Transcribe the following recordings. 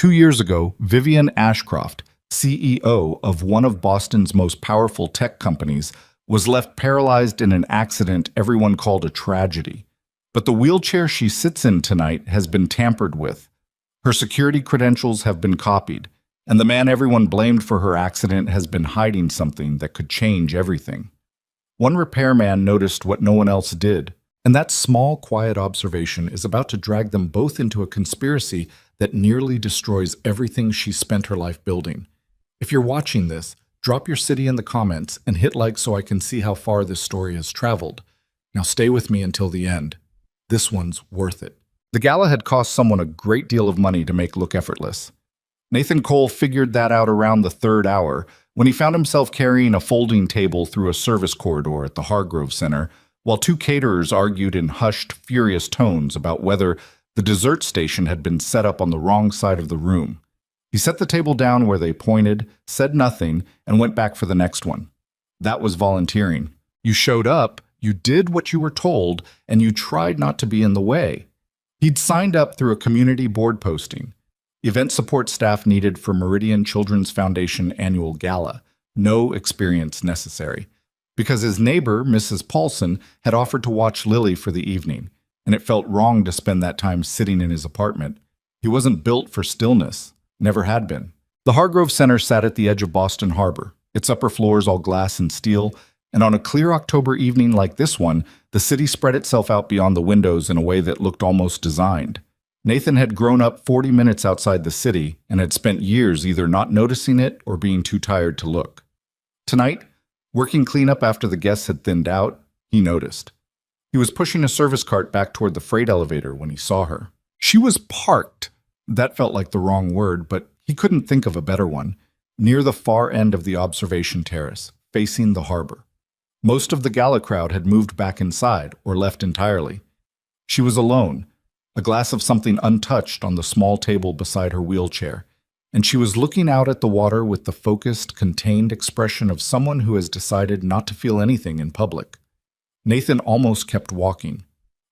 2 years ago, Vivian Ashcroft, CEO of one of Boston's most powerful tech companies, was left paralyzed in an accident everyone called a tragedy. But the wheelchair she sits in tonight has been tampered with. Her security credentials have been copied, and the man everyone blamed for her accident has been hiding something that could change everything. One repairman noticed what no one else did, and that small, quiet observation is about to drag them both into a conspiracy that nearly destroys everything she spent her life building. If you're watching this, drop your city in the comments and hit like so I can see how far this story has traveled. Now stay with me until the end. This one's worth it. The gala had cost someone a great deal of money to make look effortless. Nathan Cole figured that out around the third hour when he found himself carrying a folding table through a service corridor at the Hargrove Center, while two caterers argued in hushed, furious tones about whether the dessert station had been set up on the wrong side of the room. He set the table down where they pointed, said nothing, and went back for the next one. That was volunteering. You showed up, you did what you were told, and you tried not to be in the way. He'd signed up through a community board posting. Event support staff needed for Meridian Children's Foundation annual gala. No experience necessary. Because his neighbor, Mrs. Paulson, had offered to watch Lily for the evening, and it felt wrong to spend that time sitting in his apartment. He wasn't built for stillness, never had been. The Hargrove Center sat at the edge of Boston Harbor, its upper floors all glass and steel, and on a clear October evening like this one, the city spread itself out beyond the windows in a way that looked almost designed. Nathan had grown up 40 minutes outside the city and had spent years either not noticing it or being too tired to look. Tonight, working cleanup after the guests had thinned out, he noticed. He was pushing a service cart back toward the freight elevator when he saw her. She was parked. That felt like the wrong word, but he couldn't think of a better one, near the far end of the observation terrace, facing the harbor. Most of the gala crowd had moved back inside or left entirely. She was alone, a glass of something untouched on the small table beside her wheelchair, and she was looking out at the water with the focused, contained expression of someone who has decided not to feel anything in public. Nathan almost kept walking.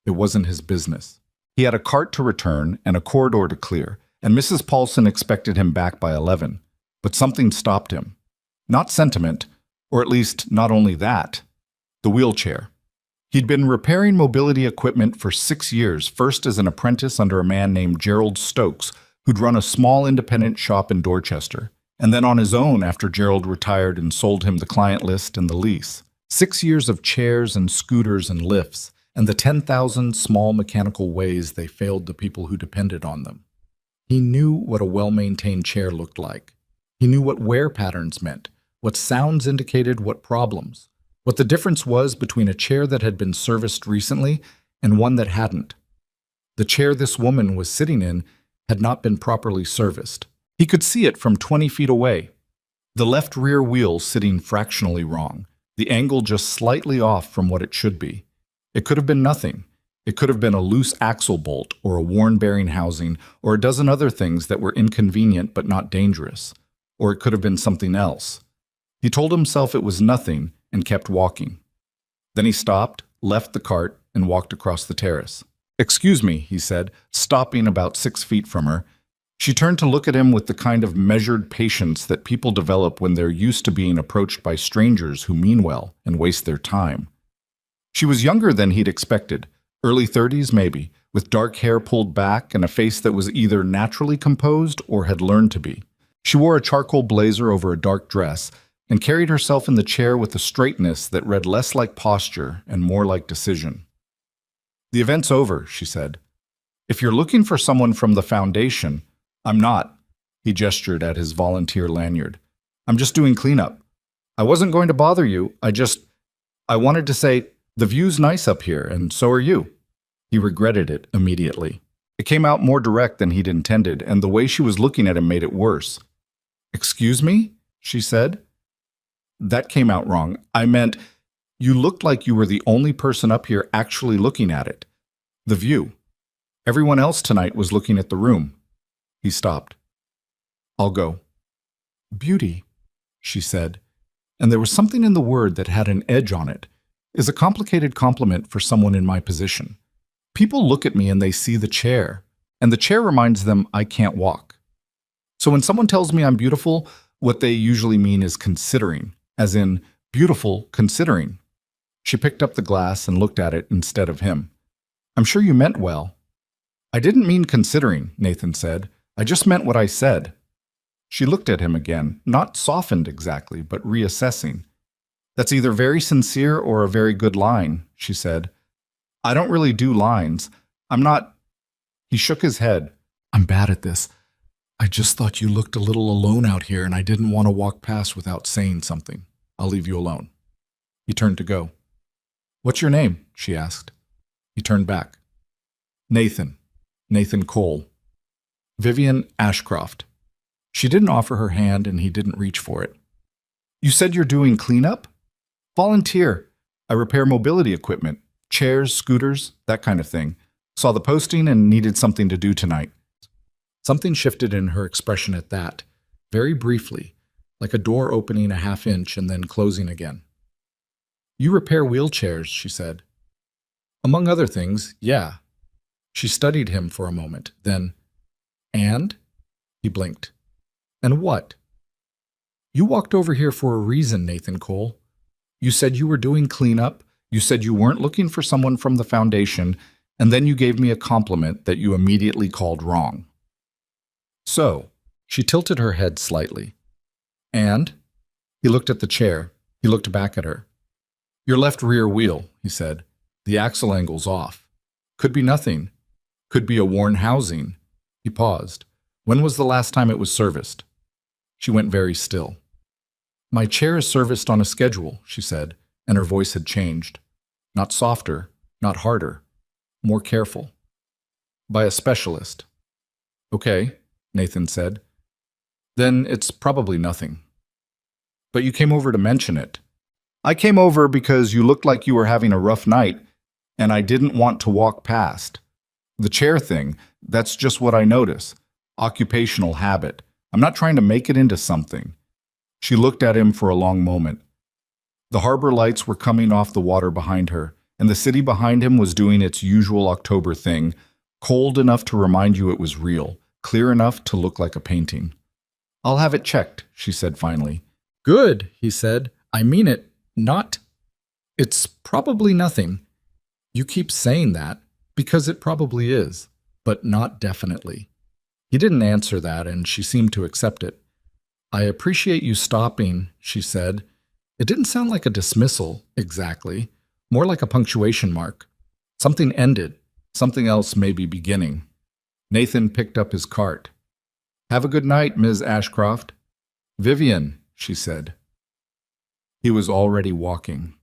It wasn't his business. He had a cart to return and a corridor to clear, and Mrs. Paulson expected him back by 11. But something stopped him. Not sentiment, or at least not only that, the wheelchair. He'd been repairing mobility equipment for 6 years, first as an apprentice under a man named Gerald Stokes, who'd run a small independent shop in Dorchester, and then on his own after Gerald retired and sold him the client list and the lease. 6 years of chairs and scooters and lifts, and the 10,000 small mechanical ways they failed the people who depended on them. He knew what a well-maintained chair looked like. He knew what wear patterns meant, what sounds indicated what problems, what the difference was between a chair that had been serviced recently and one that hadn't. The chair this woman was sitting in had not been properly serviced. He could see it from 20 feet away. The left rear wheel sitting fractionally wrong, the angle just slightly off from what it should be. It could have been nothing. It could have been a loose axle bolt or a worn bearing housing or a dozen other things that were inconvenient but not dangerous. Or it could have been something else. He told himself it was nothing and kept walking. Then he stopped, left the cart, and walked across the terrace. "Excuse me," he said, stopping about 6 feet from her. She turned to look at him with the kind of measured patience that people develop when they're used to being approached by strangers who mean well and waste their time. She was younger than he'd expected, early 30s maybe, with dark hair pulled back and a face that was either naturally composed or had learned to be. She wore a charcoal blazer over a dark dress and carried herself in the chair with a straightness that read less like posture and more like decision. "The event's over," she said. "If you're looking for someone from the foundation, I'm not." He gestured at his volunteer lanyard. "I'm just doing cleanup. I wasn't going to bother you. I wanted to say, the view's nice up here, and so are you." He regretted it immediately. It came out more direct than he'd intended, and the way she was looking at him made it worse. "Excuse me?" she said. "That came out wrong. I meant, you looked like you were the only person up here actually looking at it. The view. Everyone else tonight was looking at the room." He stopped. "I'll go." "Beauty," she said, and there was something in the word that had an edge on it, is a complicated compliment for someone in my position. People look at me and they see the chair, and the chair reminds them I can't walk. So when someone tells me I'm beautiful, what they usually mean is considering, as in beautiful considering. She picked up the glass and looked at it instead of him. I'm sure you meant well. I didn't mean considering, Nathan said. I just meant what I said. She looked at him again, not softened exactly, but reassessing. That's either very sincere or a very good line, she said. I don't really do lines. I'm not. He shook his head. I'm bad at this. I just thought you looked a little alone out here and I didn't want to walk past without saying something. I'll leave you alone. He turned to go. What's your name? She asked. He turned back. Nathan. Nathan Cole. Vivian Ashcroft. She didn't offer her hand and he didn't reach for it. You said you're doing cleanup? Volunteer. I repair mobility equipment, chairs, scooters, that kind of thing. Saw the posting and needed something to do tonight. Something shifted in her expression at that, very briefly, like a door opening a half inch and then closing again. You repair wheelchairs, she said. Among other things, yeah. She studied him for a moment, then, and? He blinked. And what? You walked over here for a reason, Nathan Cole. You said you were doing cleanup, you said you weren't looking for someone from the foundation, and then you gave me a compliment that you immediately called wrong. So, she tilted her head slightly. And? He looked at the chair. He looked back at her. Your left rear wheel, he said. The axle angle's off. Could be nothing. Could be a worn housing. He paused. When was the last time it was serviced? She went very still. My chair is serviced on a schedule, she said, and her voice had changed. Not softer, not harder, more careful. By a specialist. Okay, Nathan said. Then it's probably nothing. But you came over to mention it. I came over because you looked like you were having a rough night, and I didn't want to walk past. The chair thing, that's just what I notice. Occupational habit. I'm not trying to make it into something. She looked at him for a long moment. The harbor lights were coming off the water behind her, and the city behind him was doing its usual October thing, cold enough to remind you it was real, clear enough to look like a painting. I'll have it checked, she said finally. Good, he said. I mean it. Not. It's probably nothing. You keep saying that, because it probably is, but not definitely. He didn't answer that, and she seemed to accept it. I appreciate you stopping, she said. It didn't sound like a dismissal, exactly, more like a punctuation mark. Something ended, something else may be beginning. Nathan picked up his cart. Have a good night, Ms. Ashcroft. Vivian, she said. He was already walking.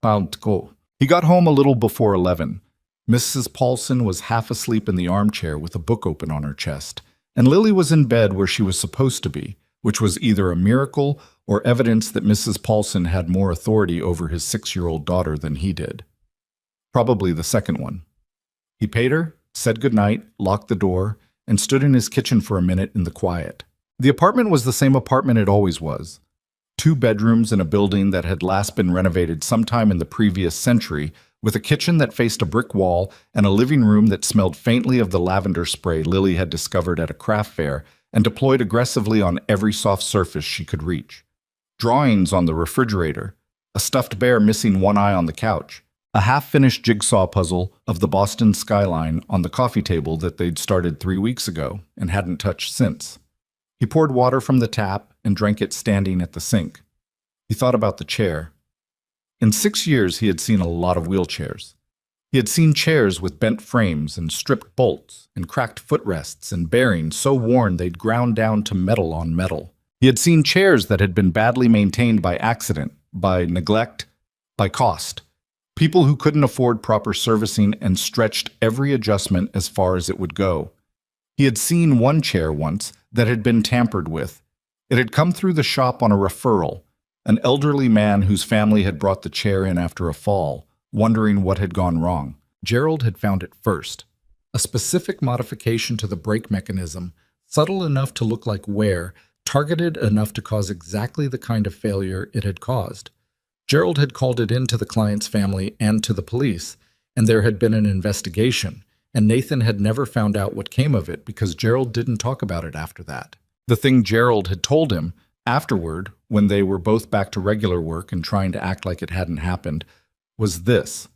He got home a little before 11. Mrs. Paulson was half asleep in the armchair with a book open on her chest, and Lily was in bed where she was supposed to be, which was either a miracle or evidence that Mrs. Paulson had more authority over his 6-year-old daughter than he did. Probably the second one. He paid her, said goodnight, locked the door, and stood in his kitchen for a minute in the quiet. The apartment was the same apartment it always was. 2 bedrooms in a building that had last been renovated sometime in the previous century, with a kitchen that faced a brick wall and a living room that smelled faintly of the lavender spray Lily had discovered at a craft fair and deployed aggressively on every soft surface she could reach. Drawings on the refrigerator, a stuffed bear missing one eye on the couch, a half-finished jigsaw puzzle of the Boston skyline on the coffee table that they'd started 3 weeks ago and hadn't touched since. He poured water from the tap and drank it standing at the sink. He thought about the chair. In 6 years, he had seen a lot of wheelchairs. He had seen chairs with bent frames and stripped bolts and cracked footrests and bearings so worn they'd ground down to metal on metal. He had seen chairs that had been badly maintained by accident, by neglect, by cost. People who couldn't afford proper servicing and stretched every adjustment as far as it would go. He had seen one chair once that had been tampered with. It had come through the shop on a referral, an elderly man whose family had brought the chair in after a fall, wondering what had gone wrong. Gerald had found it first. A specific modification to the brake mechanism, subtle enough to look like wear, targeted enough to cause exactly the kind of failure it had caused. Gerald had called it in to the client's family and to the police, and there had been an investigation, and Nathan had never found out what came of it because Gerald didn't talk about it after that. The thing Gerald had told him afterward, when they were both back to regular work and trying to act like it hadn't happened, was this.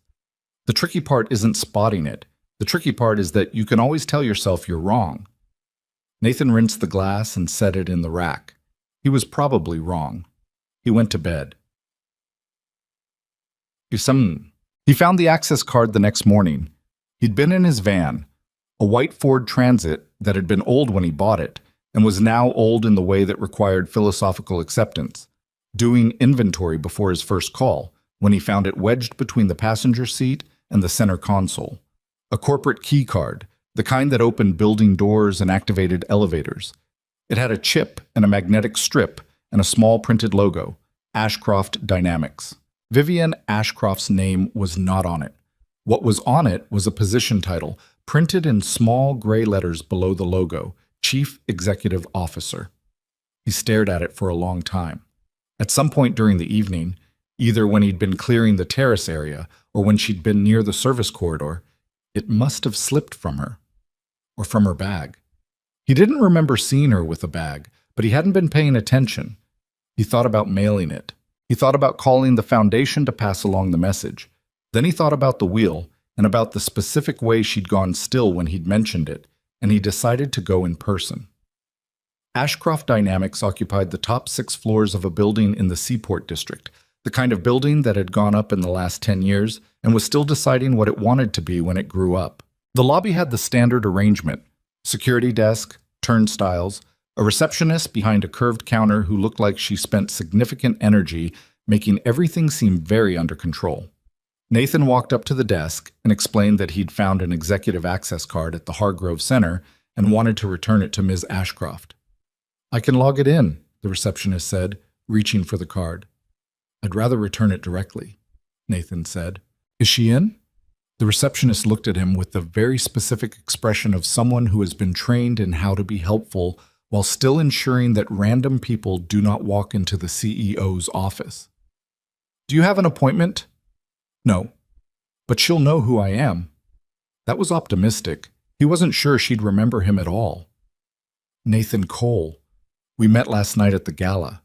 The tricky part isn't spotting it. The tricky part is that you can always tell yourself you're wrong. Nathan rinsed the glass and set it in the rack. He was probably wrong. He went to bed. He found the access card the next morning. He'd been in his van, a white Ford Transit that had been old when he bought it, and was now old in the way that required philosophical acceptance, doing inventory before his first call, when he found it wedged between the passenger seat and the center console. A corporate key card, the kind that opened building doors and activated elevators. It had a chip and a magnetic strip and a small printed logo, Ashcroft Dynamics. Vivian Ashcroft's name was not on it. What was on it was a position title, printed in small gray letters below the logo, Chief Executive Officer. He stared at it for a long time. At some point during the evening, either when he'd been clearing the terrace area or when she'd been near the service corridor, it must have slipped from her, or from her bag. He didn't remember seeing her with a bag, but he hadn't been paying attention. He thought about mailing it. He thought about calling the foundation to pass along the message. Then he thought about the wheel and about the specific way she'd gone still when he'd mentioned it, and he decided to go in person. Ashcroft Dynamics occupied the top 6 floors of a building in the Seaport District, the kind of building that had gone up in the last 10 years and was still deciding what it wanted to be when it grew up. The lobby had the standard arrangement: security desk, turnstiles, a receptionist behind a curved counter who looked like she spent significant energy making everything seem very under control. Nathan walked up to the desk and explained that he'd found an executive access card at the Hargrove Center and wanted to return it to Ms. Ashcroft. "I can log it in," the receptionist said, reaching for the card. "I'd rather return it directly," Nathan said. "Is she in?" The receptionist looked at him with the very specific expression of someone who has been trained in how to be helpful while still ensuring that random people do not walk into the CEO's office. "Do you have an appointment?" "No, but she'll know who I am." That was optimistic. He wasn't sure she'd remember him at all. "Nathan Cole. We met last night at the gala."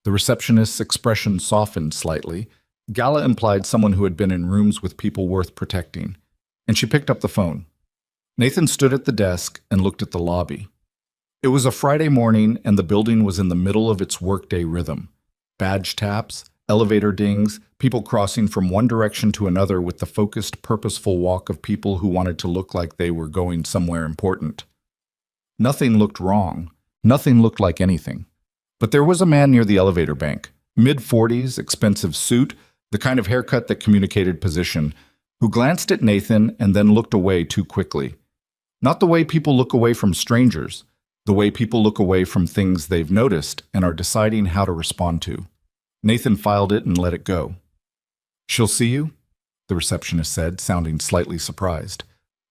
The receptionist's expression softened slightly. Gala implied someone who had been in rooms with people worth protecting, and she picked up the phone. Nathan stood at the desk and looked at the lobby. It was a Friday morning, and the building was in the middle of its workday rhythm. Badge taps, elevator dings, people crossing from one direction to another with the focused, purposeful walk of people who wanted to look like they were going somewhere important. Nothing looked wrong. Nothing looked like anything. But there was a man near the elevator bank, mid-40s, expensive suit, the kind of haircut that communicated position, who glanced at Nathan and then looked away too quickly. Not the way people look away from strangers, the way people look away from things they've noticed and are deciding how to respond to. Nathan filed it and let it go. "She'll see you?" the receptionist said, sounding slightly surprised.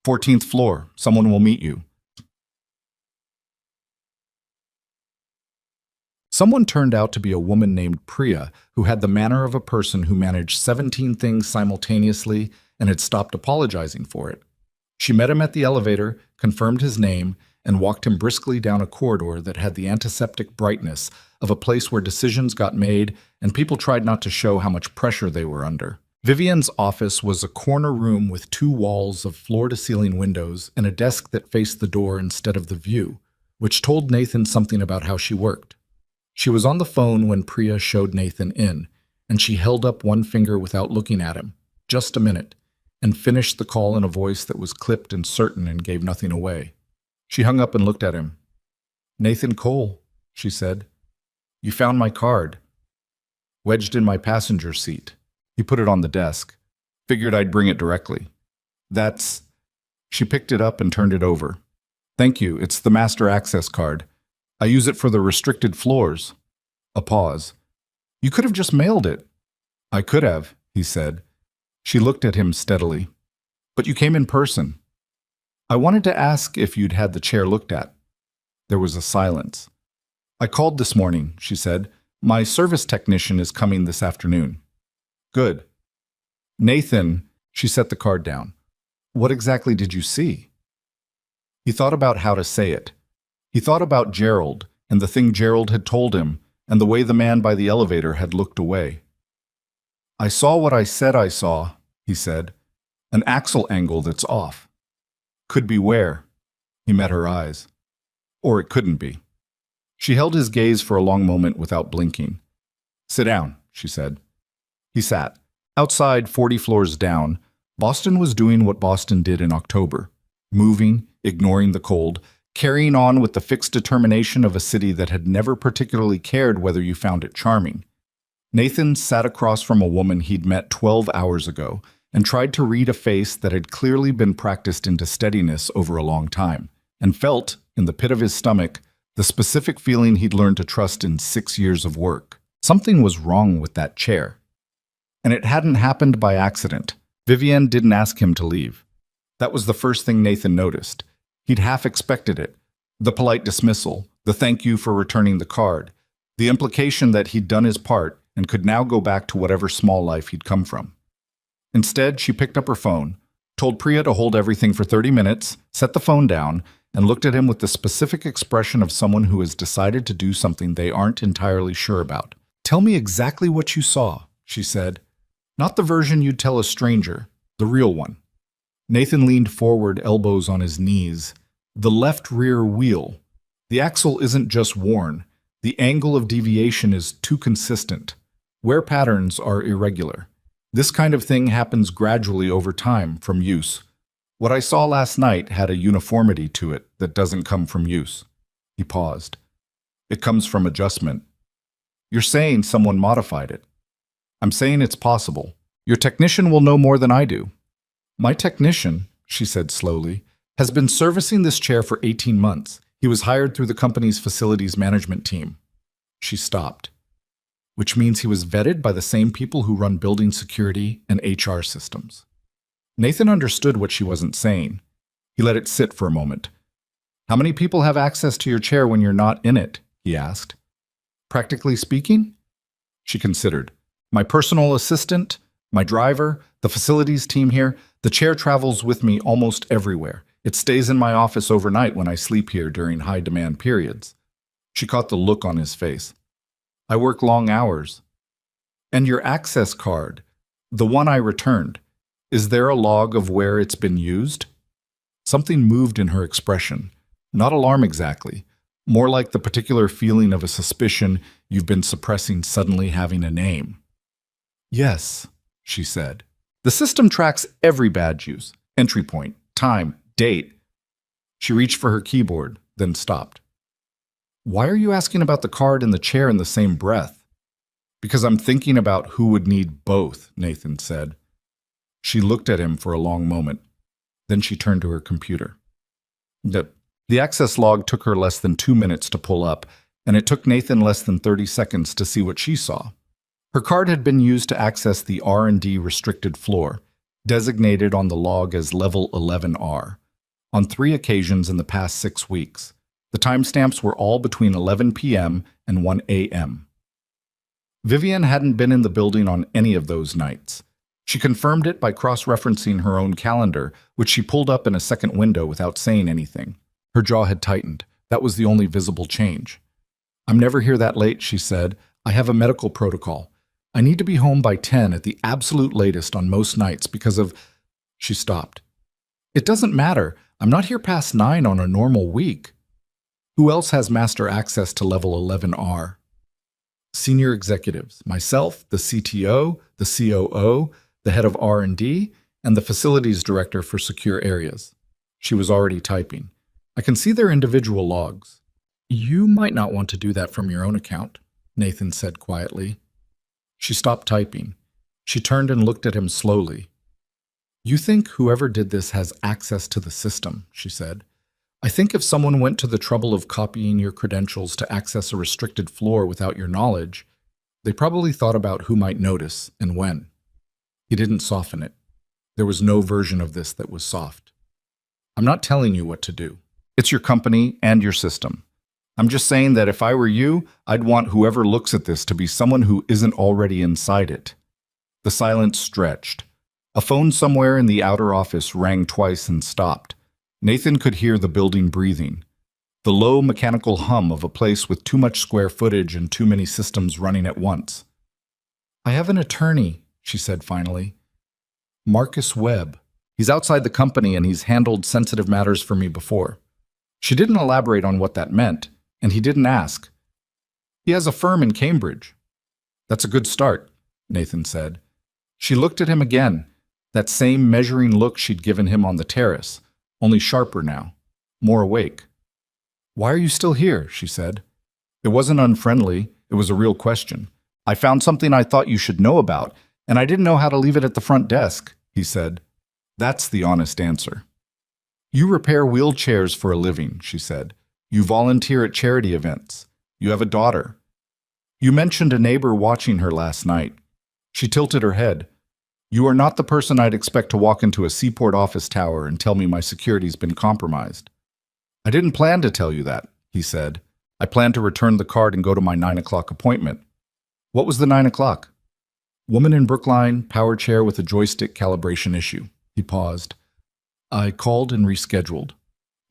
14th floor. Someone will meet you." Someone turned out to be a woman named Priya, who had the manner of a person who managed 17 things simultaneously and had stopped apologizing for it. She met him at the elevator, confirmed his name, and walked him briskly down a corridor that had the antiseptic brightness of a place where decisions got made and people tried not to show how much pressure they were under. Vivian's office was a corner room with 2 walls of floor-to-ceiling windows and a desk that faced the door instead of the view, which told Nathan something about how she worked. She was on the phone when Priya showed Nathan in, and she held up one finger without looking at him, just a minute, and finished the call in a voice that was clipped and certain and gave nothing away. She hung up and looked at him. "Nathan Cole," she said. "You found my card. Wedged in my passenger seat." He put it on the desk. "Figured I'd bring it directly." "That's..." She picked it up and turned it over. "Thank you, it's the master access card. I use it for the restricted floors." A pause. "You could have just mailed it." "I could have," he said. She looked at him steadily. "But you came in person." "I wanted to ask if you'd had the chair looked at." There was a silence. "I called this morning," she said. "My service technician is coming this afternoon." "Good." "Nathan," she set the card down. What exactly did you see? He thought about how to say it. He thought about Gerald and the thing Gerald had told him and the way the man by the elevator had looked away. I saw what I said I saw, he said. An axle angle that's off. Could be where? He met her eyes. Or it couldn't be. She held his gaze for a long moment without blinking. Sit down, she said. He sat. Outside, 40 floors down, Boston was doing what Boston did in October. Moving, ignoring the cold, carrying on with the fixed determination of a city that had never particularly cared whether you found it charming. Nathan sat across from a woman he'd met 12 hours ago and tried to read a face that had clearly been practiced into steadiness over a long time, and felt, in the pit of his stomach, the specific feeling he'd learned to trust in 6 years of work. Something was wrong with that chair. And it hadn't happened by accident. Vivienne didn't ask him to leave. That was the first thing Nathan noticed. He'd half expected it. The polite dismissal, the thank you for returning the card, the implication that he'd done his part and could now go back to whatever small life he'd come from. Instead, she picked up her phone, told Priya to hold everything for 30 minutes, set the phone down, and looked at him with the specific expression of someone who has decided to do something they aren't entirely sure about. Tell me exactly what you saw, she said. Not the version you'd tell a stranger, the real one. Nathan leaned forward, elbows on his knees. The left rear wheel. The axle isn't just worn. The angle of deviation is too consistent. Wear patterns are irregular. This kind of thing happens gradually over time from use. What I saw last night had a uniformity to it that doesn't come from use. He paused. It comes from adjustment. You're saying someone modified it. I'm saying it's possible. Your technician will know more than I do. My technician, she said slowly, has been servicing this chair for 18 months. He was hired through the company's facilities management team. She stopped. Which means he was vetted by the same people who run building security and HR systems. Nathan understood what she wasn't saying. He let it sit for a moment. How many people have access to your chair when you're not in it? He asked. Practically speaking? She considered. My personal assistant, my driver, the facilities team here, the chair travels with me almost everywhere. It stays in my office overnight when I sleep here during high-demand periods. She caught the look on his face. I work long hours. And your access card, the one I returned, is there a log of where it's been used? Something moved in her expression. Not alarm exactly. More like the particular feeling of a suspicion you've been suppressing suddenly having a name. Yes, she said. The system tracks every badge use, entry point, time, date. She reached for her keyboard, then stopped. Why are you asking about the card and the chair in the same breath? Because I'm thinking about who would need both, Nathan said. She looked at him for a long moment. Then she turned to her computer. The access log took her less than 2 minutes to pull up, and it took Nathan less than 30 seconds to see what she saw. Her card had been used to access the R&D restricted floor, designated on the log as Level 11R, on 3 occasions in the past 6 weeks. The timestamps were all between 11 p.m. and 1 a.m. Vivienne hadn't been in the building on any of those nights. She confirmed it by cross-referencing her own calendar, which she pulled up in a second window without saying anything. Her jaw had tightened. That was the only visible change. I'm never here that late, she said. I have a medical protocol. I need to be home by 10 at the absolute latest on most nights because of... She stopped. It doesn't matter. I'm not here past 9 on a normal week. Who else has master access to Level 11R? Senior executives. Myself, the CTO, the COO, the head of R&D, and the facilities director for secure areas. She was already typing. I can see their individual logs. You might not want to do that from your own account, Nathan said quietly. She stopped typing. She turned and looked at him slowly. You think whoever did this has access to the system, she said. I think if someone went to the trouble of copying your credentials to access a restricted floor without your knowledge, they probably thought about who might notice and when. He didn't soften it. There was no version of this that was soft. I'm not telling you what to do. It's your company and your system. I'm just saying that if I were you, I'd want whoever looks at this to be someone who isn't already inside it. The silence stretched. A phone somewhere in the outer office rang twice and stopped. Nathan could hear the building breathing. The low mechanical hum of a place with too much square footage and too many systems running at once. "I have an attorney," she said finally. "Marcus Webb. He's outside the company and he's handled sensitive matters for me before." She didn't elaborate on what that meant, and he didn't ask. "He has a firm in Cambridge." "That's a good start," Nathan said. She looked at him again, that same measuring look she'd given him on the terrace, only sharper now, more awake. "Why are you still here?" she said. It wasn't unfriendly, it was a real question. "I found something I thought you should know about, and I didn't know how to leave it at the front desk," he said. That's the honest answer. "You repair wheelchairs for a living," she said. "You volunteer at charity events. You have a daughter. You mentioned a neighbor watching her last night." She tilted her head. "You are not the person I'd expect to walk into a seaport office tower and tell me my security's been compromised." "I didn't plan to tell you that," he said. "I planned to return the card and go to my 9 o'clock appointment." "What was the 9 o'clock?" "Woman in Brookline, power chair with a joystick calibration issue." He paused. "I called and rescheduled."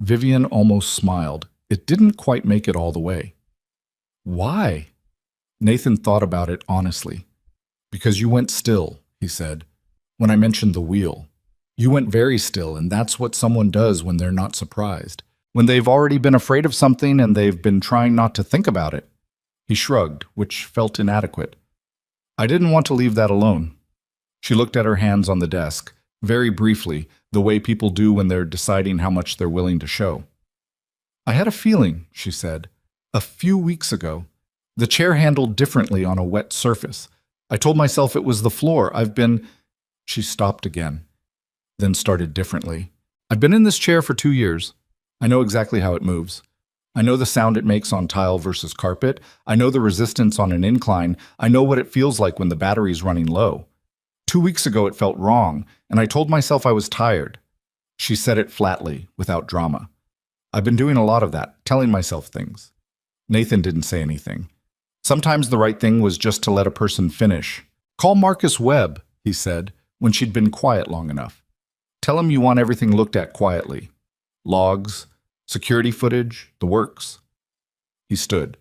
Vivian almost smiled. It didn't quite make it all the way. "Why?" Nathan thought about it honestly. "Because you went still," he said, "when I mentioned the wheel. You went very still, and that's what someone does when they're not surprised. When they've already been afraid of something and they've been trying not to think about it." He shrugged, which felt inadequate. "I didn't want to leave that alone." She looked at her hands on the desk, very briefly, the way people do when they're deciding how much they're willing to show. "I had a feeling," she said, "a few weeks ago. The chair handled differently on a wet surface. I told myself it was the floor. She stopped again, then started differently. "I've been in this chair for 2 years. I know exactly how it moves. I know the sound it makes on tile versus carpet. I know the resistance on an incline. I know what it feels like when the battery's running low. 2 weeks ago it felt wrong, and I told myself I was tired." She said it flatly, without drama. "I've been doing a lot of that, telling myself things." Nathan didn't say anything. Sometimes the right thing was just to let a person finish. "Call Marcus Webb," he said, when she'd been quiet long enough. "Tell him you want everything looked at quietly. Logs, security footage, the works." He stood.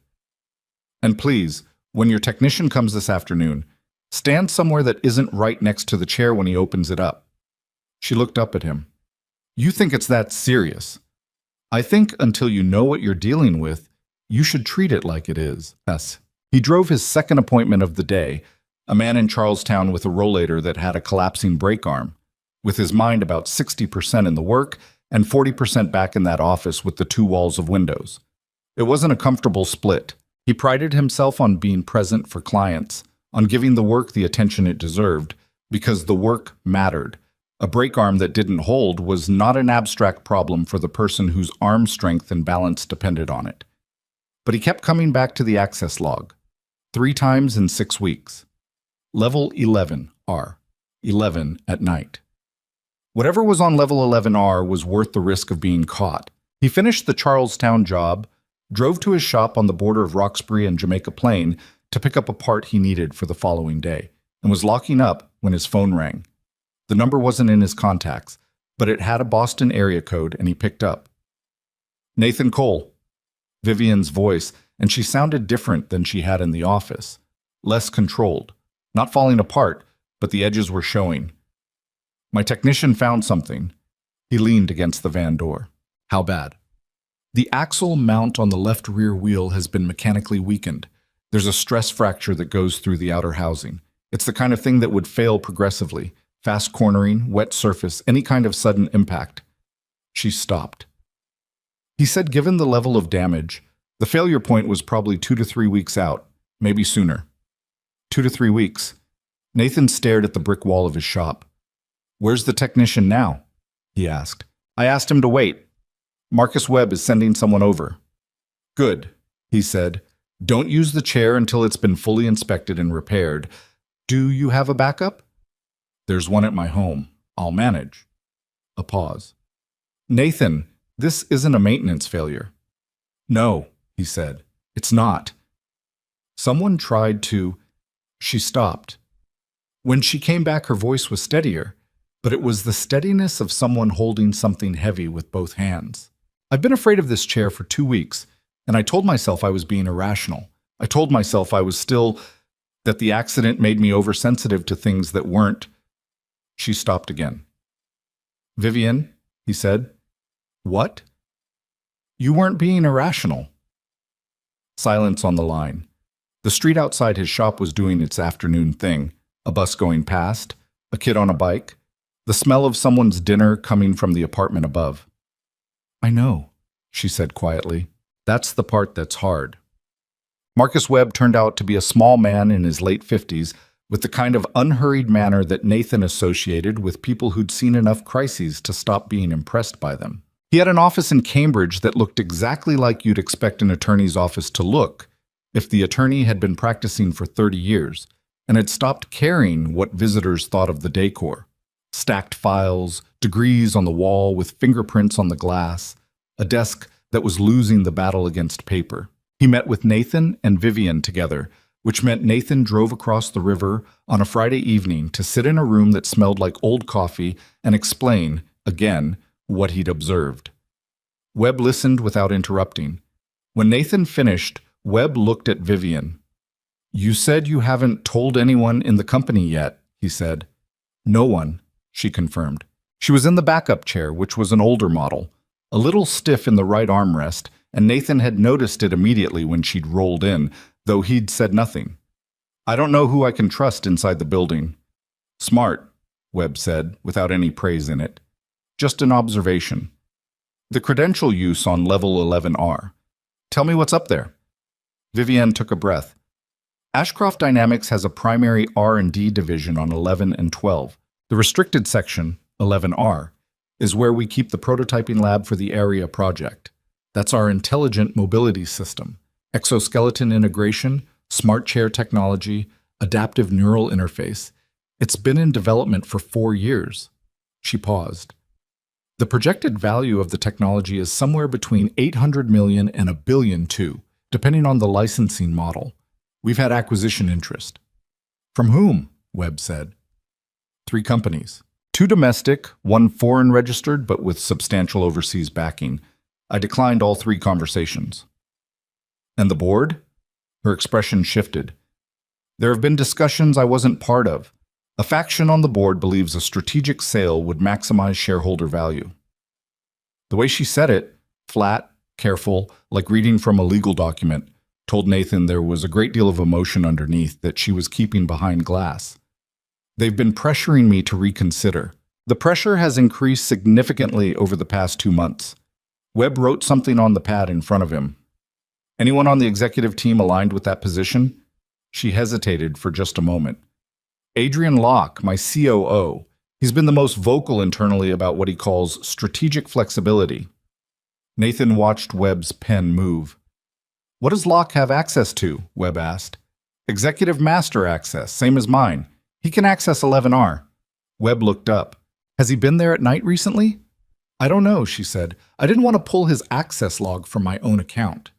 "And please, when your technician comes this afternoon, stand somewhere that isn't right next to the chair when he opens it up." She looked up at him. "You think it's that serious? I think until you know what you're dealing with, you should treat it like it is." Yes. He drove his second appointment of the day, a man in Charlestown with a rollator that had a collapsing brake arm, with his mind about 60% in the work and 40% back in that office with the 2 walls of windows. It wasn't a comfortable split. He prided himself on being present for clients, on giving the work the attention it deserved, because the work mattered. A brake arm that didn't hold was not an abstract problem for the person whose arm strength and balance depended on it. But he kept coming back to the access log, 3 times in 6 weeks. Level 11R, 11 at night. Whatever was on level 11R was worth the risk of being caught. He finished the Charlestown job, drove to his shop on the border of Roxbury and Jamaica Plain to pick up a part he needed for the following day, and was locking up when his phone rang. The number wasn't in his contacts, but it had a Boston area code, and he picked up. "Nathan Cole." Vivian's voice, and she sounded different than she had in the office. Less controlled. Not falling apart, but the edges were showing. "My technician found something." He leaned against the van door. "How bad?" "The axle mount on the left rear wheel has been mechanically weakened. There's a stress fracture that goes through the outer housing. It's the kind of thing that would fail progressively. Fast cornering, wet surface, any kind of sudden impact." She stopped. He said given the level of damage, the failure point was probably 2 to 3 weeks out, maybe sooner. 2 to 3 weeks. Nathan stared at the brick wall of his shop. "Where's the technician now?" he asked. "I asked him to wait. Marcus Webb is sending someone over." "Good," he said. "Don't use the chair until it's been fully inspected and repaired. Do you have a backup?" "There's one at my home. I'll manage." A pause. "Nathan, this isn't a maintenance failure." "No," he said. "It's not." Someone tried to... She stopped. When she came back, her voice was steadier. but it was the steadiness of someone holding something heavy with both hands. I've been afraid of this chair for 2 weeks, and I told myself I was being irrational. I told myself that the accident made me oversensitive to things that weren't. She stopped again. "Vivian," he said. "What?" "You weren't being irrational." Silence on the line. The street outside his shop was doing its afternoon thing. A bus going past, a kid on a bike, the smell of someone's dinner coming from the apartment above. "I know," she said quietly. "That's the part that's hard." Marcus Webb turned out to be a small man in his late 50s, with the kind of unhurried manner that Nathan associated with people who'd seen enough crises to stop being impressed by them. He had an office in Cambridge that looked exactly like you'd expect an attorney's office to look if the attorney had been practicing for 30 years and had stopped caring what visitors thought of the decor. Stacked files, degrees on the wall with fingerprints on the glass, a desk that was losing the battle against paper. He met with Nathan and Vivian together, which meant Nathan drove across the river on a Friday evening to sit in a room that smelled like old coffee and explain, again, what he'd observed. Webb listened without interrupting. When Nathan finished, Webb looked at Vivian. "You said you haven't told anyone in the company yet," he said. "No one," she confirmed. She was in the backup chair, which was an older model, a little stiff in the right armrest, and Nathan had noticed it immediately when she'd rolled in, though he'd said nothing. "I don't know who I can trust inside the building." "Smart," Webb said, without any praise in it. "Just an observation. The credential use on level 11R. Tell me what's up there." Vivian took a breath. Ashcroft Dynamics has a primary R&D division on 11 and 12. The restricted section, 11R, is where we keep the prototyping lab for the area project. That's our intelligent mobility system, exoskeleton integration, smart chair technology, adaptive neural interface. It's been in development for 4 years. She paused. The projected value of the technology is somewhere between 800 million and $1 billion too, depending on the licensing model. We've had acquisition interest. "From whom?" Webb said. 3 companies. 2 domestic, 1 foreign registered, but with substantial overseas backing. I declined all 3 conversations. "And the board?" Her expression shifted. "There have been discussions I wasn't part of. A faction on the board believes a strategic sale would maximize shareholder value." The way she said it, flat, careful, like reading from a legal document, told Nathan there was a great deal of emotion underneath that she was keeping behind glass. "They've been pressuring me to reconsider. The pressure has increased significantly over the past 2 months." Webb wrote something on the pad in front of him. "Anyone on the executive team aligned with that position?" She hesitated for just a moment. "Adrian Locke, my COO. He's been the most vocal internally about what he calls strategic flexibility." Nathan watched Webb's pen move. "What does Locke have access to?" Webb asked. "Executive master access, same as mine. He can access 11R. Webb looked up. "Has he been there at night recently?" "I don't know," she said. "I didn't want to pull his access log from my own account."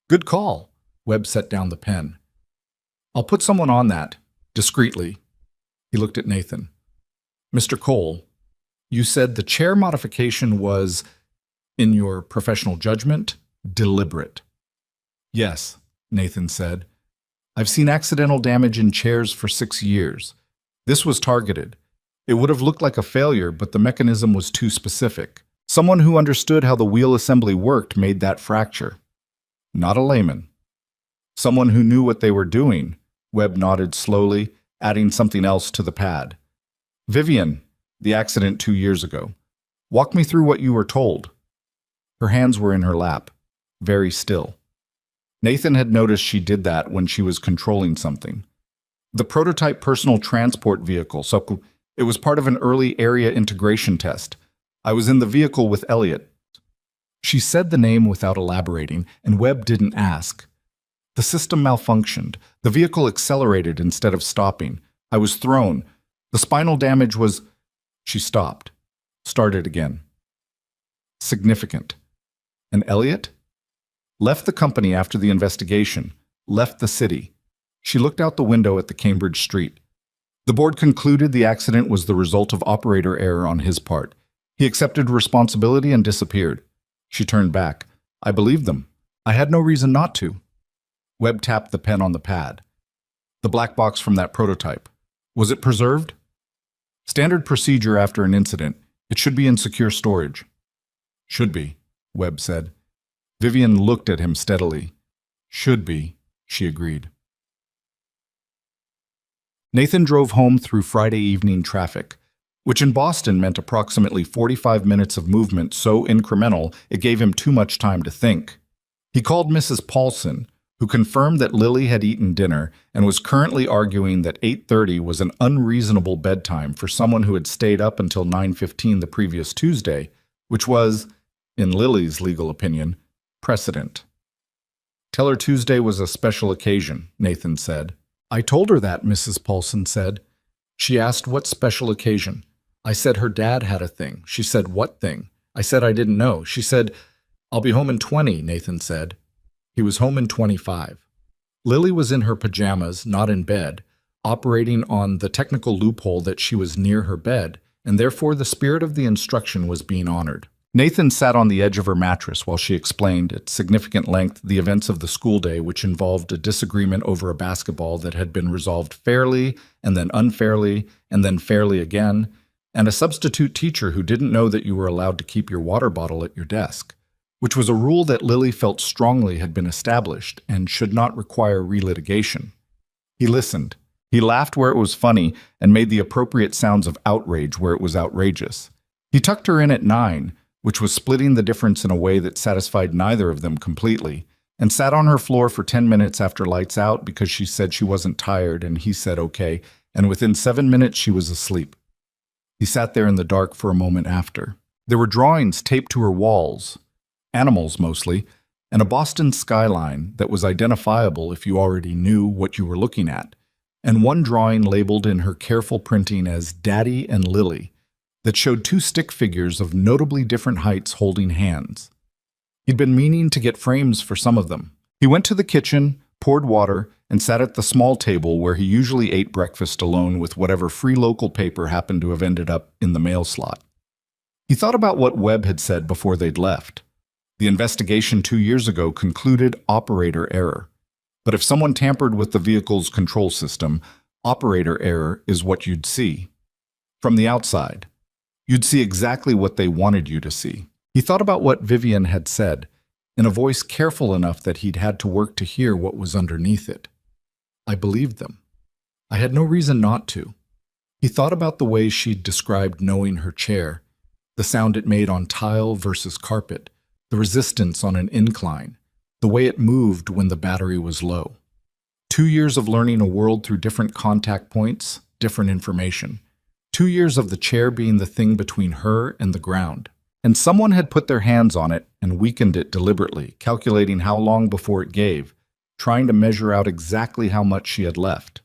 "Good call." Webb set down the pen. "I'll put someone on that, discreetly." He looked at Nathan. "Mr. Cole, you said the chair modification was, in your professional judgment, deliberate." "Yes," Nathan said. "I've seen accidental damage in chairs for 6 years. This was targeted. It would have looked like a failure, but the mechanism was too specific. Someone who understood how the wheel assembly worked made that fracture. Not a layman. Someone who knew what they were doing." Webb nodded slowly, adding something else to the pad. "Vivian, the accident 2 years ago. Walk me through what you were told." Her hands were in her lap, very still. Nathan had noticed she did that when she was controlling something. The prototype personal transport vehicle, so it was part of an early area integration test. I was in the vehicle with Elliot. She said the name without elaborating, and Webb didn't ask. "The system malfunctioned. The vehicle accelerated instead of stopping. I was thrown. The spinal damage was—" She stopped. Started again. "Significant. And Elliot?" "Left the company after the investigation. Left the city." She looked out the window at the Cambridge street. The board concluded the accident was the result of operator error on his part. He accepted responsibility and disappeared. She turned back. I believed them. I had no reason not to. Webb tapped the pen on the pad. The black box from that prototype. Was it preserved? Standard procedure after an incident. It should be in secure storage. Should be, Webb said. Vivian looked at him steadily. Should be, she agreed. Nathan drove home through Friday evening traffic, which in Boston meant approximately 45 minutes of movement so incremental it gave him too much time to think. He called Mrs. Paulson, who confirmed that Lily had eaten dinner and was currently arguing that 8:30 was an unreasonable bedtime for someone who had stayed up until 9:15 the previous Tuesday, which was, in Lily's legal opinion, precedent. Tell her Tuesday was a special occasion, Nathan said. I told her that, Mrs. Paulson said. She asked what special occasion. I said her dad had a thing. She said, what thing? I said I didn't know. She said, I'll be home in 20, Nathan said. He was home in 25. Lily was in her pajamas, not in bed, operating on the technical loophole that she was near her bed, and therefore the spirit of the instruction was being honored. Nathan sat on the edge of her mattress while she explained, at significant length, the events of the school day, which involved a disagreement over a basketball that had been resolved fairly, and then unfairly, and then fairly again, and a substitute teacher who didn't know that you were allowed to keep your water bottle at your desk, which was a rule that Lily felt strongly had been established and should not require relitigation. He listened. He laughed where it was funny and made the appropriate sounds of outrage where it was outrageous. He tucked her in at 9, which was splitting the difference in a way that satisfied neither of them completely, and sat on her floor for 10 minutes after lights out because she said she wasn't tired and he said okay, and within 7 minutes she was asleep. He sat there in the dark for a moment after. There were drawings taped to her walls, animals mostly, and a Boston skyline that was identifiable if you already knew what you were looking at, and one drawing labeled in her careful printing as Daddy and Lily, that showed 2 stick figures of notably different heights holding hands. He'd been meaning to get frames for some of them. He went to the kitchen, poured water, and sat at the small table where he usually ate breakfast alone with whatever free local paper happened to have ended up in the mail slot. He thought about what Webb had said before they'd left. The investigation 2 years ago concluded operator error. But if someone tampered with the vehicle's control system, operator error is what you'd see. From the outside. You'd see exactly what they wanted you to see. He thought about what Vivian had said, in a voice careful enough that he'd had to work to hear what was underneath it. I believed them. I had no reason not to. He thought about the way she'd described knowing her chair, the sound it made on tile versus carpet, the resistance on an incline, the way it moved when the battery was low. 2 years of learning a world through different contact points, different information. 2 years of the chair being the thing between her and the ground. And someone had put their hands on it and weakened it deliberately, calculating how long before it gave, trying to measure out exactly how much she had left.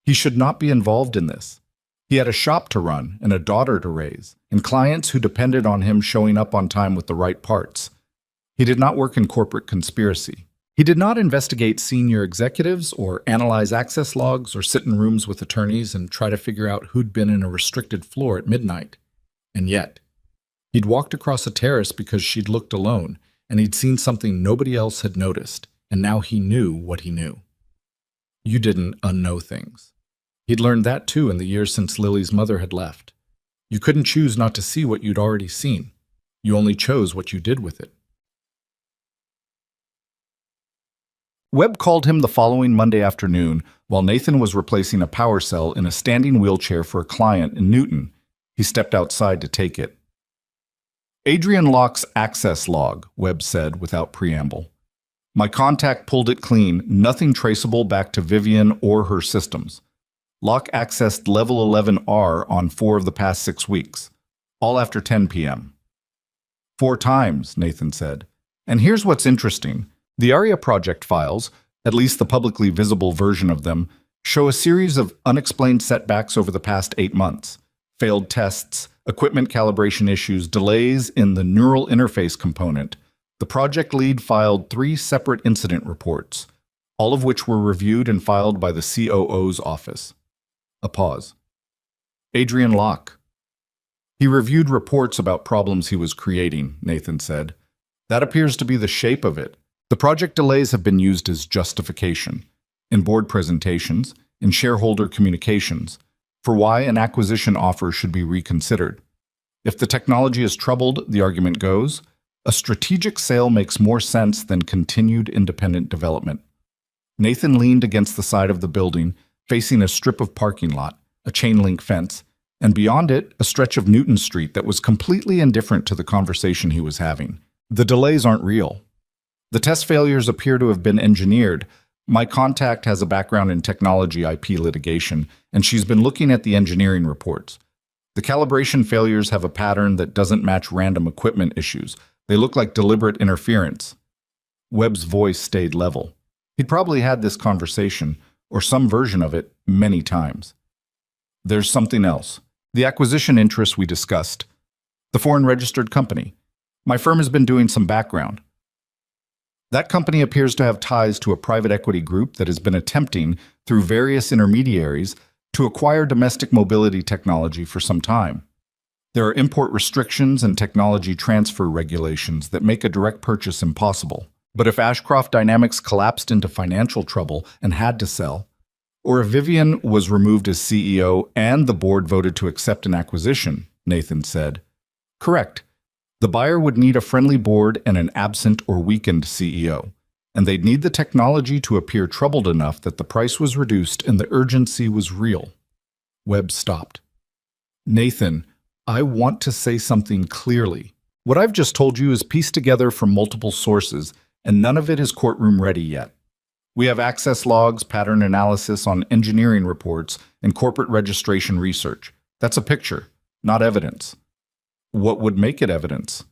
He should not be involved in this. He had a shop to run and a daughter to raise, and clients who depended on him showing up on time with the right parts. He did not work in corporate conspiracy. He did not investigate senior executives or analyze access logs or sit in rooms with attorneys and try to figure out who'd been in a restricted floor at midnight. And yet, he'd walked across a terrace because she'd looked alone, and he'd seen something nobody else had noticed, and now he knew what he knew. You didn't unknow things. He'd learned that too in the years since Lily's mother had left. You couldn't choose not to see what you'd already seen. You only chose what you did with it. Webb called him the following Monday afternoon while Nathan was replacing a power cell in a standing wheelchair for a client in Newton. He stepped outside to take it. Adrian Locke's access log, Webb said without preamble. My contact pulled it clean, nothing traceable back to Vivian or her systems. Locke accessed level 11R on 4 of the past 6 weeks, all after 10 p.m. 4 times, Nathan said. And here's what's interesting. The ARIA project files, at least the publicly visible version of them, show a series of unexplained setbacks over the past 8 months. Failed tests, equipment calibration issues, delays in the neural interface component. The project lead filed 3 separate incident reports, all of which were reviewed and filed by the COO's office. A pause. Adrian Locke. He reviewed reports about problems he was creating, Nathan said. That appears to be the shape of it. The project delays have been used as justification, in board presentations, in shareholder communications, for why an acquisition offer should be reconsidered. If the technology is troubled, the argument goes, a strategic sale makes more sense than continued independent development. Nathan leaned against the side of the building, facing a strip of parking lot, a chain-link fence, and beyond it, a stretch of Newton Street that was completely indifferent to the conversation he was having. The delays aren't real. The test failures appear to have been engineered. My contact has a background in technology IP litigation, and she's been looking at the engineering reports. The calibration failures have a pattern that doesn't match random equipment issues. They look like deliberate interference. Webb's voice stayed level. He'd probably had this conversation, or some version of it, many times. There's something else. The acquisition interests we discussed. The foreign registered company. My firm has been doing some background. That company appears to have ties to a private equity group that has been attempting, through various intermediaries, to acquire domestic mobility technology for some time. There are import restrictions and technology transfer regulations that make a direct purchase impossible. But if Ashcroft Dynamics collapsed into financial trouble and had to sell, or if Vivian was removed as CEO and the board voted to accept an acquisition, Nathan said. Correct. The buyer would need a friendly board and an absent or weakened CEO, and they'd need the technology to appear troubled enough that the price was reduced and the urgency was real. Webb stopped. Nathan, I want to say something clearly. What I've just told you is pieced together from multiple sources, and none of it is courtroom ready yet. We have access logs, pattern analysis on engineering reports, and corporate registration research. That's a picture, not evidence. What would make it evidence?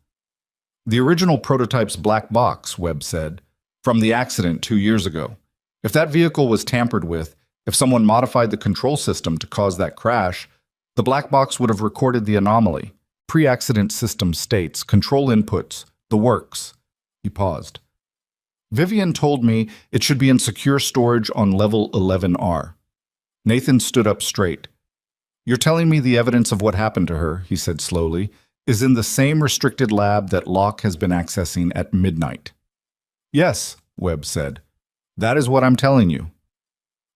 The original prototype's black box, Webb said, from the accident 2 years ago. If that vehicle was tampered with, if someone modified the control system to cause that crash, the black box would have recorded the anomaly. Pre-accident system states, control inputs, the works. He paused. Vivian told me it should be in secure storage on level 11R. Nathan stood up straight. You're telling me the evidence of what happened to her, he said slowly, is in the same restricted lab that Locke has been accessing at midnight. Yes, Webb said. That is what I'm telling you.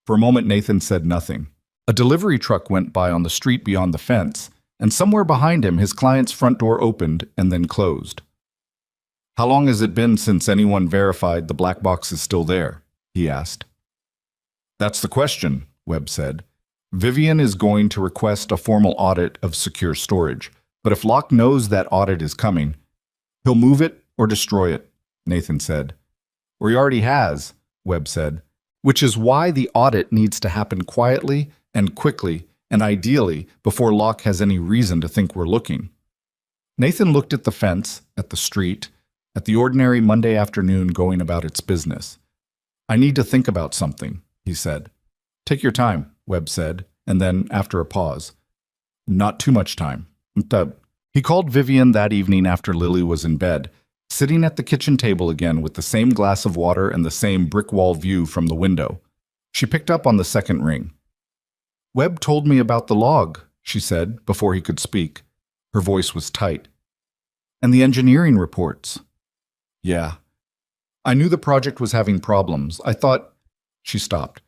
For a moment, Nathan said nothing. A delivery truck went by on the street beyond the fence, and somewhere behind him his client's front door opened and then closed. How long has it been since anyone verified the black box is still there? He asked. That's the question, Webb said. Vivian is going to request a formal audit of secure storage, but if Locke knows that audit is coming, he'll move it or destroy it, Nathan said. Or he already has, Webb said, which is why the audit needs to happen quietly and quickly and ideally before Locke has any reason to think we're looking. Nathan looked at the fence, at the street, at the ordinary Monday afternoon going about its business. I need to think about something, he said. Take your time, Webb said, and then, after a pause, not too much time. He called Vivian that evening after Lily was in bed, sitting at the kitchen table again with the same glass of water and the same brick wall view from the window. She picked up on the second ring. Webb told me about the log, she said, before he could speak. Her voice was tight. And the engineering reports. Yeah. I knew the project was having problems. I thought... She stopped.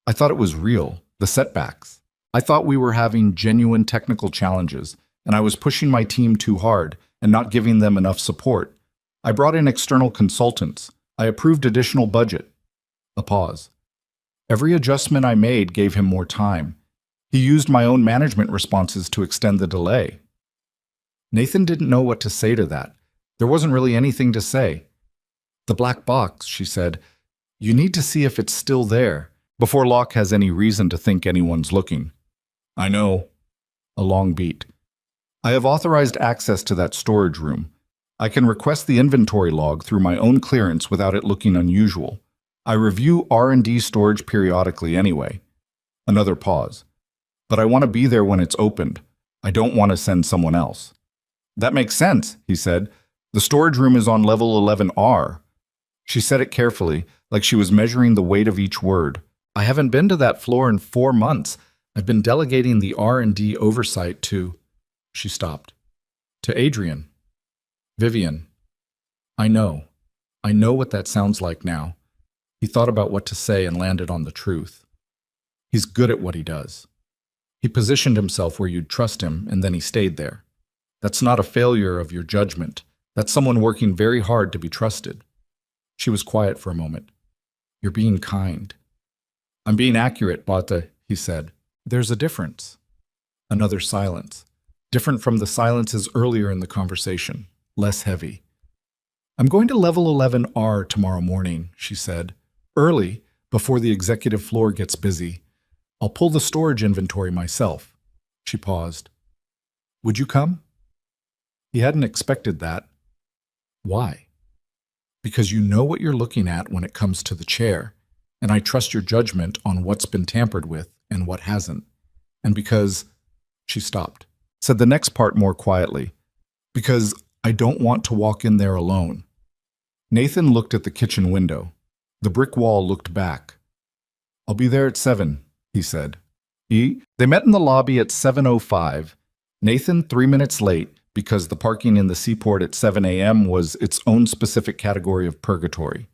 I thought it was real, the setbacks. I thought we were having genuine technical challenges, and I was pushing my team too hard and not giving them enough support. I brought in external consultants. I approved additional budget. A pause. Every adjustment I made gave him more time. He used my own management responses to extend the delay. Nathan didn't know what to say to that. There wasn't really anything to say. The black box, she said. You need to see if it's still there, before Locke has any reason to think anyone's looking. I know. A long beat. I have authorized access to that storage room. I can request the inventory log through my own clearance without it looking unusual. I review R&D storage periodically anyway. Another pause. But I want to be there when it's opened. I don't want to send someone else. That makes sense, he said. The storage room is on level 11R. She said it carefully, like she was measuring the weight of each word. I haven't been to that floor in 4 months. I've been delegating the R&D oversight to... She stopped. To Adrian. Vivian. I know. I know what that sounds like now. He thought about what to say and landed on the truth. He's good at what he does. He positioned himself where you'd trust him, and then he stayed there. That's not a failure of your judgment. That's someone working very hard to be trusted. She was quiet for a moment. You're being kind. I'm being accurate, Bata, he said. There's a difference. Another silence. Different from the silences earlier in the conversation. Less heavy. I'm going to level 11R tomorrow morning, she said. Early, before the executive floor gets busy. I'll pull the storage inventory myself. She paused. Would you come? He hadn't expected that. Why? Because you know what you're looking at when it comes to the chair, and I trust your judgment on what's been tampered with and what hasn't. And because... She stopped. Said the next part more quietly. Because I don't want to walk in there alone. Nathan looked at the kitchen window. The brick wall looked back. I'll be there at 7, he said. They met in the lobby at 7:05. Nathan 3 minutes late because the parking in the seaport at 7 a.m. was its own specific category of purgatory.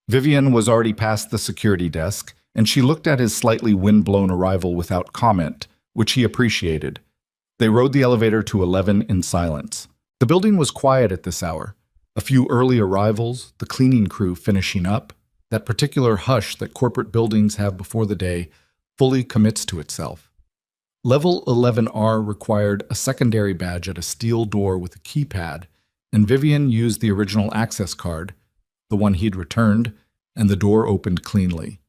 Vivian was already past the security desk, and she looked at his slightly wind-blown arrival without comment, which he appreciated. They rode the elevator to 11 in silence. The building was quiet at this hour. A few early arrivals, the cleaning crew finishing up, that particular hush that corporate buildings have before the day fully commits to itself. Level 11R required a secondary badge at a steel door with a keypad, and Vivian used the original access card, the one he'd returned, and the door opened cleanly.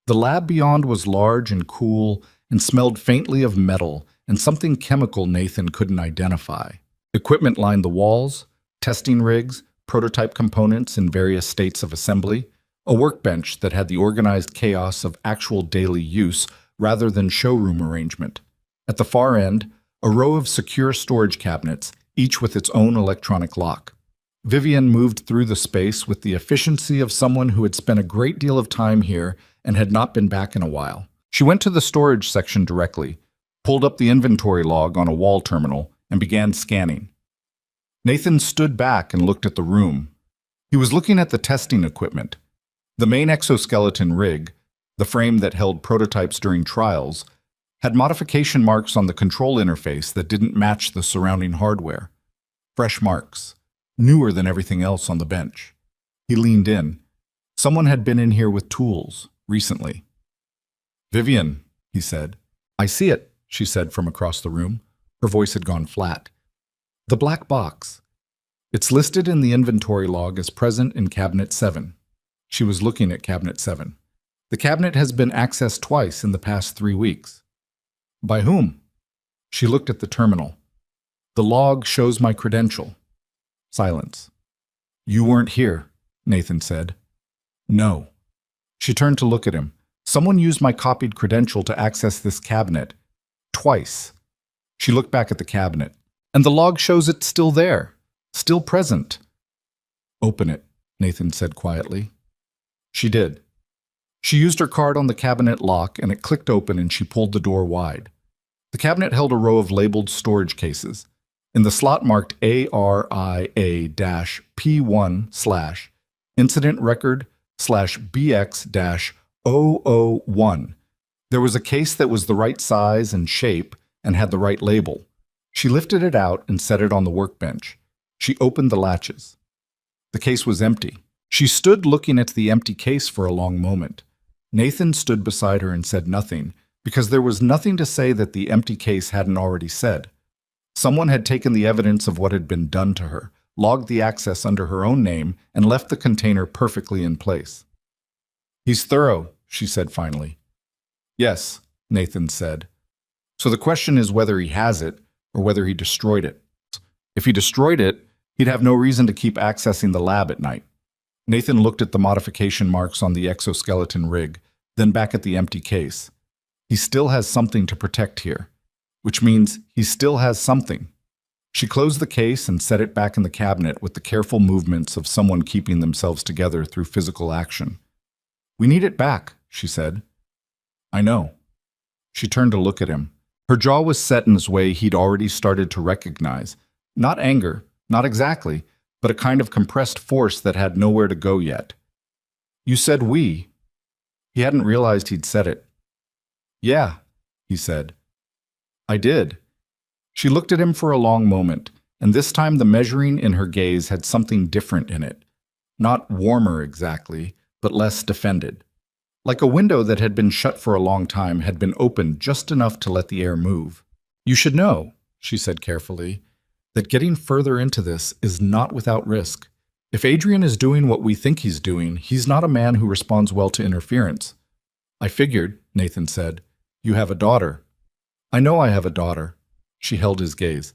The lab beyond was large and cool and smelled faintly of metal and something chemical Nathan couldn't identify. Equipment lined the walls, testing rigs, prototype components in various states of assembly, a workbench that had the organized chaos of actual daily use rather than showroom arrangement. At the far end, a row of secure storage cabinets, each with its own electronic lock. Vivian moved through the space with the efficiency of someone who had spent a great deal of time here and had not been back in a while. She went to the storage section directly, pulled up the inventory log on a wall terminal, and began scanning. Nathan stood back and looked at the room. He was looking at the testing equipment. The main exoskeleton rig, the frame that held prototypes during trials, had modification marks on the control interface that didn't match the surrounding hardware. Fresh marks, newer than everything else on the bench. He leaned in. Someone had been in here with tools, recently. Vivian, he said. I see it, she said from across the room. Her voice had gone flat. The black box. It's listed in the inventory log as present in Cabinet 7. She was looking at Cabinet 7. The cabinet has been accessed twice in the past 3 weeks. By whom? She looked at the terminal. The log shows my credential. Silence. You weren't here, Nathan said. No. She turned to look at him. Someone used my copied credential to access this cabinet. Twice. She looked back at the cabinet. And the log shows it's still there. Still present. Open it, Nathan said quietly. She did. She used her card on the cabinet lock and it clicked open and she pulled the door wide. The cabinet held a row of labeled storage cases. In the slot marked ARIA-P1/incident record/BX-001, there was a case that was the right size and shape and had the right label. She lifted it out and set it on the workbench. She opened the latches. The case was empty. She stood looking at the empty case for a long moment. Nathan stood beside her and said nothing, because there was nothing to say that the empty case hadn't already said. Someone had taken the evidence of what had been done to her, logged the access under her own name, and left the container perfectly in place. He's thorough, she said finally. Yes, Nathan said. So the question is whether he has it, or whether he destroyed it. If he destroyed it, he'd have no reason to keep accessing the lab at night. Nathan looked at the modification marks on the exoskeleton rig, then back at the empty case. He still has something to protect here, which means he still has something. She closed the case and set it back in the cabinet with the careful movements of someone keeping themselves together through physical action. We need it back, she said. I know. She turned to look at him. Her jaw was set in this way he'd already started to recognize. Not anger, not exactly, but a kind of compressed force that had nowhere to go yet. You said we. He hadn't realized he'd said it. Yeah, he said. I did. She looked at him for a long moment, and this time the measuring in her gaze had something different in it. Not warmer exactly, but less defended. Like a window that had been shut for a long time had been opened just enough to let the air move. You should know, she said carefully, that getting further into this is not without risk. If Adrian is doing what we think he's doing, he's not a man who responds well to interference. I figured, Nathan said. You have a daughter. I know I have a daughter. She held his gaze.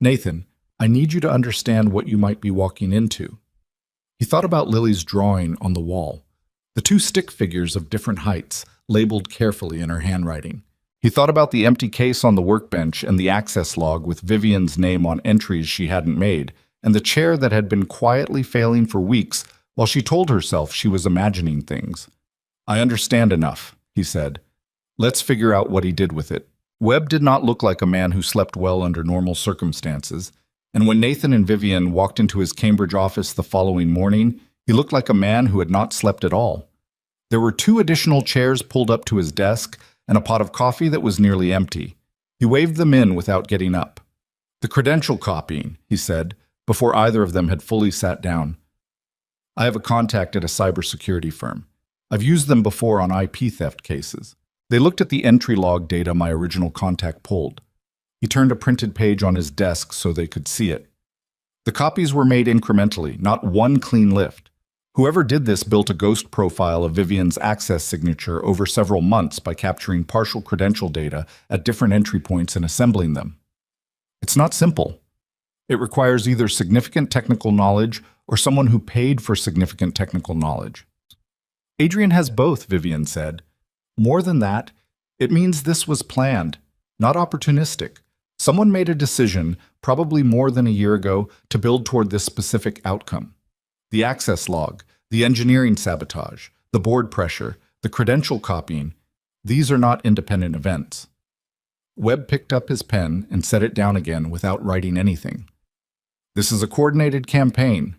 Nathan, I need you to understand what you might be walking into. He thought about Lily's drawing on the wall. The two stick figures of different heights, labeled carefully in her handwriting. He thought about the empty case on the workbench and the access log with Vivian's name on entries she hadn't made, and the chair that had been quietly failing for weeks while she told herself she was imagining things. I understand enough, he said. Let's figure out what he did with it. Webb did not look like a man who slept well under normal circumstances, and when Nathan and Vivian walked into his Cambridge office the following morning, he looked like a man who had not slept at all. There were 2 additional chairs pulled up to his desk and a pot of coffee that was nearly empty. He waved them in without getting up. The credential copying, he said, before either of them had fully sat down. I have a contact at a cybersecurity firm. I've used them before on IP theft cases. They looked at the entry log data my original contact pulled. He turned a printed page on his desk so they could see it. The copies were made incrementally, not one clean lift. Whoever did this built a ghost profile of Vivian's access signature over several months by capturing partial credential data at different entry points and assembling them. It's not simple. It requires either significant technical knowledge or someone who paid for significant technical knowledge. Adrian has both, Vivian said. More than that, it means this was planned, not opportunistic. Someone made a decision, probably more than a year ago, to build toward this specific outcome. The access log, the engineering sabotage, the board pressure, the credential copying, these are not independent events. Webb picked up his pen and set it down again without writing anything. This is a coordinated campaign.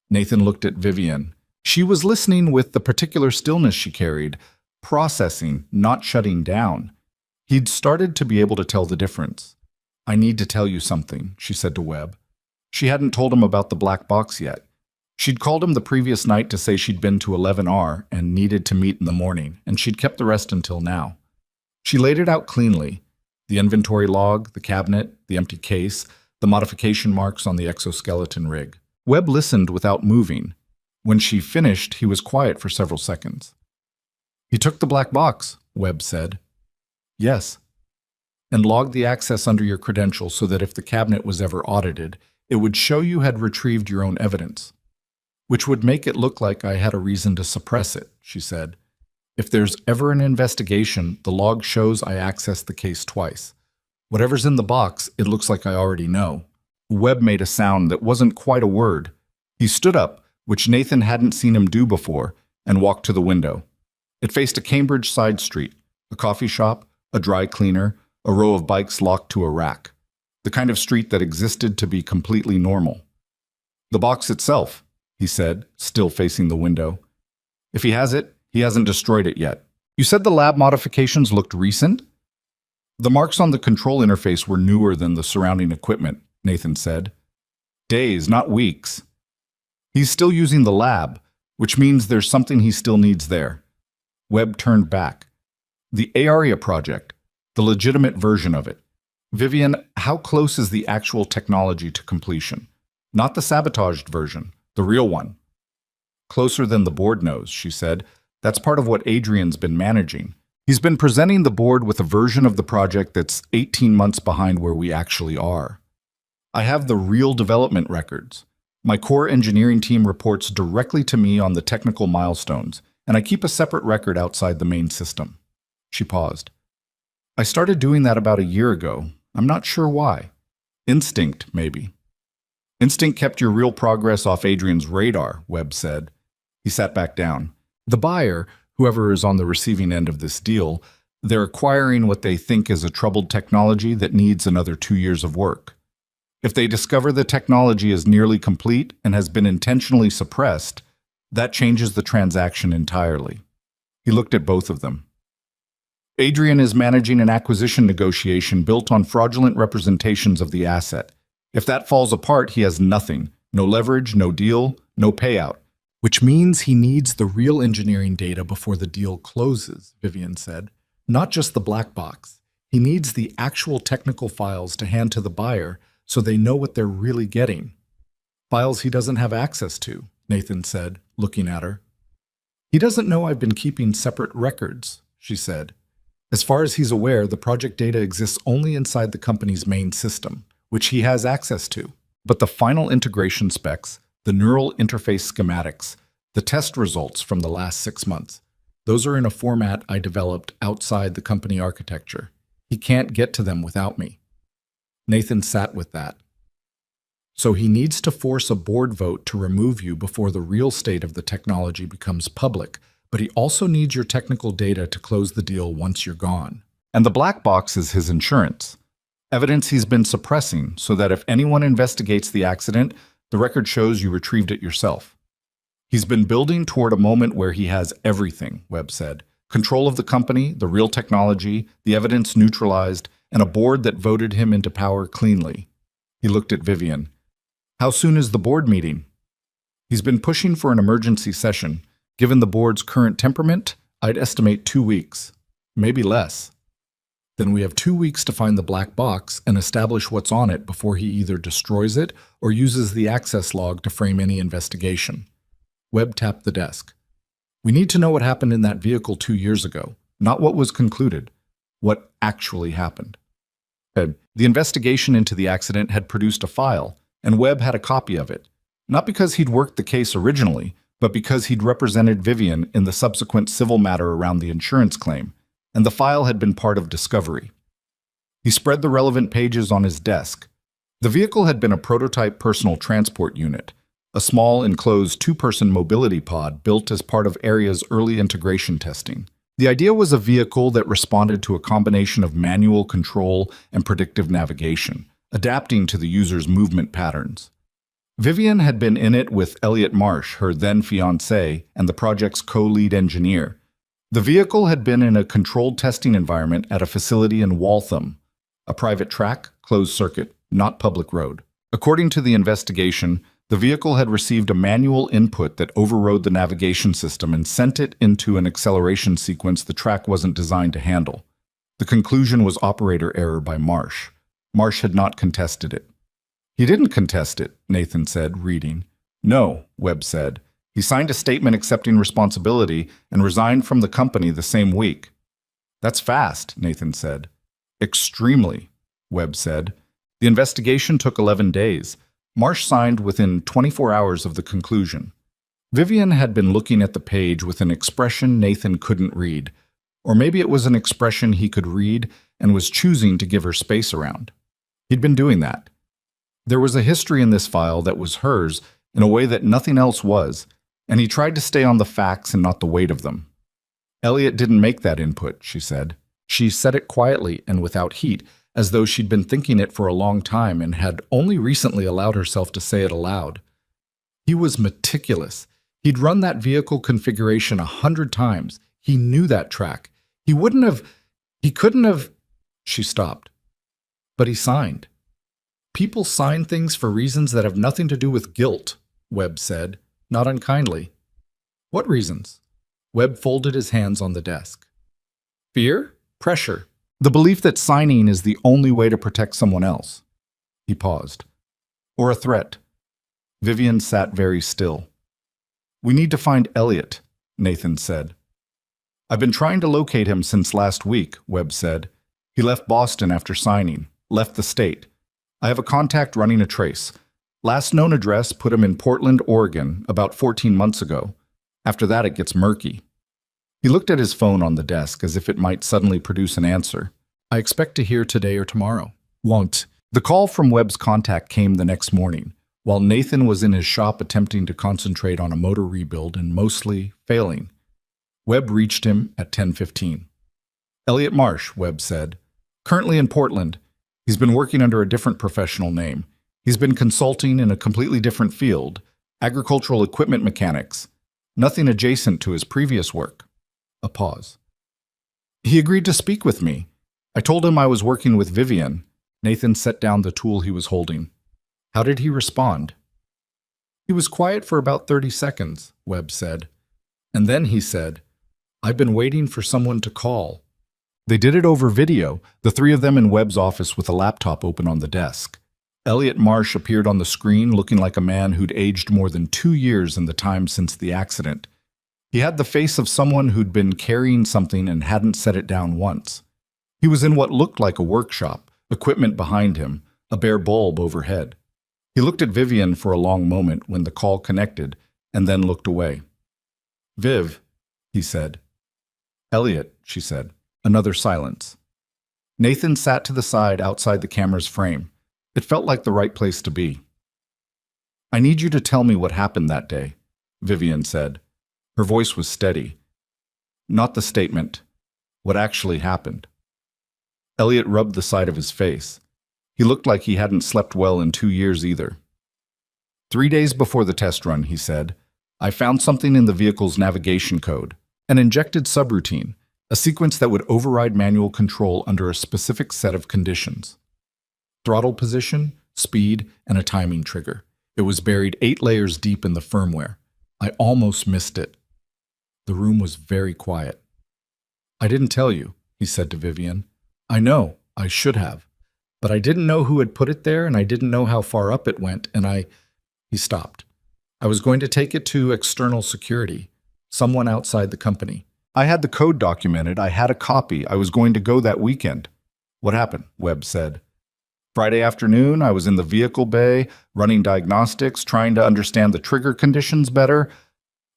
Nathan looked at Vivian. She was listening with the particular stillness she carried, processing, not shutting down. He'd started to be able to tell the difference. I need to tell you something, she said to Webb. She hadn't told him about the black box yet. She'd called him the previous night to say she'd been to 11R and needed to meet in the morning, and she'd kept the rest until now. She laid it out cleanly. The inventory log, the cabinet, the empty case, the modification marks on the exoskeleton rig. Webb listened without moving. When she finished, he was quiet for several seconds. He took the black box, Webb said. Yes. And logged the access under your credentials so that if the cabinet was ever audited, it would show you had retrieved your own evidence. Which would make it look like I had a reason to suppress it, she said. If there's ever an investigation, the log shows I accessed the case twice. Whatever's in the box, it looks like I already know. Webb made a sound that wasn't quite a word. He stood up, which Nathan hadn't seen him do before, and walked to the window. It faced a Cambridge side street, a coffee shop, a dry cleaner, a row of bikes locked to a rack. The kind of street that existed to be completely normal. The box itself, he said, still facing the window. If he has it, he hasn't destroyed it yet. You said the lab modifications looked recent? The marks on the control interface were newer than the surrounding equipment, Nathan said. Days, not weeks. He's still using the lab, which means there's something he still needs there. Webb turned back. The Aria project, the legitimate version of it. Vivian, how close is the actual technology to completion? Not the sabotaged version, the real one. Closer than the board knows, she said. That's part of what Adrian's been managing. He's been presenting the board with a version of the project that's 18 months behind where we actually are. I have the real development records. My core engineering team reports directly to me on the technical milestones, and I keep a separate record outside the main system. She paused. I started doing that about a year ago. I'm not sure why. Instinct, maybe. Instinct kept your real progress off Adrian's radar, Webb said. He sat back down. The buyer, whoever is on the receiving end of this deal, They're acquiring what they think is a troubled technology that needs another 2 years of work. If they discover the technology is nearly complete and has been intentionally suppressed, that changes the transaction entirely. He looked at both of them. Adrian is managing an acquisition negotiation built on fraudulent representations of the asset. If that falls apart, he has nothing. No leverage, no deal, no payout. Which means he needs the real engineering data before the deal closes, Vivian said. Not just the black box. He needs the actual technical files to hand to the buyer so they know what they're really getting. Files he doesn't have access to, Nathan said, looking at her. He doesn't know I've been keeping separate records, she said. As far as he's aware, the project data exists only inside the company's main system, which he has access to. But the final integration specs, the neural interface schematics, the test results from the last 6 months, those are in a format I developed outside the company architecture. He can't get to them without me. Nathan sat with that. So he needs to force a board vote to remove you before the real state of the technology becomes public, but he also needs your technical data to close the deal once you're gone. And the black box is his insurance. Evidence he's been suppressing so that if anyone investigates the accident, the record shows you retrieved it yourself. He's been building toward a moment where he has everything, Webb said. Control of the company, the real technology, the evidence neutralized, and a board that voted him into power cleanly. He looked at Vivian. How soon is the board meeting? He's been pushing for an emergency session. Given the board's current temperament, I'd estimate 2 weeks, maybe less. Then we have 2 weeks to find the black box and establish what's on it before he either destroys it or uses the access log to frame any investigation. Webb tapped the desk. We need to know what happened in that vehicle 2 years ago, not what was concluded, what actually happened. The investigation into the accident had produced a file, and Webb had a copy of it, not because he'd worked the case originally, but because he'd represented Vivian in the subsequent civil matter around the insurance claim, and the file had been part of discovery. He spread the relevant pages on his desk. The vehicle had been a prototype personal transport unit, a small enclosed 2-person mobility pod built as part of Area's early integration testing. The idea was a vehicle that responded to a combination of manual control and predictive navigation, adapting to the user's movement patterns. Vivian had been in it with Elliot Marsh, her then-fiancé, and the project's co-lead engineer. The vehicle had been in a controlled testing environment at a facility in Waltham, a private track, closed circuit, not public road. According to the investigation, the vehicle had received a manual input that overrode the navigation system and sent it into an acceleration sequence the track wasn't designed to handle. The conclusion was operator error by Marsh. Marsh had not contested it. He didn't contest it, Nathan said, reading. No, Webb said. He signed a statement accepting responsibility and resigned from the company the same week. That's fast, Nathan said. Extremely, Webb said. The investigation took 11 days. Marsh signed within 24 hours of the conclusion. Vivian had been looking at the page with an expression Nathan couldn't read, or maybe it was an expression he could read and was choosing to give her space around. He'd been doing that. There was a history in this file that was hers in a way that nothing else was, and he tried to stay on the facts and not the weight of them. Elliot didn't make that input, she said. She said it quietly and without heat, as though she'd been thinking it for a long time and had only recently allowed herself to say it aloud. He was meticulous. He'd run that vehicle configuration 100 times. He knew that track. He couldn't have... She stopped. But he signed. People sign things for reasons that have nothing to do with guilt, Webb said, not unkindly. What reasons? Webb folded his hands on the desk. Fear? Pressure. The belief that signing is the only way to protect someone else. He paused. Or a threat. Vivian sat very still. We need to find Elliot, Nathan said. I've been trying to locate him since last week, Webb said. He left Boston after signing, left the state. I have a contact running a trace. Last known address put him in Portland, Oregon, about 14 months ago. After that, it gets murky. He looked at his phone on the desk as if it might suddenly produce an answer. I expect to hear today or tomorrow. Won't. The call from Webb's contact came the next morning, while Nathan was in his shop attempting to concentrate on a motor rebuild and mostly failing. Webb reached him at 10:15. Elliot Marsh, Webb said. Currently in Portland. He's been working under a different professional name. He's been consulting in a completely different field, agricultural equipment mechanics, nothing adjacent to his previous work. A pause. He agreed to speak with me. I told him I was working with Vivian. Nathan set down the tool he was holding. How did he respond? He was quiet for about 30 seconds, Webb said. And then he said, I've been waiting for someone to call. They did it over video, the three of them in Webb's office with a laptop open on the desk. Elliot Marsh appeared on the screen looking like a man who'd aged more than 2 years in the time since the accident. He had the face of someone who'd been carrying something and hadn't set it down once. He was in what looked like a workshop, equipment behind him, a bare bulb overhead. He looked at Vivian for a long moment when the call connected, and then looked away. Viv, he said. Elliot, she said. Another silence. Nathan sat to the side outside the camera's frame. It felt like the right place to be. I need you to tell me what happened that day, Vivian said. Her voice was steady. Not the statement. What actually happened. Elliot rubbed the side of his face. He looked like he hadn't slept well in 2 years either. 3 days before the test run, he said, I found something in the vehicle's navigation code, an injected subroutine, a sequence that would override manual control under a specific set of conditions. Throttle position, speed, and a timing trigger. It was buried 8 layers deep in the firmware. I almost missed it. The room was very quiet. I didn't tell you, he said to Vivian. I know, I should have. But I didn't know who had put it there, and I didn't know how far up it went, and He stopped. I was going to take it to external security, someone outside the company. I had the code documented. I had a copy. I was going to go that weekend. What happened? Webb said. Friday afternoon, I was in the vehicle bay, running diagnostics, trying to understand the trigger conditions better.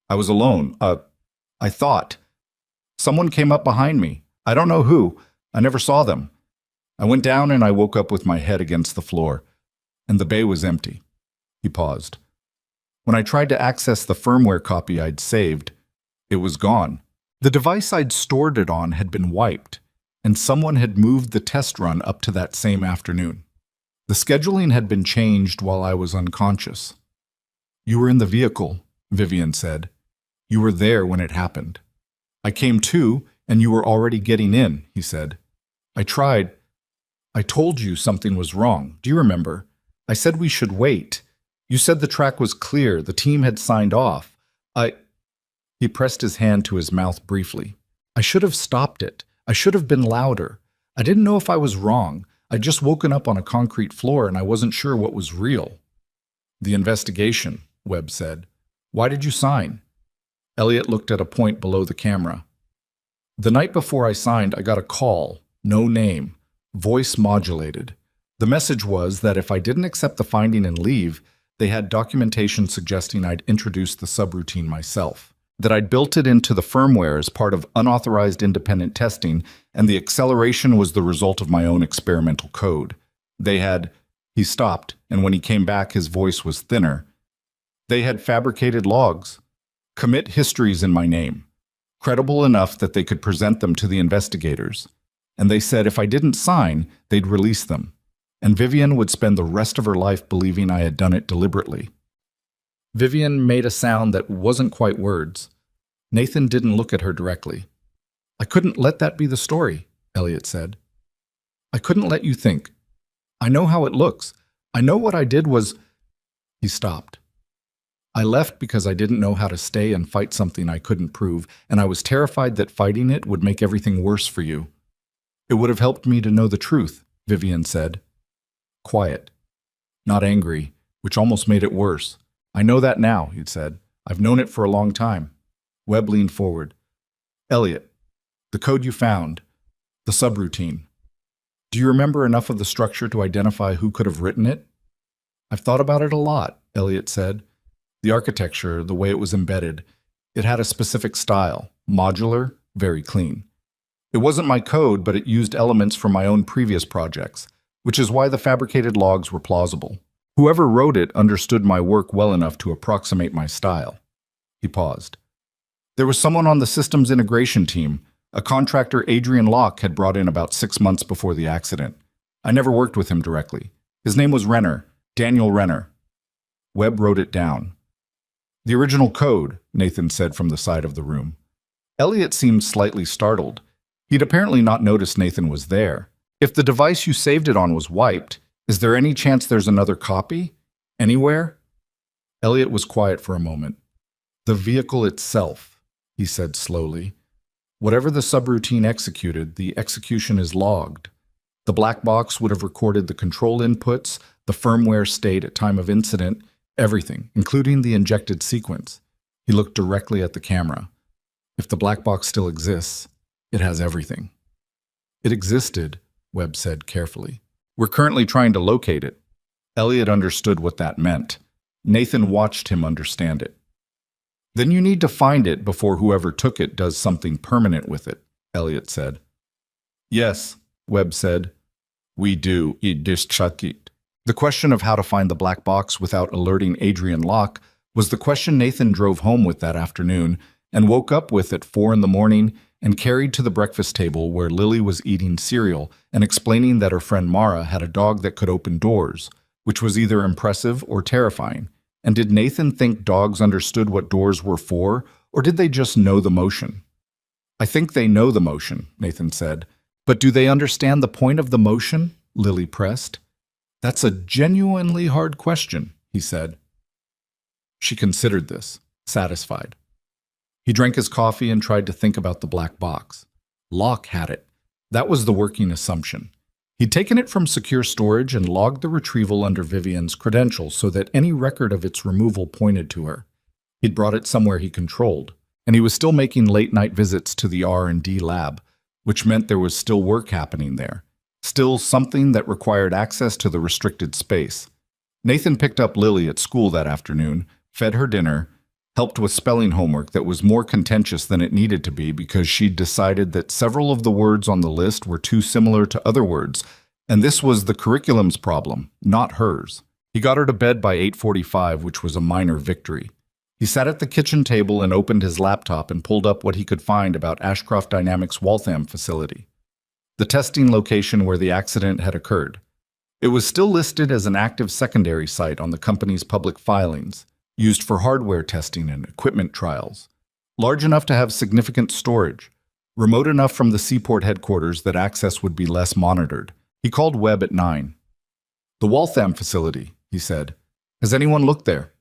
I was alone. I thought. Someone came up behind me. I don't know who. I never saw them. I went down and I woke up with my head against the floor, and the bay was empty. He paused. When I tried to access the firmware copy I'd saved, it was gone. The device I'd stored it on had been wiped, and someone had moved the test run up to that same afternoon. The scheduling had been changed while I was unconscious. You were in the vehicle, Vivian said. You were there when it happened. I came to, and you were already getting in, he said. I tried. I told you something was wrong. Do you remember? I said we should wait. You said the track was clear. The team had signed off. He pressed his hand to his mouth briefly. I should have stopped it. I should have been louder. I didn't know if I was wrong. I'd just woken up on a concrete floor and I wasn't sure what was real. The investigation, Webb said. Why did you sign? Elliot looked at a point below the camera. The night before I signed, I got a call, no name, voice modulated. The message was that if I didn't accept the finding and leave, they had documentation suggesting I'd introduced the subroutine myself, that I'd built it into the firmware as part of unauthorized independent testing, and the acceleration was the result of my own experimental code. He stopped, and when he came back, his voice was thinner. They had fabricated logs, commit histories in my name, credible enough that they could present them to the investigators. And they said if I didn't sign, they'd release them. And Vivian would spend the rest of her life believing I had done it deliberately. Vivian made a sound that wasn't quite words. Nathan didn't look at her directly. I couldn't let that be the story, Elliot said. I couldn't let you think. I know how it looks. I know what I did was... He stopped. I left because I didn't know how to stay and fight something I couldn't prove, and I was terrified that fighting it would make everything worse for you. It would have helped me to know the truth, Vivian said. Quiet. Not angry, which almost made it worse. I know that now, he'd said. I've known it for a long time. Webb leaned forward. Elliot, the code you found, the subroutine. Do you remember enough of the structure to identify who could have written it? I've thought about it a lot, Elliot said. The architecture, the way it was embedded, it had a specific style, modular, very clean. It wasn't my code, but it used elements from my own previous projects, which is why the fabricated logs were plausible. Whoever wrote it understood my work well enough to approximate my style. He paused. There was someone on the systems integration team, A contractor Adrian Locke had brought in about 6 months before the accident. I never worked with him directly. His name was Renner, Daniel Renner. Webb wrote it down. The original code, Nathan said from the side of the room. Elliot seemed slightly startled. He'd apparently not noticed Nathan was there. If the device you saved it on was wiped, is there any chance there's another copy? Anywhere? Elliot was quiet for a moment. The vehicle itself, he said slowly. Whatever the subroutine executed, the execution is logged. The black box would have recorded the control inputs, the firmware state at time of incident, everything, including the injected sequence. He looked directly at the camera. If the black box still exists, it has everything. It existed, Webb said carefully. We're currently trying to locate it. Elliot understood what that meant. Nathan watched him understand it. Then you need to find it before whoever took it does something permanent with it, Elliot said. Yes, Webb said. We do. The question of how to find the black box without alerting Adrian Locke was the question Nathan drove home with that afternoon and woke up with at 4 in the morning and carried to the breakfast table where Lily was eating cereal and explaining that her friend Mara had a dog that could open doors, which was either impressive or terrifying. And did Nathan think dogs understood what doors were for, or did they just know the motion? I think they know the motion, Nathan said. But do they understand the point of the motion? Lily pressed. That's a genuinely hard question, he said. She considered this, satisfied. He drank his coffee and tried to think about the black box. Locke had it. That was the working assumption. He'd taken it from secure storage and logged the retrieval under Vivian's credentials so that any record of its removal pointed to her. He'd brought it somewhere he controlled, and he was still making late-night visits to the R&D lab, which meant there was still work happening there, still something that required access to the restricted space. Nathan picked up Lily at school that afternoon, fed her dinner, helped with spelling homework that was more contentious than it needed to be because she'd decided that several of the words on the list were too similar to other words, and this was the curriculum's problem, not hers. He got her to bed by 8:45, which was a minor victory. He sat at the kitchen table and opened his laptop and pulled up what he could find about Ashcroft Dynamics' Waltham facility, the testing location where the accident had occurred. It was still listed as an active secondary site on the company's public filings, used for hardware testing and equipment trials, large enough to have significant storage, remote enough from the seaport headquarters that access would be less monitored. He called Webb at 9. The Waltham facility, he said. Has anyone looked there?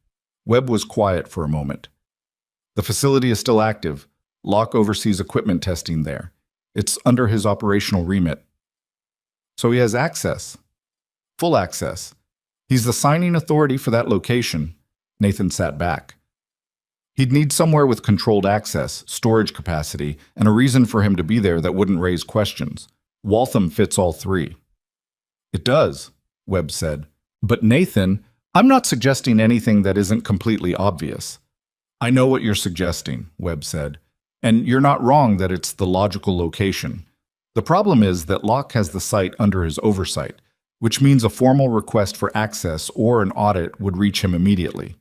Webb was quiet for a moment. The facility is still active. Locke oversees equipment testing there. It's under his operational remit. So he has access. Full access. He's the signing authority for that location. Nathan sat back. He'd need somewhere with controlled access, storage capacity, and a reason for him to be there that wouldn't raise questions. Waltham fits all three. It does, Webb said. But Nathan, I'm not suggesting anything that isn't completely obvious. I know what you're suggesting, Webb said. And you're not wrong that it's the logical location. The problem is that Locke has the site under his oversight, which means a formal request for access or an audit would reach him immediately.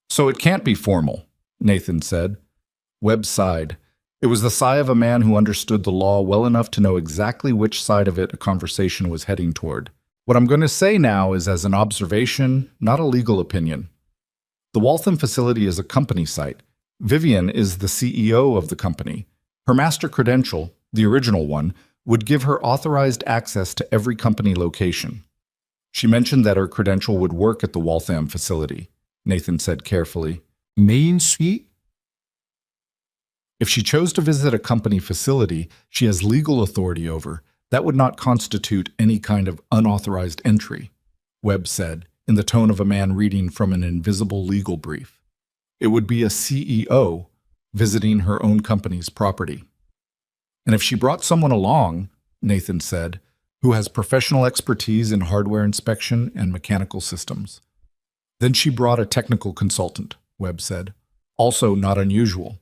So it can't be formal, Nathan said. Webb sighed. It was the sigh of a man who understood the law well enough to know exactly which side of it a conversation was heading toward. What I'm going to say now is as an observation, not a legal opinion. The Waltham facility is a company site. Vivian is the CEO of the company. Her master credential, the original one, would give her authorized access to every company location. She mentioned that her credential would work at the Waltham facility. Nathan said carefully. Main Suite? If she chose to visit a company facility she has legal authority over, that would not constitute any kind of unauthorized entry, Webb said, in the tone of a man reading from an invisible legal brief. It would be a CEO visiting her own company's property. And if she brought someone along, Nathan said, who has professional expertise in hardware inspection and mechanical systems. Then she brought a technical consultant, Webb said. Also not unusual.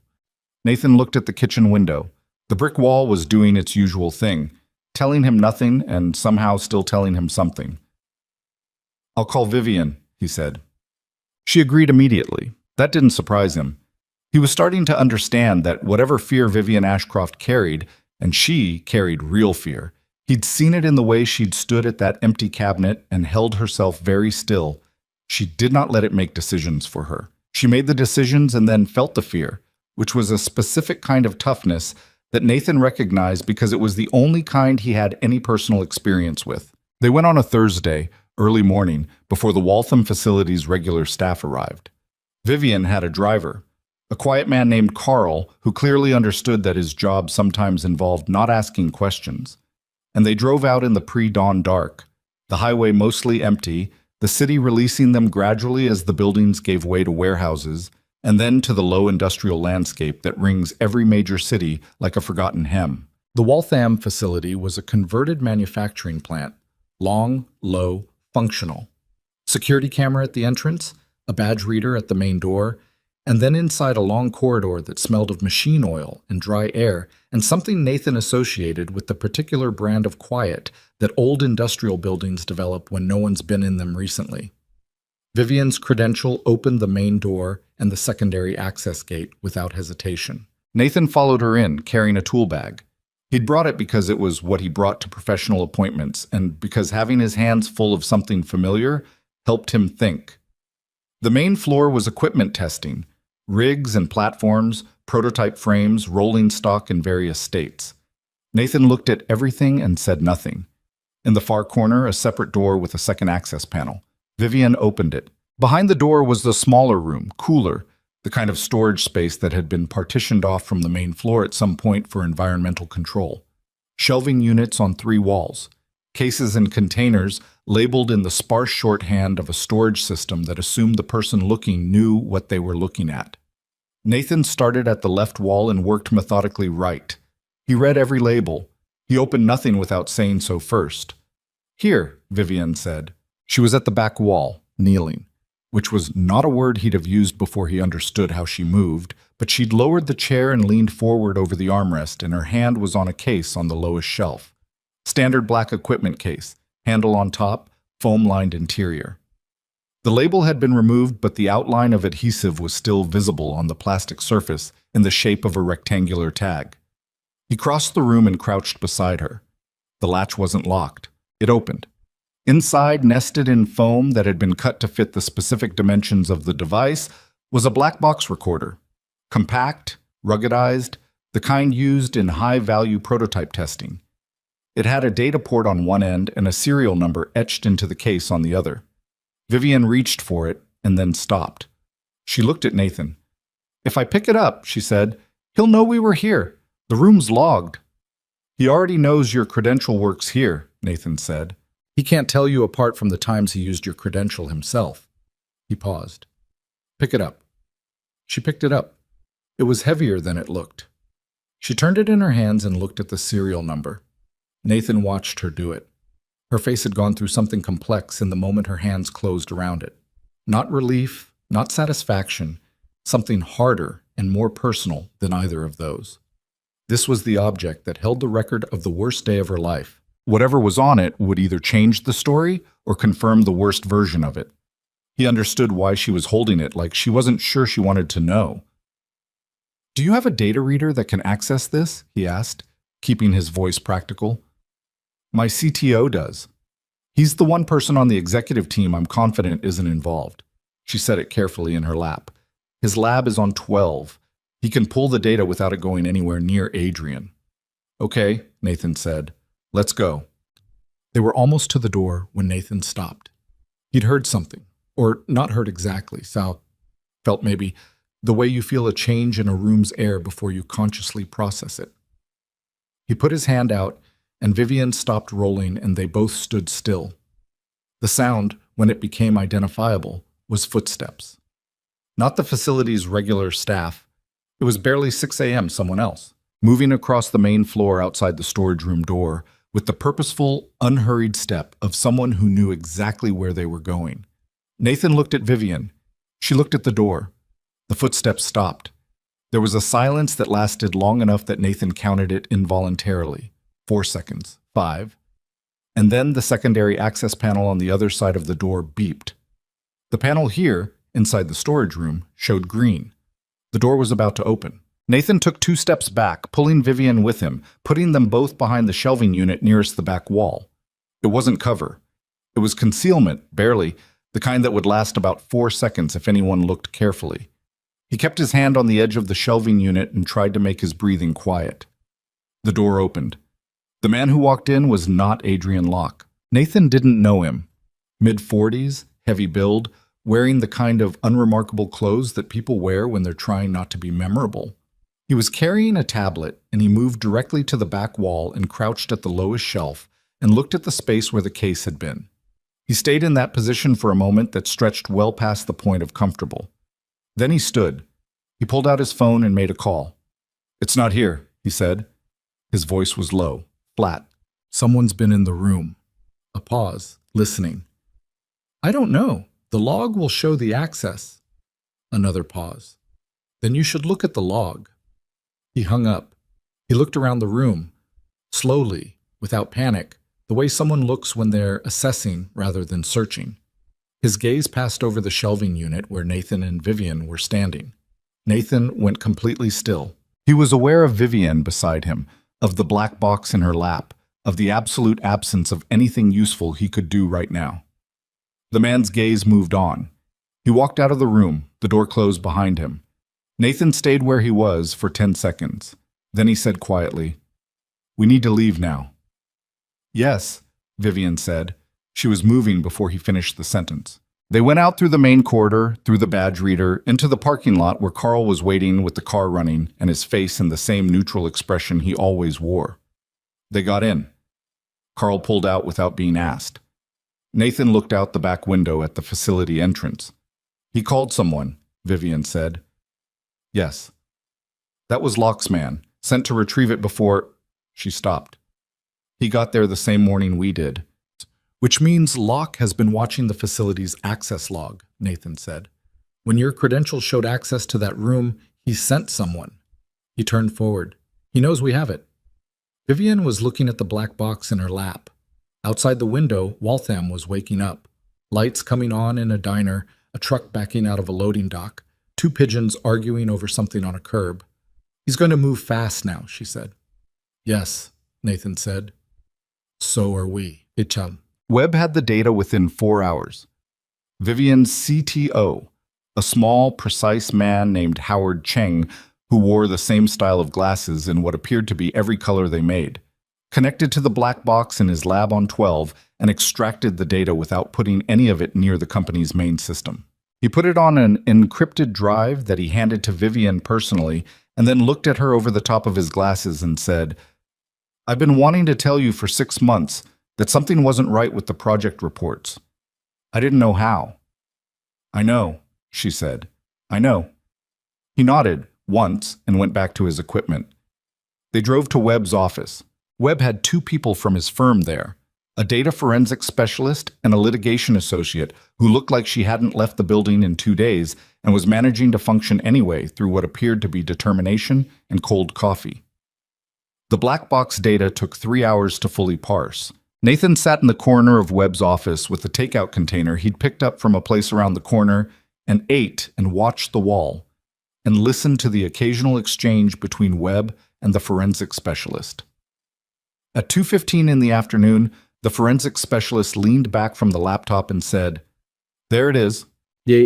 Nathan looked at the kitchen window. The brick wall was doing its usual thing, telling him nothing and somehow still telling him something. I'll call Vivian, he said. She agreed immediately. That didn't surprise him. He was starting to understand that whatever fear Vivian Ashcroft carried, and she carried real fear, he'd seen it in the way she'd stood at that empty cabinet and held herself very still. She did not let it make decisions for her. She made the decisions and then felt the fear, which was a specific kind of toughness that Nathan recognized because it was the only kind he had any personal experience with. They went on a Thursday, early morning, before the Waltham facility's regular staff arrived. Vivian had a driver, a quiet man named Carl, who clearly understood that his job sometimes involved not asking questions. And they drove out in the pre-dawn dark, the highway mostly empty, the city releasing them gradually as the buildings gave way to warehouses, and then to the low industrial landscape that rings every major city like a forgotten hymn. The Waltham facility was a converted manufacturing plant, long, low, functional. Security camera at the entrance, a badge reader at the main door, and then inside a long corridor that smelled of machine oil and dry air and something Nathan associated with the particular brand of quiet that old industrial buildings develop when no one's been in them recently. Vivian's credential opened the main door and the secondary access gate without hesitation. Nathan followed her in, carrying a tool bag. He'd brought it because it was what he brought to professional appointments and because having his hands full of something familiar helped him think. The main floor was equipment testing, rigs and platforms, prototype frames, rolling stock in various states. Nathan looked at everything and said nothing. In the far corner, a separate door with a second access panel. Vivian opened it. Behind the door was the smaller room, cooler, the kind of storage space that had been partitioned off from the main floor at some point for environmental control. Shelving units on 3 walls. Cases and containers labeled in the sparse shorthand of a storage system that assumed the person looking knew what they were looking at. Nathan started at the left wall and worked methodically right. He read every label. He opened nothing without saying so first. "Here," Vivian said. She was at the back wall, kneeling, which was not a word he'd have used before he understood how she moved, but she'd lowered the chair and leaned forward over the armrest, and her hand was on a case on the lowest shelf. Standard black equipment case, handle on top, foam-lined interior. The label had been removed, but the outline of adhesive was still visible on the plastic surface in the shape of a rectangular tag. He crossed the room and crouched beside her. The latch wasn't locked. It opened. Inside, nested in foam that had been cut to fit the specific dimensions of the device, was a black box recorder. Compact, ruggedized, the kind used in high-value prototype testing. It had a data port on one end and a serial number etched into the case on the other. Vivian reached for it and then stopped. She looked at Nathan. "If I pick it up," she said, "he'll know we were here. The room's logged." "He already knows your credential works here," Nathan said. "He can't tell you apart from the times he used your credential himself." He paused. "Pick it up." She picked it up. It was heavier than it looked. She turned it in her hands and looked at the serial number. Nathan watched her do it. Her face had gone through something complex in the moment her hands closed around it. Not relief, not satisfaction, something harder and more personal than either of those. This was the object that held the record of the worst day of her life. Whatever was on it would either change the story or confirm the worst version of it. He understood why she was holding it, like she wasn't sure she wanted to know. "Do you have a data reader that can access this?" he asked, keeping his voice practical. "My CTO does. He's the one person on the executive team I'm confident isn't involved." She set it carefully in her lap. "His lab is on 12. He can pull the data without it going anywhere near Adrian." "Okay," Nathan said. "Let's go." They were almost to the door when Nathan stopped. He'd heard something, or not heard exactly, felt maybe, the way you feel a change in a room's air before you consciously process it. He put his hand out, and Vivian stopped rolling and they both stood still. The sound, when it became identifiable, was footsteps. Not the facility's regular staff. It was barely 6 a.m. someone else, moving across the main floor outside the storage room door with the purposeful, unhurried step of someone who knew exactly where they were going. Nathan looked at Vivian. She looked at the door. The footsteps stopped. There was a silence that lasted long enough that Nathan counted it involuntarily. 4 seconds, 5. And then the secondary access panel on the other side of the door beeped. The panel here, inside the storage room, showed green. The door was about to open. Nathan took 2 steps back, pulling Vivian with him, putting them both behind the shelving unit nearest the back wall. It wasn't cover. It was concealment, barely, the kind that would last about 4 seconds if anyone looked carefully. He kept his hand on the edge of the shelving unit and tried to make his breathing quiet. The door opened. The man who walked in was not Adrian Locke. Nathan didn't know him. Mid-40s, heavy build, wearing the kind of unremarkable clothes that people wear when they're trying not to be memorable. He was carrying a tablet, and he moved directly to the back wall and crouched at the lowest shelf and looked at the space where the case had been. He stayed in that position for a moment that stretched well past the point of comfortable. Then he stood. He pulled out his phone and made a call. "It's not here," he said. His voice was low, flat. "Someone's been in the room." A pause, listening. "I don't know. The log will show the access." Another pause. "Then you should look at the log." He hung up. He looked around the room, slowly, without panic, the way someone looks when they're assessing rather than searching. His gaze passed over the shelving unit where Nathan and Vivian were standing. Nathan went completely still. He was aware of Vivian beside him, of the black box in her lap, of the absolute absence of anything useful he could do right now. The man's gaze moved on. He walked out of the room, the door closed behind him. Nathan stayed where he was for 10 seconds. Then he said quietly, "We need to leave now." "Yes," Vivian said. She was moving before he finished the sentence. They went out through the main corridor, through the badge reader, into the parking lot where Carl was waiting with the car running and his face in the same neutral expression he always wore. They got in. Carl pulled out without being asked. Nathan looked out the back window at the facility entrance. "He called someone," Vivian said. "Yes." "That was Locke's man, sent to retrieve it before—" She stopped. "He got there the same morning we did." "Which means Locke has been watching the facility's access log," Nathan said. "When your credentials showed access to that room, he sent someone." He turned forward. "He knows we have it." Vivian was looking at the black box in her lap. Outside the window, Waltham was waking up. Lights coming on in a diner, a truck backing out of a loading dock, 2 pigeons arguing over something on a curb. "He's going to move fast now," she said. "Yes," Nathan said. "So are we." Webb had the data within 4 hours. Vivian's CTO, a small, precise man named Howard Cheng, who wore the same style of glasses in what appeared to be every color they made, connected to the black box in his lab on 12 and extracted the data without putting any of it near the company's main system. He put it on an encrypted drive that he handed to Vivian personally and then looked at her over the top of his glasses and said, "I've been wanting to tell you for 6 months that something wasn't right with the project reports. I didn't know how." "I know," she said. "I know." He nodded once and went back to his equipment. They drove to Webb's office. Webb had 2 people from his firm there, a data forensics specialist and a litigation associate who looked like she hadn't left the building in 2 days and was managing to function anyway through what appeared to be determination and cold coffee. The black box data took 3 hours to fully parse. Nathan sat in the corner of Webb's office with the takeout container he'd picked up from a place around the corner and ate and watched the wall and listened to the occasional exchange between Webb and the forensic specialist. At 2:15 in the afternoon, the forensic specialist leaned back from the laptop and said, "There it is." The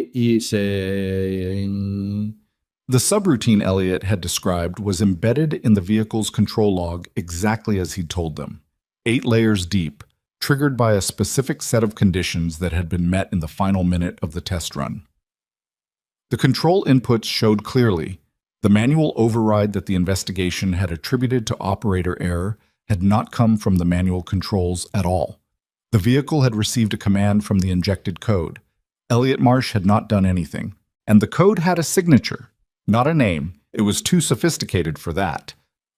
subroutine Elliot had described was embedded in the vehicle's control log exactly as he'd told them. 8 layers deep, triggered by a specific set of conditions that had been met in the final minute of the test run. The control inputs showed clearly the manual override that the investigation had attributed to operator error had not come from the manual controls at all. The vehicle had received a command from the injected code. Elliot Marsh had not done anything. And the code had a signature, not a name, it was too sophisticated for that,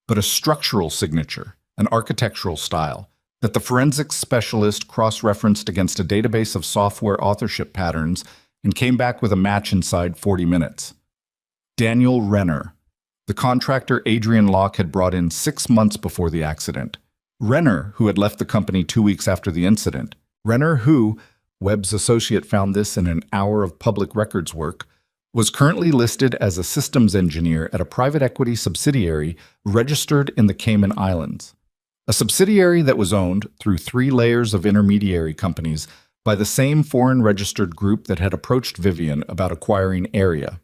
but a structural signature, an architectural style, that the forensics specialist cross-referenced against a database of software authorship patterns and came back with a match inside 40 minutes. Daniel Renner, the contractor Adrian Locke had brought in 6 months before the accident. Renner, who had left the company 2 weeks after the incident. Renner, who, Webb's associate found this in an hour of public records work, was currently listed as a systems engineer at a private equity subsidiary registered in the Cayman Islands, a subsidiary that was owned through 3 layers of intermediary companies by the same foreign registered group that had approached Vivian about acquiring Area.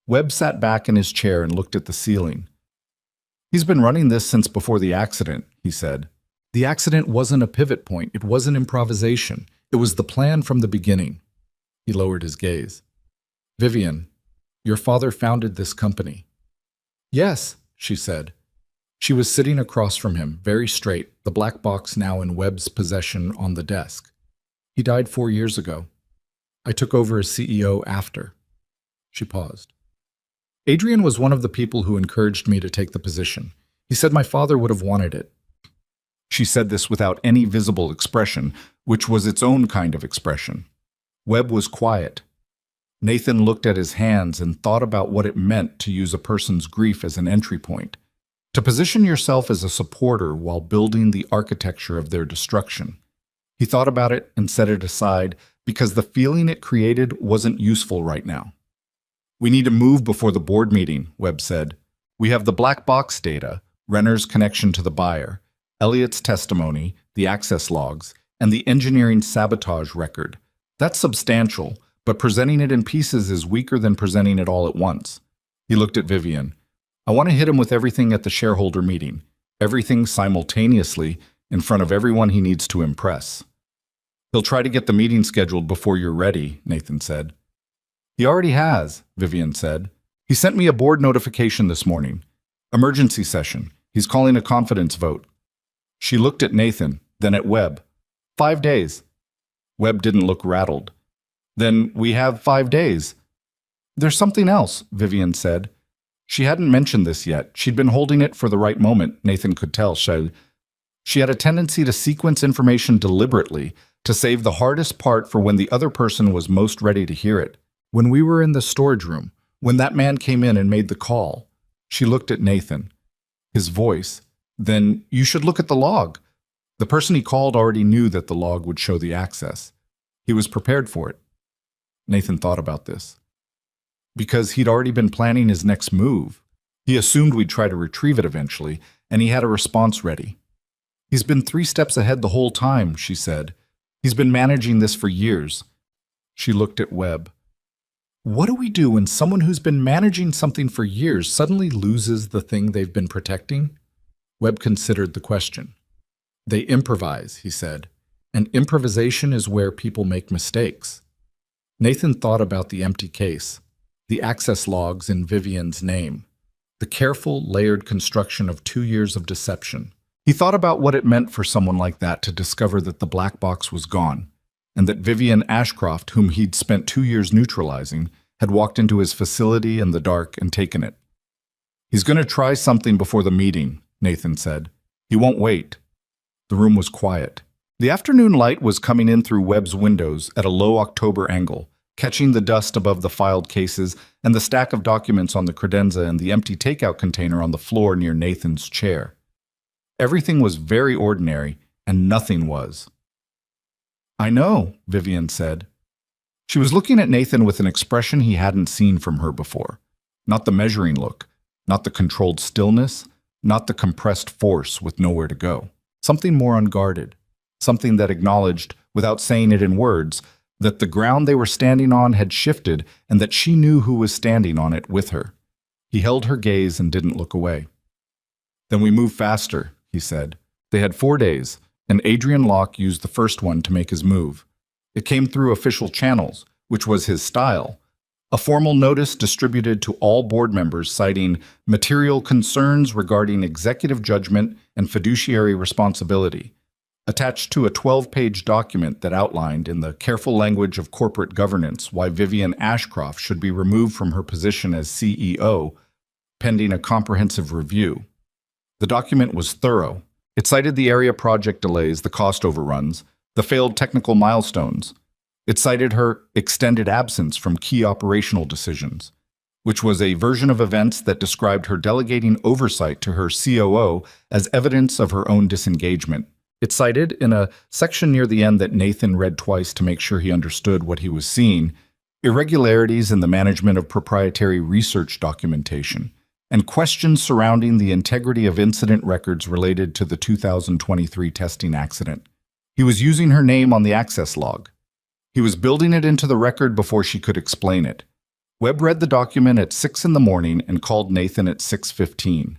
Webb sat back in his chair and looked at the ceiling. "He's been running this since before the accident," he said. "The accident wasn't a pivot point. It wasn't improvisation. It was the plan from the beginning." He lowered his gaze. "Vivian, your father founded this company." "Yes," she said. She was sitting across from him, very straight, the black box now in Webb's possession on the desk. "He died 4 years ago. I took over as CEO after." She paused. "Adrian was one of the people who encouraged me to take the position. He said my father would have wanted it." She said this without any visible expression, which was its own kind of expression. Webb was quiet. Nathan looked at his hands and thought about what it meant to use a person's grief as an entry point, to position yourself as a supporter while building the architecture of their destruction. He thought about it and set it aside because the feeling it created wasn't useful right now. "We need to move before the board meeting," Webb said. "We have the black box data, Renner's connection to the buyer, Elliott's testimony, the access logs, and the engineering sabotage record. That's substantial, but presenting it in pieces is weaker than presenting it all at once." He looked at Vivian. "I want to hit him with everything at the shareholder meeting, everything simultaneously in front of everyone he needs to impress." "He'll try to get the meeting scheduled before you're ready," Nathan said. "He already has," Vivian said. "He sent me a board notification this morning. Emergency session. He's calling a confidence vote." She looked at Nathan, then at Webb. 5 days. Webb didn't look rattled. "Then we have 5 days." "There's something else," Vivian said. She hadn't mentioned this yet. She'd been holding it for the right moment, Nathan could tell. She had a tendency to sequence information deliberately, to save the hardest part for when the other person was most ready to hear it. "When we were in the storage room, when that man came in and made the call," she looked at Nathan. His voice, "Then you should look at the log." The person he called already knew that the log would show the access. He was prepared for it. Nathan thought about this. Because he'd already been planning his next move. He assumed we'd try to retrieve it eventually, and he had a response ready. "He's been 3 steps ahead the whole time," she said. "He's been managing this for years." She looked at Webb. "What do we do when someone who's been managing something for years suddenly loses the thing they've been protecting?" Webb considered the question. "They improvise," he said, "and improvisation is where people make mistakes." Nathan thought about the empty case, the access logs in Vivian's name, the careful, layered construction of 2 years of deception. He thought about what it meant for someone like that to discover that the black box was gone, and that Vivian Ashcroft, whom he'd spent 2 years neutralizing, had walked into his facility in the dark and taken it. "He's going to try something before the meeting," Nathan said. "He won't wait." The room was quiet. The afternoon light was coming in through Webb's windows at a low October angle, catching the dust above the filed cases and the stack of documents on the credenza and the empty takeout container on the floor near Nathan's chair. Everything was very ordinary, and nothing was. "I know," Vivian said. She was looking at Nathan with an expression he hadn't seen from her before. Not the measuring look, not the controlled stillness, not the compressed force with nowhere to go. Something more unguarded, something that acknowledged, without saying it in words, that the ground they were standing on had shifted and that she knew who was standing on it with her. He held her gaze and didn't look away. "Then we move faster," he said. They had 4 days, and Adrian Locke used the first one to make his move. It came through official channels, which was his style. A formal notice distributed to all board members citing material concerns regarding executive judgment and fiduciary responsibility, attached to a 12-page document that outlined, in the careful language of corporate governance, why Vivian Ashcroft should be removed from her position as CEO, pending a comprehensive review. The document was thorough. It cited the area project delays, the cost overruns, the failed technical milestones. It cited her extended absence from key operational decisions, which was a version of events that described her delegating oversight to her COO as evidence of her own disengagement. It cited, in a section near the end that Nathan read twice to make sure he understood what he was seeing, irregularities in the management of proprietary research documentation, and questions surrounding the integrity of incident records related to the 2023 testing accident. He was using her name on the access log. He was building it into the record before she could explain it. Webb read the document at 6 in the morning and called Nathan at 6:15.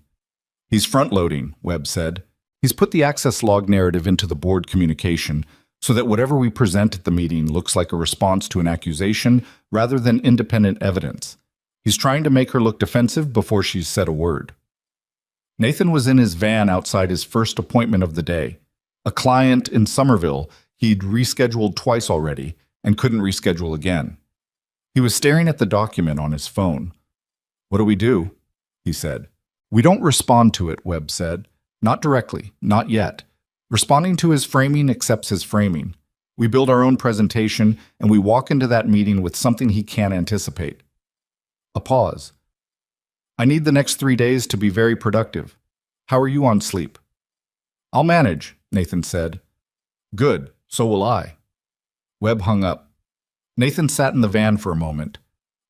"He's front-loading," Webb said. "He's put the access log narrative into the board communication so that whatever we present at the meeting looks like a response to an accusation rather than independent evidence. He's trying to make her look defensive before she's said a word." Nathan was in his van outside his first appointment of the day. A client in Somerville he'd rescheduled twice already and couldn't reschedule again. He was staring at the document on his phone. "What do we do?" he said. "We don't respond to it," Webb said. "Not directly, not yet. Responding to his framing accepts his framing. We build our own presentation, and we walk into that meeting with something he can't anticipate." A pause. "I need the next 3 days to be very productive. How are you on sleep?" "I'll manage," Nathan said. "Good, so will I." Webb hung up. Nathan sat in the van for a moment.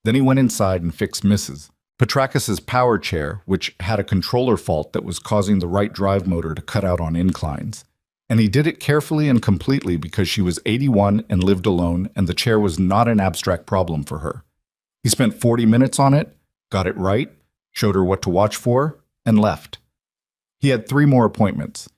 Then he went inside and fixed Mrs. Petrakis's power chair, which had a controller fault that was causing the right drive motor to cut out on inclines. And he did it carefully and completely because she was 81 and lived alone, and the chair was not an abstract problem for her. He spent 40 minutes on it, got it right, showed her what to watch for, and left. He had 3 more appointments.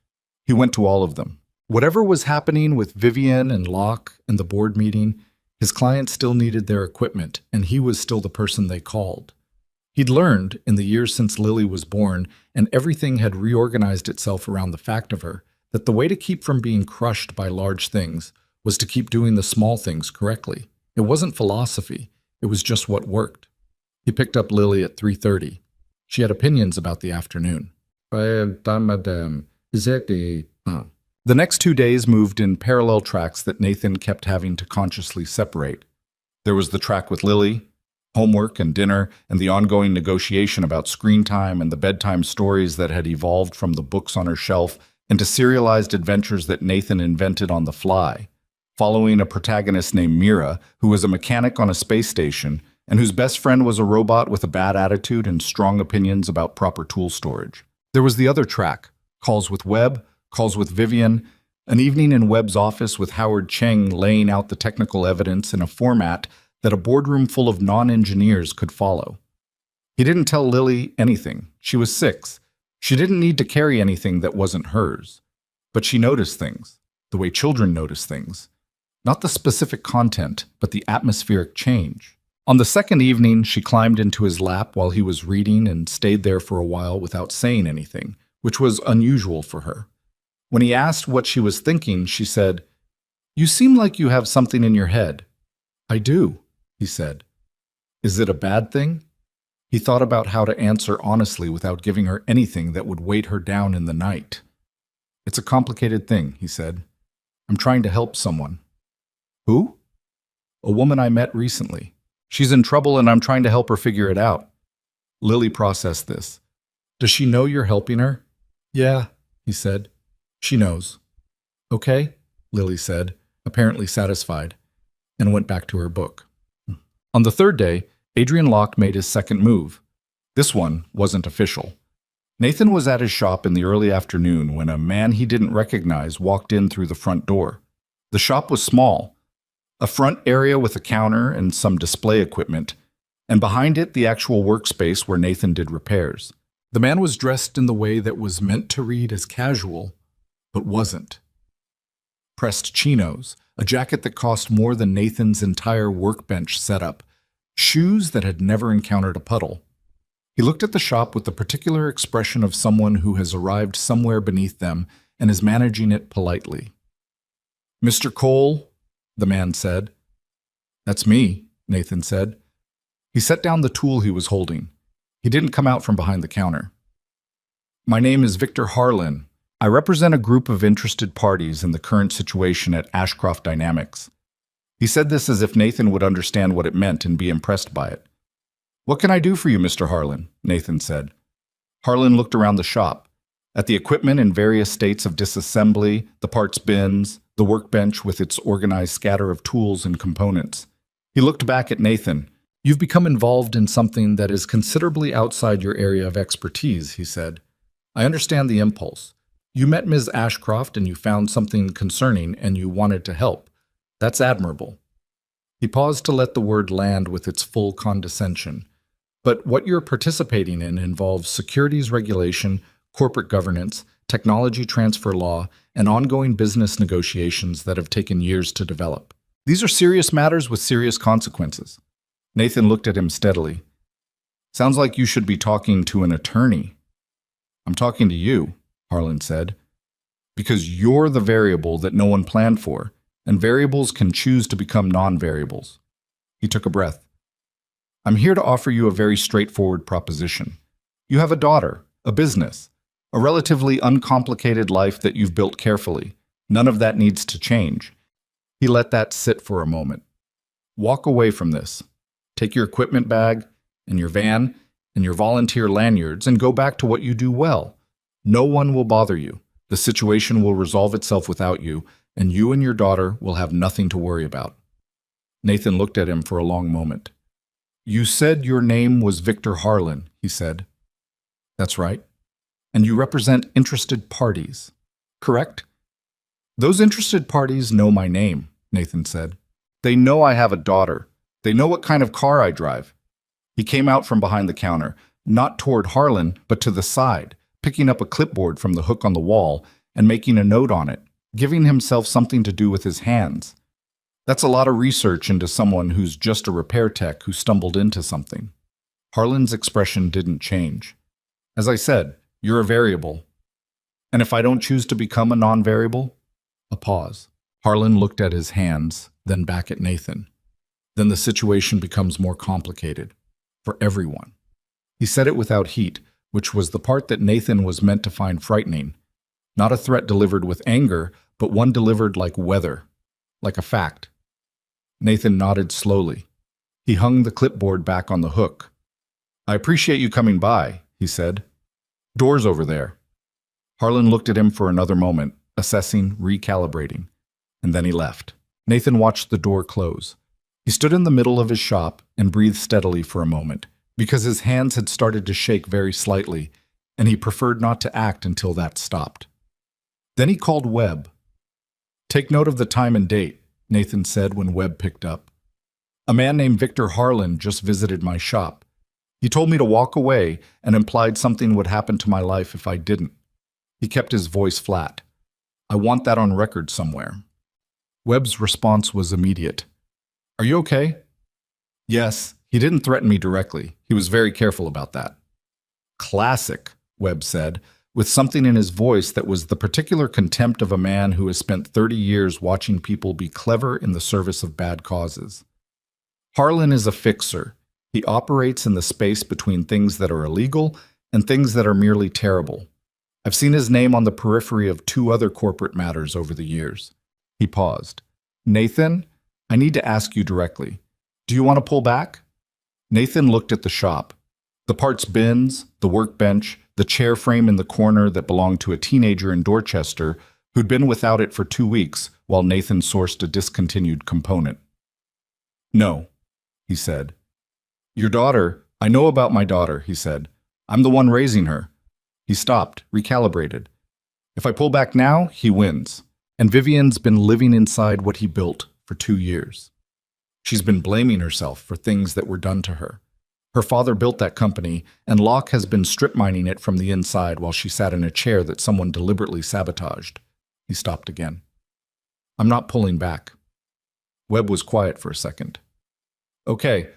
He went to all of them. Whatever was happening with Vivian and Locke and the board meeting, his client still needed their equipment, and he was still the person they called. He'd learned, in the years since Lily was born, and everything had reorganized itself around the fact of her, that the way to keep from being crushed by large things was to keep doing the small things correctly. It wasn't philosophy, it was just what worked. He picked up Lily at 3:30. She had opinions about the afternoon. The next 2 days moved in parallel tracks that Nathan kept having to consciously separate. There was the track with Lily, homework and dinner, and the ongoing negotiation about screen time and the bedtime stories that had evolved from the books on her shelf into serialized adventures that Nathan invented on the fly, following a protagonist named Mira, who was a mechanic on a space station and whose best friend was a robot with a bad attitude and strong opinions about proper tool storage. There was the other track, calls with Webb, calls with Vivian, an evening in Webb's office with Howard Cheng laying out the technical evidence in a format that a boardroom full of non-engineers could follow. He didn't tell Lily anything. She was 6. She didn't need to carry anything that wasn't hers. But she noticed things, the way children notice things. Not the specific content, but the atmospheric change. On the second evening, she climbed into his lap while he was reading and stayed there for a while without saying anything, which was unusual for her. When he asked what she was thinking, she said, "You seem like you have something in your head." "I do," he said. "Is it a bad thing?" He thought about how to answer honestly without giving her anything that would weight her down in the night. "It's a complicated thing," he said. "I'm trying to help someone." "Who?" "A woman I met recently. She's in trouble and I'm trying to help her figure it out." Lily processed this. "Does she know you're helping her?" "Yeah," he said. "She knows." "Okay," Lily said, apparently satisfied, and went back to her book. On the third day, Adrian Locke made his second move. This one wasn't official. Nathan was at his shop in the early afternoon when a man he didn't recognize walked in through the front door. The shop was small, a front area with a counter and some display equipment, and behind it the actual workspace where Nathan did repairs. The man was dressed in the way that was meant to read as casual, but wasn't. Pressed chinos, a jacket that cost more than Nathan's entire workbench setup, shoes that had never encountered a puddle. He looked at the shop with the particular expression of someone who has arrived somewhere beneath them and is managing it politely. "Mr. Cole," the man said. "That's me," Nathan said. He set down the tool he was holding. He didn't come out from behind the counter. "My name is Victor Harlan. I represent a group of interested parties in the current situation at Ashcroft Dynamics." He said this as if Nathan would understand what it meant and be impressed by it. "What can I do for you, Mr. Harlan?" Nathan said. Harlan looked around the shop, at the equipment in various states of disassembly, the parts bins, the workbench with its organized scatter of tools and components. He looked back at Nathan. You've become involved in something that is considerably outside your area of expertise, he said. I understand the impulse. You met Ms. Ashcroft and you found something concerning and you wanted to help. That's admirable. He paused to let the word land with its full condescension. But what you're participating in involves securities regulation, corporate governance, technology transfer law, and ongoing business negotiations that have taken years to develop. These are serious matters with serious consequences. Nathan looked at him steadily. Sounds like you should be talking to an attorney. I'm talking to you, Harlan said, because you're the variable that no one planned for, and variables can choose to become non-variables. He took a breath. I'm here to offer you a very straightforward proposition. You have a daughter, a business, a relatively uncomplicated life that you've built carefully. None of that needs to change. He let that sit for a moment. Walk away from this. Take your equipment bag and your van and your volunteer lanyards and go back to what you do well. No one will bother you. The situation will resolve itself without you, and you and your daughter will have nothing to worry about. Nathan looked at him for a long moment. You said your name was Victor Harlan, he said. That's right. And you represent interested parties, correct? Those interested parties know my name, Nathan said. They know I have a daughter. They know what kind of car I drive. He came out from behind the counter, not toward Harlan, but to the side, picking up a clipboard from the hook on the wall and making a note on it, giving himself something to do with his hands. That's a lot of research into someone who's just a repair tech who stumbled into something. Harlan's expression didn't change. As I said, you're a variable. And if I don't choose to become a non-variable? A pause. Harlan looked at his hands, then back at Nathan. Then the situation becomes more complicated. For everyone. He said it without heat, which was the part that Nathan was meant to find frightening. Not a threat delivered with anger, but one delivered like weather, like a fact. Nathan nodded slowly. He hung the clipboard back on the hook. I appreciate you coming by, he said. Door's over there. Harlan looked at him for another moment, assessing, recalibrating, and then he left. Nathan watched the door close. He stood in the middle of his shop and breathed steadily for a moment, because his hands had started to shake very slightly, and he preferred not to act until that stopped. Then he called Webb. Take note of the time and date, Nathan said when Webb picked up. A man named Victor Harlan just visited my shop. He told me to walk away and implied something would happen to my life if I didn't. He kept his voice flat. I want that on record somewhere. Webb's response was immediate. Are you okay? Yes, he didn't threaten me directly. He was very careful about that. Classic, Webb said, with something in his voice that was the particular contempt of a man who has spent 30 years watching people be clever in the service of bad causes. Harlan is a fixer. He operates in the space between things that are illegal and things that are merely terrible. I've seen his name on the periphery of 2 other corporate matters over the years. He paused. Nathan, I need to ask you directly. Do you want to pull back? Nathan looked at the shop. The parts bins, the workbench, the chair frame in the corner that belonged to a teenager in Dorchester who'd been without it for 2 weeks while Nathan sourced a discontinued component. No, he said. Your daughter, I know about my daughter, he said. I'm the one raising her. He stopped, recalibrated. If I pull back now, he wins. And Vivian's been living inside what he built for 2 years. She's been blaming herself for things that were done to her. Her father built that company, and Locke has been strip mining it from the inside while she sat in a chair that someone deliberately sabotaged. He stopped again. I'm not pulling back. Webb was quiet for a second. Okay,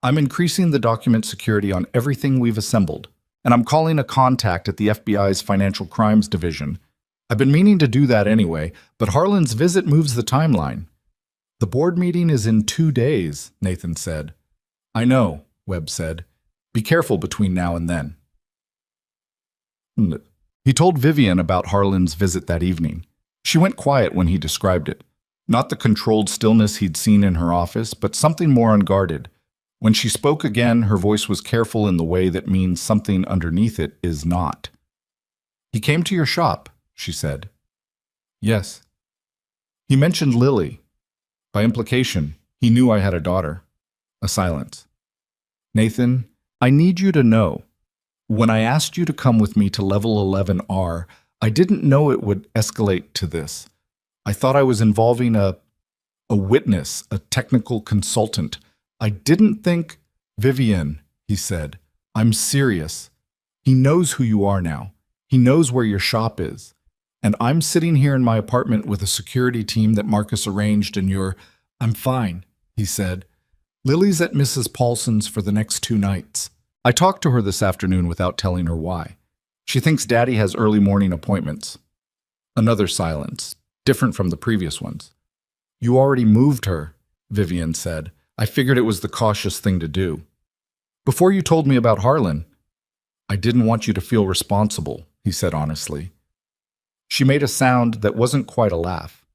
I'm increasing the document security on everything we've assembled, and I'm calling a contact at the FBI's Financial Crimes Division. I've been meaning to do that anyway, but Harlan's visit moves the timeline. The board meeting is in 2 days, Nathan said. I know, Webb said. Be careful between now and then. He told Vivian about Harlan's visit that evening. She went quiet when he described it. Not the controlled stillness he'd seen in her office, but something more unguarded. When she spoke again, her voice was careful in the way that means something underneath it is not. He came to your shop, she said. Yes. He mentioned Lily. By implication, He knew I had a daughter. A silence. Nathan, I need you to know. When I asked you to come with me to level 11R, I didn't know it would escalate to this. I thought I was involving a witness, a technical consultant. I didn't think, Vivian, he said, I'm serious. He knows who you are now. He knows where your shop is. And I'm sitting here in my apartment with a security team that Marcus arranged and I'm fine, he said. Lily's at Mrs. Paulson's for the next 2 nights. I talked to her this afternoon without telling her why. She thinks Daddy has early morning appointments. Another silence, different from the previous ones. You already moved her, Vivian said. I figured it was the cautious thing to do. Before you told me about Harlan, I didn't want you to feel responsible, he said honestly. She made a sound that wasn't quite a laugh.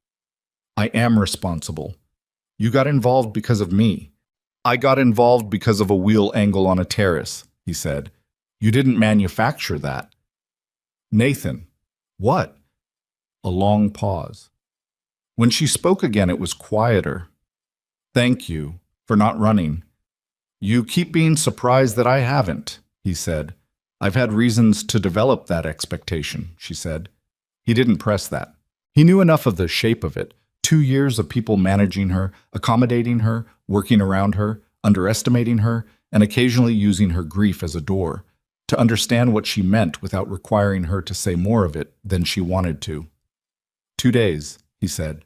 I am responsible. You got involved because of me. I got involved because of a wheel angle on a terrace, he said. You didn't manufacture that. Nathan, what? A long pause. When she spoke again, it was quieter. Thank you for not running. You keep being surprised that I haven't, he said. I've had reasons to develop that expectation, she said. He didn't press that. He knew enough of the shape of it. 2 years of people managing her, accommodating her, working around her, underestimating her, and occasionally using her grief as a door, to understand what she meant without requiring her to say more of it than she wanted to. 2 days, he said.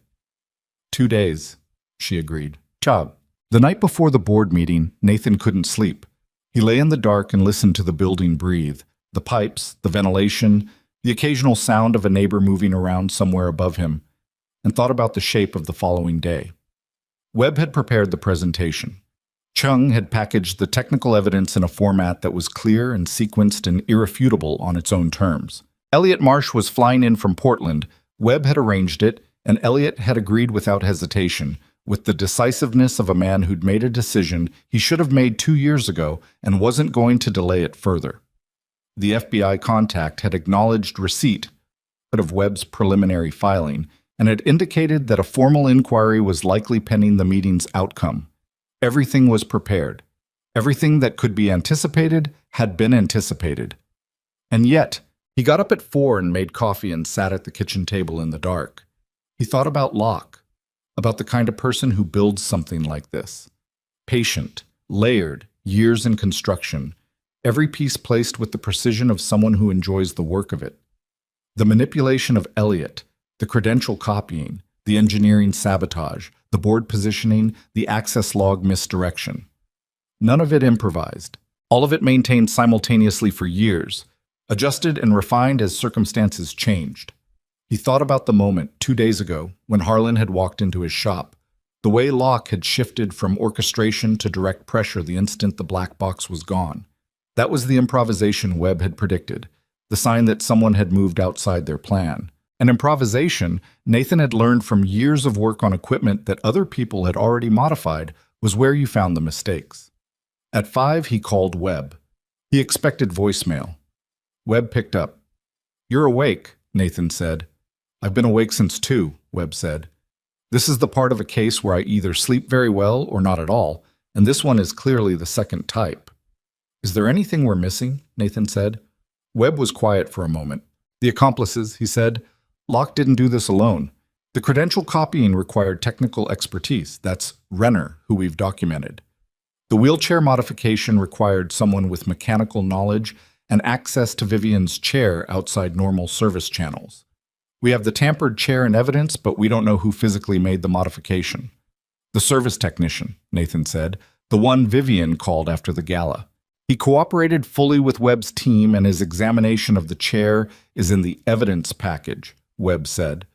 2 days, she agreed. Job. The night before the board meeting, Nathan couldn't sleep. He lay in the dark and listened to the building breathe, the pipes, the ventilation, the occasional sound of a neighbor moving around somewhere above him, and thought about the shape of the following day. Webb had prepared the presentation. Chung had packaged the technical evidence in a format that was clear and sequenced and irrefutable on its own terms. Elliot Marsh was flying in from Portland. Webb had arranged it, and Elliot had agreed without hesitation, with the decisiveness of a man who'd made a decision he should have made 2 years ago and wasn't going to delay it further. The FBI contact had acknowledged receipt of Webb's preliminary filing and had indicated that a formal inquiry was likely pending the meeting's outcome. Everything was prepared. Everything that could be anticipated had been anticipated. And yet, he got up at 4 and made coffee and sat at the kitchen table in the dark. He thought about Locke, about the kind of person who builds something like this. Patient, layered, years in construction, every piece placed with the precision of someone who enjoys the work of it. The manipulation of Elliot, the credential copying, the engineering sabotage, the board positioning, the access log misdirection. None of it improvised. All of it maintained simultaneously for years, adjusted and refined as circumstances changed. He thought about the moment 2 days ago when Harlan had walked into his shop, the way Locke had shifted from orchestration to direct pressure the instant the black box was gone. That was the improvisation Webb had predicted, the sign that someone had moved outside their plan. An improvisation Nathan had learned from years of work on equipment that other people had already modified was where you found the mistakes. At 5, he called Webb. He expected voicemail. Webb picked up. You're awake, Nathan said. I've been awake since 2, Webb said. This is the part of a case where I either sleep very well or not at all, and this one is clearly the second type. Is there anything we're missing? Nathan said. Webb was quiet for a moment. The accomplices, he said. Locke didn't do this alone. The credential copying required technical expertise. That's Renner, who we've documented. The wheelchair modification required someone with mechanical knowledge and access to Vivian's chair outside normal service channels. We have the tampered chair in evidence, but we don't know who physically made the modification. The service technician, Nathan said, the one Vivian called after the gala. He cooperated fully with Webb's team, and his examination of the chair is in the evidence package, Webb said.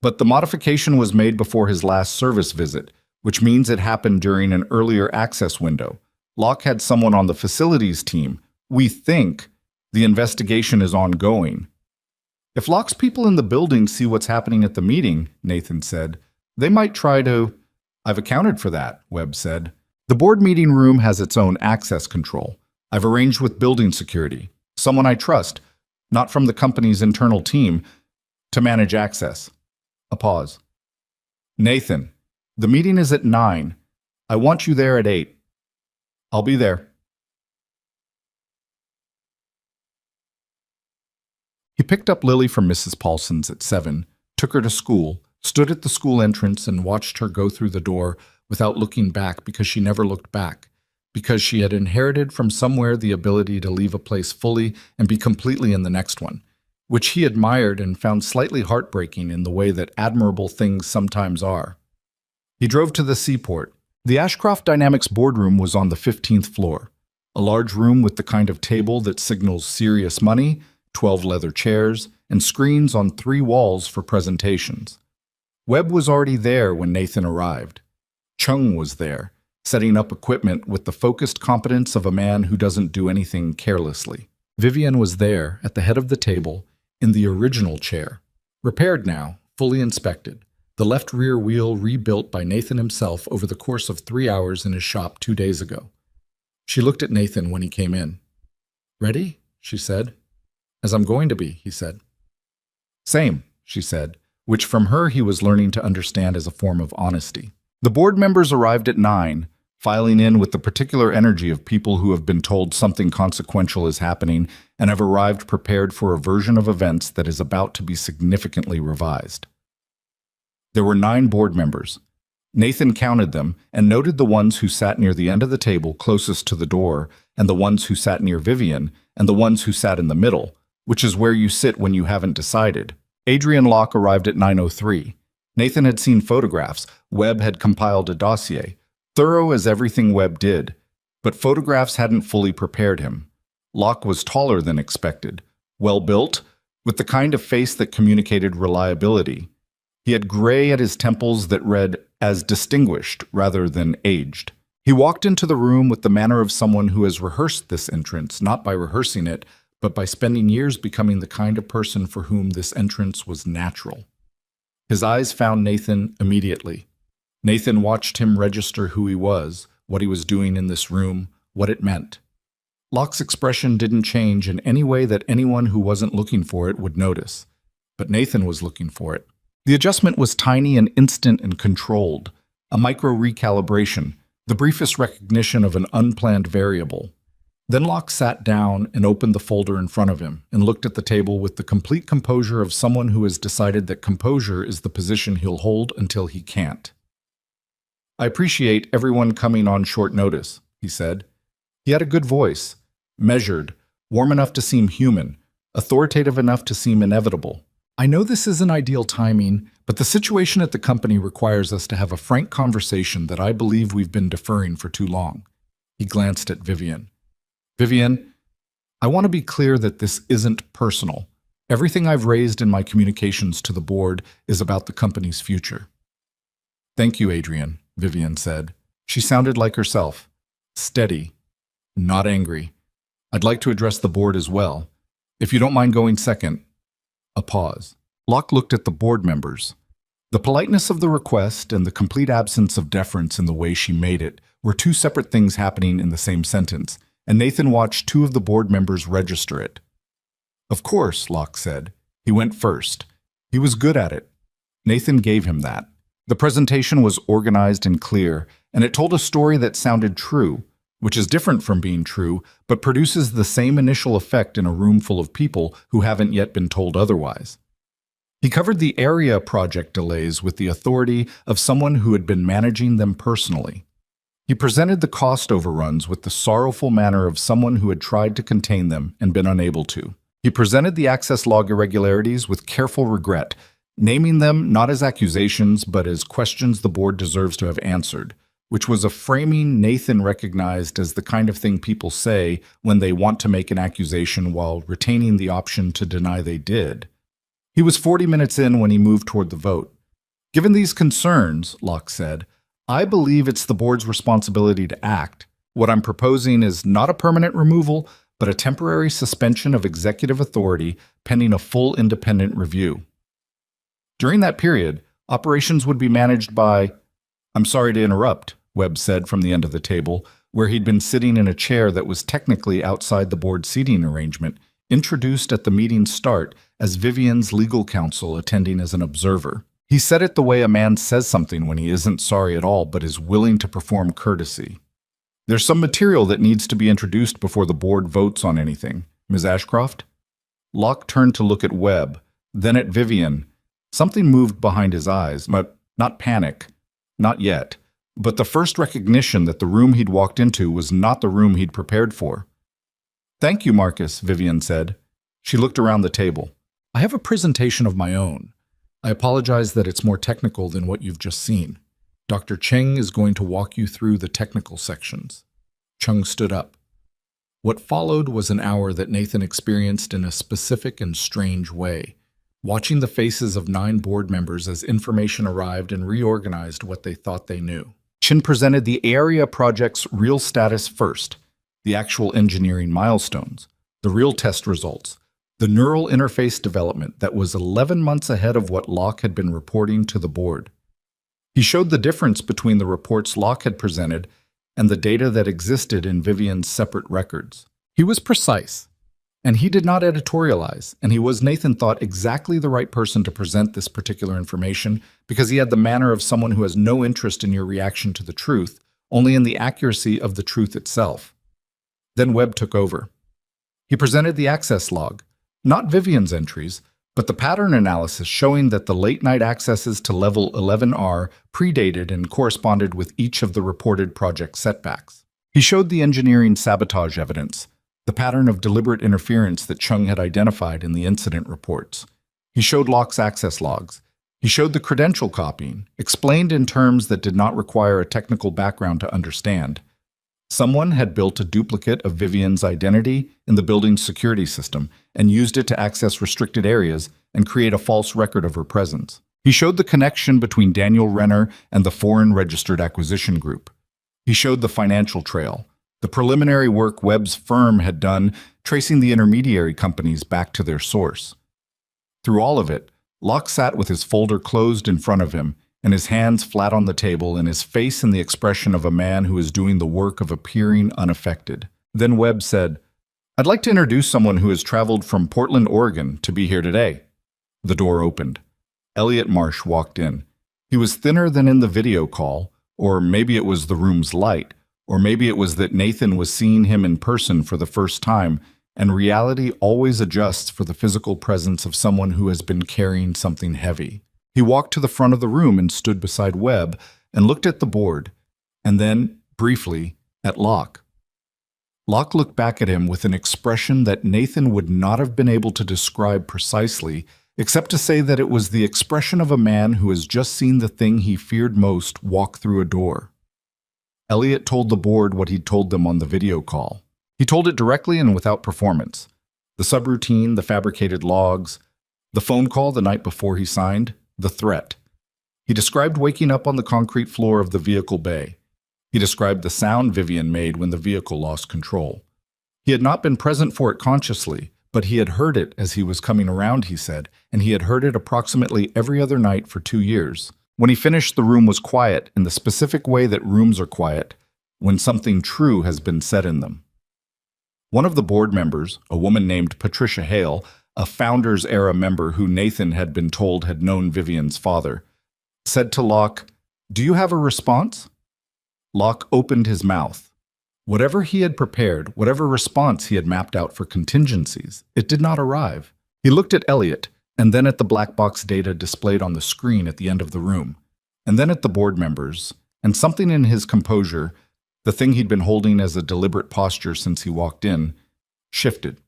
But the modification was made before his last service visit, which means it happened during an earlier access window. Locke had someone on the facilities team. We think the investigation is ongoing. If Locke's people in the building see what's happening at the meeting, Nathan said, they might try to... I've accounted for that, Webb said. The board meeting room has its own access control. I've arranged with building security, someone I trust, not from the company's internal team, to manage access. A pause. Nathan, the meeting is at 9. I want you there at 8. I'll be there. He picked up Lily from Mrs. Paulson's at 7, took her to school, stood at the school entrance and watched her go through the door without looking back because she never looked back, because she had inherited from somewhere the ability to leave a place fully and be completely in the next one, which he admired and found slightly heartbreaking in the way that admirable things sometimes are. He drove to the seaport. The Ashcroft Dynamics boardroom was on the 15th floor, a large room with the kind of table that signals serious money, 12 leather chairs, and screens on 3 walls for presentations. Webb was already there when Nathan arrived. Chung was there, setting up equipment with the focused competence of a man who doesn't do anything carelessly. Vivian was there, at the head of the table, in the original chair, repaired now, fully inspected, the left rear wheel rebuilt by Nathan himself over the course of 3 hours in his shop 2 days ago. She looked at Nathan when he came in. "Ready?" she said. "As I'm going to be," he said. "Same," she said, which from her he was learning to understand as a form of honesty. The board members arrived at 9, filing in with the particular energy of people who have been told something consequential is happening and have arrived prepared for a version of events that is about to be significantly revised. There were 9 board members. Nathan counted them and noted the ones who sat near the end of the table closest to the door, and the ones who sat near Vivian, and the ones who sat in the middle, which is where you sit when you haven't decided. Adrian Locke arrived at 9:03. Nathan had seen photographs. Webb had compiled a dossier, thorough as everything Webb did, but photographs hadn't fully prepared him. Locke was taller than expected, well-built, with the kind of face that communicated reliability. He had gray at his temples that read as distinguished rather than aged. He walked into the room with the manner of someone who has rehearsed this entrance, not by rehearsing it, but by spending years becoming the kind of person for whom this entrance was natural. His eyes found Nathan immediately. Nathan watched him register who he was, what he was doing in this room, what it meant. Locke's expression didn't change in any way that anyone who wasn't looking for it would notice, but Nathan was looking for it. The adjustment was tiny and instant and controlled, a micro-recalibration, the briefest recognition of an unplanned variable. Then Locke sat down and opened the folder in front of him and looked at the table with the complete composure of someone who has decided that composure is the position he'll hold until he can't. "I appreciate everyone coming on short notice," he said. He had a good voice, measured, warm enough to seem human, authoritative enough to seem inevitable. "I know this isn't ideal timing, but the situation at the company requires us to have a frank conversation that I believe we've been deferring for too long." He glanced at Vivian. "Vivian, I want to be clear that this isn't personal. Everything I've raised in my communications to the board is about the company's future." "Thank you, Adrian," Vivian said. She sounded like herself, steady, not angry. "I'd like to address the board as well. If you don't mind going second." A pause. Locke looked at the board members. The politeness of the request and the complete absence of deference in the way she made it were 2 separate things happening in the same sentence, and Nathan watched 2 of the board members register it. "Of course," Locke said. He went first. He was good at it. Nathan gave him that. The presentation was organized and clear, and it told a story that sounded true, which is different from being true, but produces the same initial effect in a room full of people who haven't yet been told otherwise. He covered the area project delays with the authority of someone who had been managing them personally. He presented the cost overruns with the sorrowful manner of someone who had tried to contain them and been unable to. He presented the access log irregularities with careful regret, naming them not as accusations but as questions the board deserves to have answered, which was a framing Nathan recognized as the kind of thing people say when they want to make an accusation while retaining the option to deny they did. He was 40 minutes in when he moved toward the vote. "Given these concerns," Locke said, "I believe it's the board's responsibility to act. What I'm proposing is not a permanent removal, but a temporary suspension of executive authority pending a full independent review. During that period, operations would be managed by—" "I'm sorry to interrupt," Webb said from the end of the table, where he'd been sitting in a chair that was technically outside the board seating arrangement, introduced at the meeting's start as Vivian's legal counsel attending as an observer. He said it the way a man says something when he isn't sorry at all but is willing to perform courtesy. There's some material that needs to be introduced before the board votes on anything. Ms. Ashcroft? Locke turned to look at Webb, then at Vivian. Something moved behind his eyes, but not panic. Not yet. But the first recognition that the room he'd walked into was not the room he'd prepared for. "Thank you, Marcus," Vivian said. She looked around the table. "I have a presentation of my own. I apologize that it's more technical than what you've just seen. Dr. Cheng is going to walk you through the technical sections." Chung stood up. What followed was an hour that Nathan experienced in a specific and strange way, watching the faces of 9 board members as information arrived and reorganized what they thought they knew. Chin presented the area project's real status first, the actual engineering milestones, the real test results, the neural interface development that was 11 months ahead of what Locke had been reporting to the board. He showed the difference between the reports Locke had presented and the data that existed in Vivian's separate records. He was precise, and he did not editorialize, and he was, Nathan thought, exactly the right person to present this particular information because he had the manner of someone who has no interest in your reaction to the truth, only in the accuracy of the truth itself. Then Webb took over. He presented the access log, not Vivian's entries, but the pattern analysis showing that the late-night accesses to level 11R predated and corresponded with each of the reported project setbacks. He showed the engineering sabotage evidence, the pattern of deliberate interference that Chung had identified in the incident reports. He showed Locke's access logs. He showed the credential copying, explained in terms that did not require a technical background to understand. Someone had built a duplicate of Vivian's identity in the building's security system and used it to access restricted areas and create a false record of her presence. He showed the connection between Daniel Renner and the foreign registered acquisition group. He showed the financial trail, the preliminary work Webb's firm had done tracing the intermediary companies back to their source. Through all of it, Locke sat with his folder closed in front of him and his hands flat on the table and his face in the expression of a man who is doing the work of appearing unaffected. Then Webb said, "I'd like to introduce someone who has traveled from Portland, Oregon, to be here today." The door opened. Elliot Marsh walked in. He was thinner than in the video call, or maybe it was the room's light, or maybe it was that Nathan was seeing him in person for the first time, and reality always adjusts for the physical presence of someone who has been carrying something heavy. He walked to the front of the room and stood beside Webb and looked at the board, and then, briefly, at Locke. Locke looked back at him with an expression that Nathan would not have been able to describe precisely, except to say that it was the expression of a man who has just seen the thing he feared most walk through a door. Elliot told the board what he'd told them on the video call. He told it directly and without performance. The subroutine, the fabricated logs, the phone call the night before he signed, the threat. He described waking up on the concrete floor of the vehicle bay. He described the sound Vivian made when the vehicle lost control. He had not been present for it consciously, but he had heard it as he was coming around, he said, and he had heard it approximately every other night for 2 years. When he finished, the room was quiet in the specific way that rooms are quiet when something true has been said in them. One of the board members, a woman named Patricia Hale, a Founders-era member who Nathan had been told had known Vivian's father, said to Locke, "Do you have a response?" Locke opened his mouth. Whatever he had prepared, whatever response he had mapped out for contingencies, it did not arrive. He looked at Elliot, and then at the black box data displayed on the screen at the end of the room, and then at the board members, and something in his composure, the thing he'd been holding as a deliberate posture since he walked in, shifted.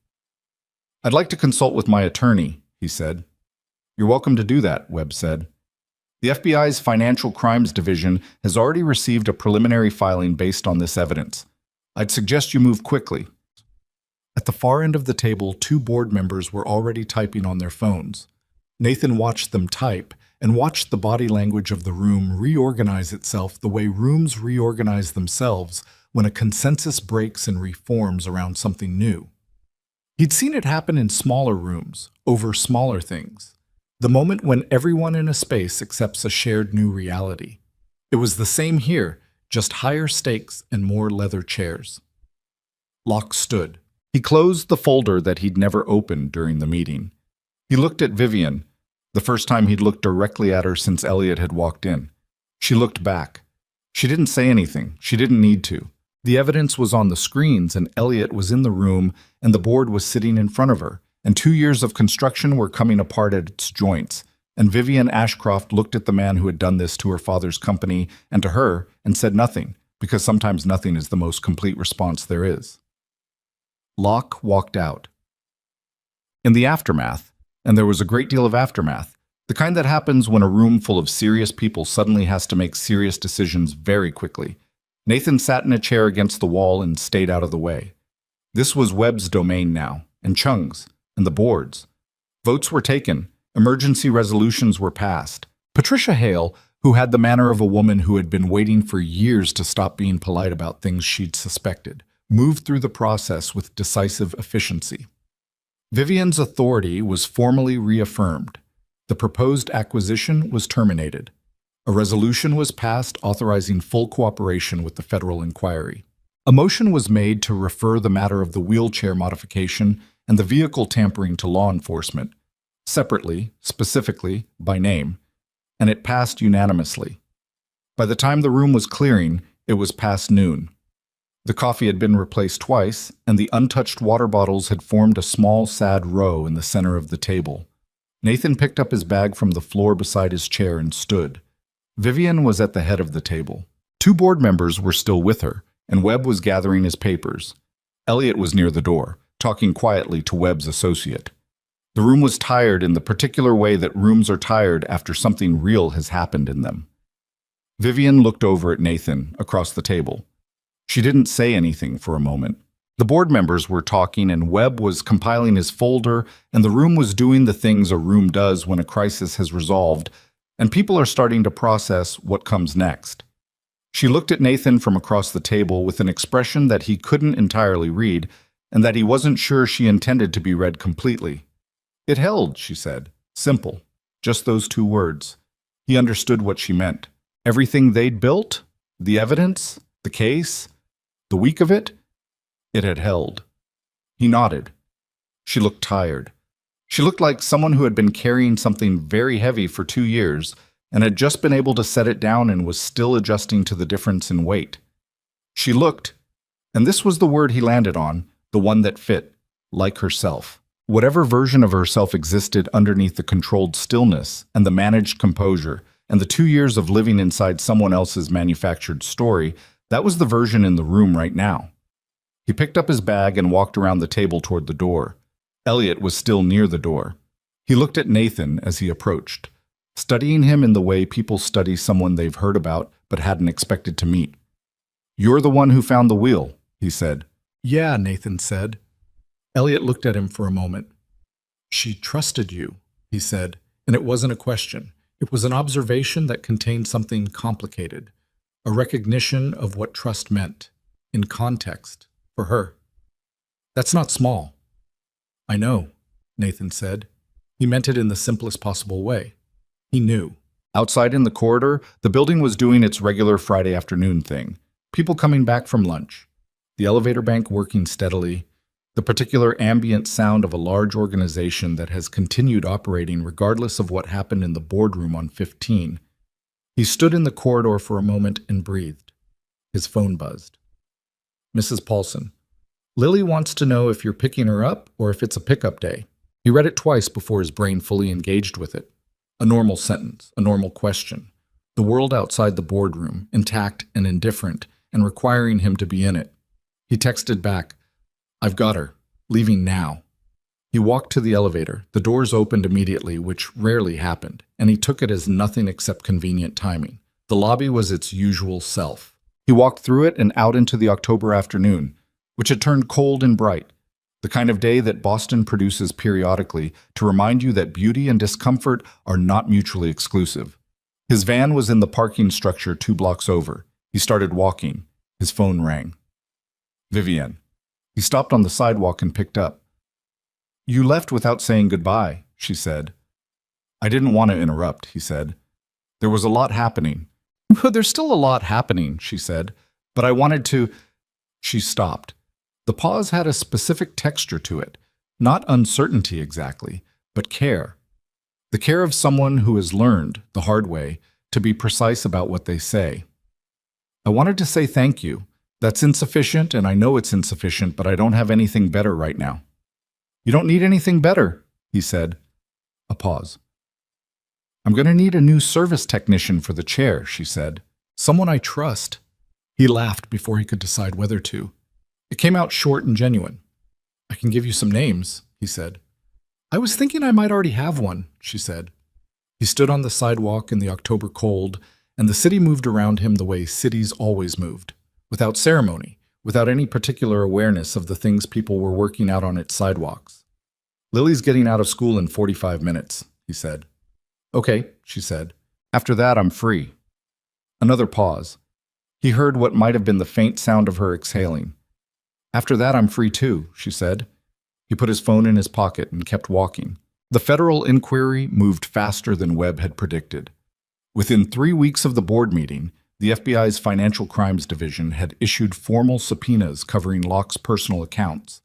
"I'd like to consult with my attorney," he said. "You're welcome to do that," Webb said. "The FBI's Financial Crimes Division has already received a preliminary filing based on this evidence. I'd suggest you move quickly." At the far end of the table, 2 board members were already typing on their phones. Nathan watched them type and watched the body language of the room reorganize itself the way rooms reorganize themselves when a consensus breaks and reforms around something new. He'd seen it happen in smaller rooms, over smaller things. The moment when everyone in a space accepts a shared new reality. It was the same here, just higher stakes and more leather chairs. Locke stood. He closed the folder that he'd never opened during the meeting. He looked at Vivian. the first time he'd looked directly at her since Elliot had walked in. She looked back. She didn't say anything. She didn't need to. The evidence was on the screens, and Elliot was in the room, and the board was sitting in front of her, and 2 years of construction were coming apart at its joints. And Vivian Ashcroft looked at the man who had done this to her father's company and to her and said nothing, because sometimes nothing is the most complete response there is. Locke walked out. In the aftermath, and there was a great deal of aftermath, the kind that happens when a room full of serious people suddenly has to make serious decisions very quickly, Nathan sat in a chair against the wall and stayed out of the way. This was Webb's domain now, and Chung's, and the board's. Votes were taken. Emergency resolutions were passed. Patricia Hale, who had the manner of a woman who had been waiting for years to stop being polite about things she'd suspected, moved through the process with decisive efficiency. Vivian's authority was formally reaffirmed. The proposed acquisition was terminated. A resolution was passed authorizing full cooperation with the federal inquiry. A motion was made to refer the matter of the wheelchair modification and the vehicle tampering to law enforcement, separately, specifically, by name, and it passed unanimously. By the time the room was clearing, it was past noon. The coffee had been replaced twice, and the untouched water bottles had formed a small, sad row in the center of the table. Nathan picked up his bag from the floor beside his chair and stood. Vivian was at the head of the table. 2 board members were still with her, and Webb was gathering his papers. Elliot was near the door, talking quietly to Webb's associate. The room was tired in the particular way that rooms are tired after something real has happened in them. Vivian looked over at Nathan across the table. She didn't say anything for a moment. The board members were talking, and Webb was compiling his folder, and the room was doing the things a room does when a crisis has resolved, and people are starting to process what comes next. She looked at Nathan from across the table with an expression that he couldn't entirely read, and that he wasn't sure she intended to be read completely. "It held," she said. Simple. Just those 2 words. He understood what she meant. Everything they'd built, the evidence, the case, the week of it, it had held. He nodded. She looked tired. She looked like someone who had been carrying something very heavy for 2 years and had just been able to set it down and was still adjusting to the difference in weight. She looked, and this was the word he landed on, the one that fit, like herself. Whatever version of herself existed underneath the controlled stillness and the managed composure and the 2 years of living inside someone else's manufactured story, that was the version in the room right now. He picked up his bag and walked around the table toward the door. Elliot was still near the door. He looked at Nathan as he approached, studying him in the way people study someone they've heard about but hadn't expected to meet. "You're the one who found the wheel," he said. "Yeah," Nathan said. Elliot looked at him for a moment. "She trusted you," he said, and it wasn't a question. It was an observation that contained something complicated, a recognition of what trust meant, in context, for her. "That's not small." "I know," Nathan said. He meant it in the simplest possible way. He knew. Outside in the corridor, the building was doing its regular Friday afternoon thing. People coming back from lunch. The elevator bank working steadily. The particular ambient sound of a large organization that has continued operating regardless of what happened in the boardroom on 15. He stood in the corridor for a moment and breathed. His phone buzzed. "Mrs. Paulson, Lily wants to know if you're picking her up or if it's a pickup day." He read it twice before his brain fully engaged with it. A normal sentence, a normal question. The world outside the boardroom, intact and indifferent, and requiring him to be in it. He texted back, "I've got her. Leaving now." He walked to the elevator. The doors opened immediately, which rarely happened, and he took it as nothing except convenient timing. The lobby was its usual self. He walked through it and out into the October afternoon, which had turned cold and bright, the kind of day that Boston produces periodically to remind you that beauty and discomfort are not mutually exclusive. His van was in the parking structure 2 blocks over. He started walking. His phone rang. Vivian. He stopped on the sidewalk and picked up. "You left without saying goodbye," she said. "I didn't want to interrupt," he said. "There was a lot happening." "There's still a lot happening," she said. "But I wanted to—" She stopped. The pause had a specific texture to it, not uncertainty exactly, but care. The care of someone who has learned, the hard way, to be precise about what they say. I wanted to say thank you. That's insufficient, and I know it's insufficient, but I don't have anything better right now. You don't need anything better, he said. A pause. I'm going to need a new service technician for the chair, she said. Someone I trust. He laughed before he could decide whether to. It came out short and genuine. I can give you some names, he said. I was thinking I might already have one, she said. He stood on the sidewalk in the October cold, and the city moved around him the way cities always moved, without ceremony, without any particular awareness of the things people were working out on its sidewalks. Lily's getting out of school in 45 minutes, he said. Okay, she said. After that, I'm free. Another pause. He heard what might have been the faint sound of her exhaling. After that, I'm free too, she said. He put his phone in his pocket and kept walking. The federal inquiry moved faster than Webb had predicted. Within 3 weeks of the board meeting, the FBI's Financial Crimes Division had issued formal subpoenas covering Locke's personal accounts,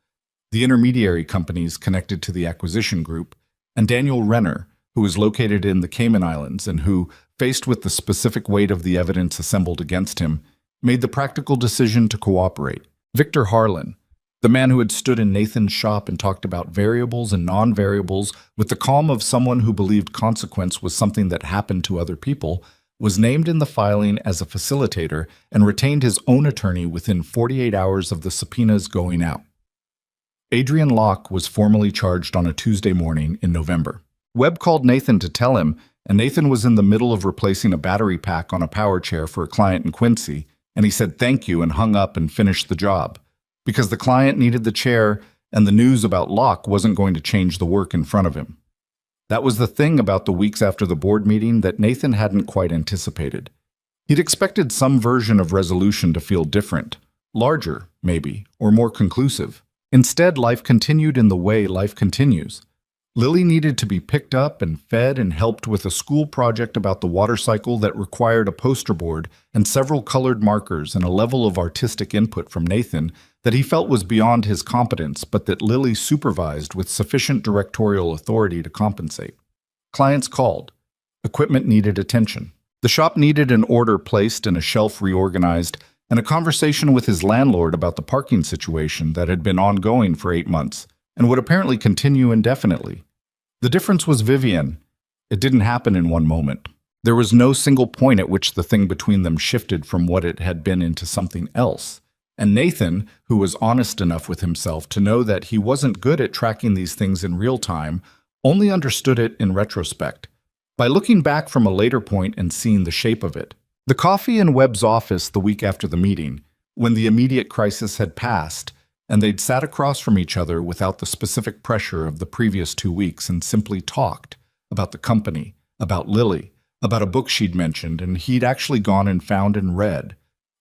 the intermediary companies connected to the acquisition group, and Daniel Renner, who was located in the Cayman Islands and who, faced with the specific weight of the evidence assembled against him, made the practical decision to cooperate. Victor Harlan, the man who had stood in Nathan's shop and talked about variables and non-variables with the calm of someone who believed consequence was something that happened to other people, was named in the filing as a facilitator and retained his own attorney within 48 hours of the subpoenas going out. Adrian Locke was formally charged on a Tuesday morning in November. Webb called Nathan to tell him, and Nathan was in the middle of replacing a battery pack on a power chair for a client in Quincy, and he said thank you and hung up and finished the job, because the client needed the chair and the news about Locke wasn't going to change the work in front of him. That was the thing about the weeks after the board meeting that Nathan hadn't quite anticipated. He'd expected some version of resolution to feel different, larger, maybe, or more conclusive. Instead, life continued in the way life continues. Lily needed to be picked up and fed and helped with a school project about the water cycle that required a poster board and several colored markers and a level of artistic input from Nathan that he felt was beyond his competence, but that Lily supervised with sufficient directorial authority to compensate. Clients called. Equipment needed attention. The shop needed an order placed and a shelf reorganized, and a conversation with his landlord about the parking situation that had been ongoing for 8 months and would apparently continue indefinitely. The difference was Vivian. It didn't happen in one moment. There was no single point at which the thing between them shifted from what it had been into something else. And Nathan, who was honest enough with himself to know that he wasn't good at tracking these things in real time, only understood it in retrospect, by looking back from a later point and seeing the shape of it. The coffee in Webb's office the week after the meeting, when the immediate crisis had passed, and they'd sat across from each other without the specific pressure of the previous 2 weeks and simply talked about the company, about Lily, about a book she'd mentioned and he'd actually gone and found and read,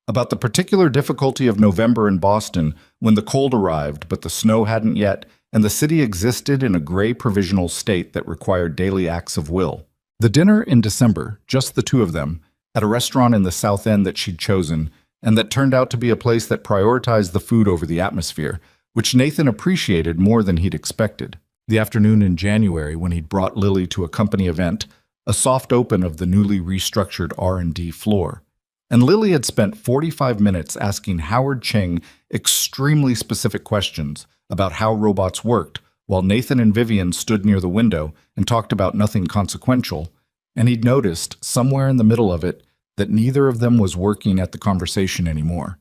about the particular difficulty of November in Boston when the cold arrived but the snow hadn't yet, and the city existed in a gray provisional state that required daily acts of will. The dinner in December, just the two of them, at a restaurant in the South End that she'd chosen, and that turned out to be a place that prioritized the food over the atmosphere, which Nathan appreciated more than he'd expected. The afternoon in January when he'd brought Lily to a company event, a soft open of the newly restructured R&D floor. And Lily had spent 45 minutes asking Howard Cheng extremely specific questions about how robots worked, while Nathan and Vivian stood near the window and talked about nothing consequential, and he'd noticed, somewhere in the middle of it, that neither of them was working at the conversation anymore.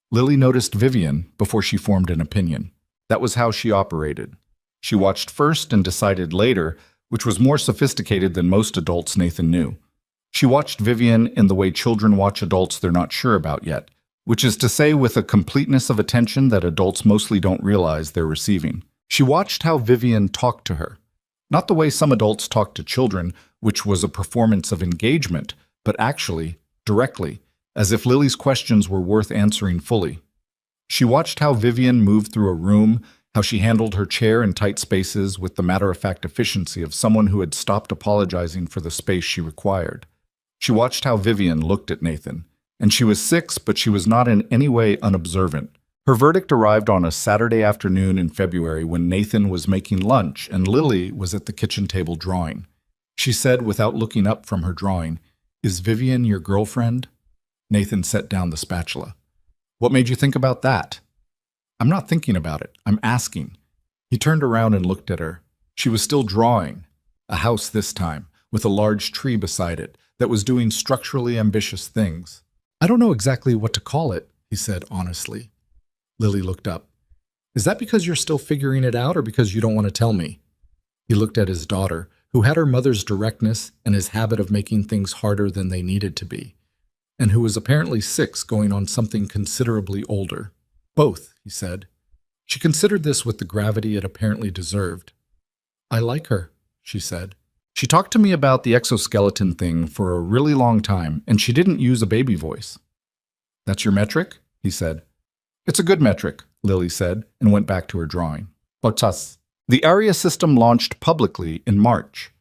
Lily noticed Vivian before she formed an opinion. That was how she operated. She watched first and decided later, which was more sophisticated than most adults Nathan knew. She watched Vivian in the way children watch adults they're not sure about yet, which is to say with a completeness of attention that adults mostly don't realize they're receiving. She watched how Vivian talked to her. Not the way some adults talk to children, which was a performance of engagement, but actually, directly, as if Lily's questions were worth answering fully. She watched how Vivian moved through a room, how she handled her chair in tight spaces with the matter-of-fact efficiency of someone who had stopped apologizing for the space she required. She watched how Vivian looked at Nathan, and she was 6, but she was not in any way unobservant. Her verdict arrived on a Saturday afternoon in February when Nathan was making lunch and Lily was at the kitchen table drawing. She said without looking up from her drawing, "Is Vivian your girlfriend?" Nathan set down the spatula. "What made you think about that?" "I'm not thinking about it. I'm asking." He turned around and looked at her. She was still drawing. A house this time, with a large tree beside it, that was doing structurally ambitious things. "I don't know exactly what to call it," he said honestly. Lily looked up. "Is that because you're still figuring it out or because you don't want to tell me?" He looked at his daughter, who had her mother's directness and his habit of making things harder than they needed to be, and who was apparently 6 going on something considerably older. "Both," he said. She considered this with the gravity it apparently deserved. "I like her," she said. "She talked to me about the exoskeleton thing for a really long time, and she didn't use a baby voice." "That's your metric?" he said. "It's a good metric," Lily said, and went back to her drawing. Pochas. The ARIA system launched publicly in March.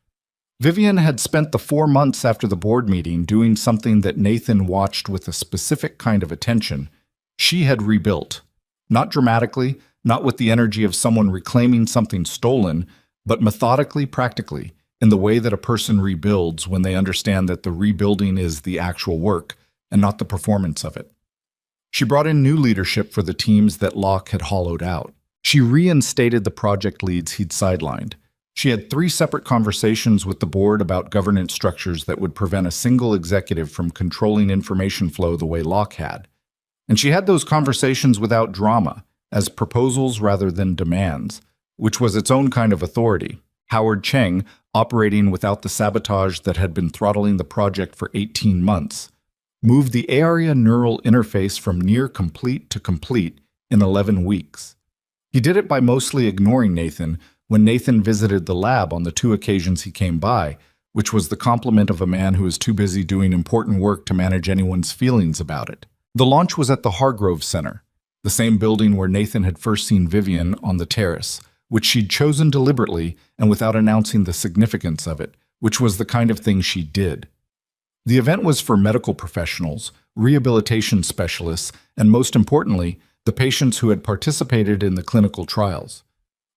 Vivian had spent the 4 months after the board meeting doing something that Nathan watched with a specific kind of attention. She had rebuilt. Not dramatically, not with the energy of someone reclaiming something stolen, but methodically, practically, in the way that a person rebuilds when they understand that the rebuilding is the actual work and not the performance of it. She brought in new leadership for the teams that Locke had hollowed out. She reinstated the project leads he'd sidelined. She had 3 separate conversations with the board about governance structures that would prevent a single executive from controlling information flow the way Locke had. And she had those conversations without drama, as proposals rather than demands, which was its own kind of authority. Howard Cheng, operating without the sabotage that had been throttling the project for 18 months, moved the ARIA neural interface from near complete to complete in 11 weeks. He did it by mostly ignoring Nathan when Nathan visited the lab on the 2 occasions he came by, which was the compliment of a man who is too busy doing important work to manage anyone's feelings about it. The launch was at the Hargrove Center, the same building where Nathan had first seen Vivian on the terrace, which she'd chosen deliberately and without announcing the significance of it, which was the kind of thing she did. The event was for medical professionals, rehabilitation specialists, and most importantly, the patients who had participated in the clinical trials.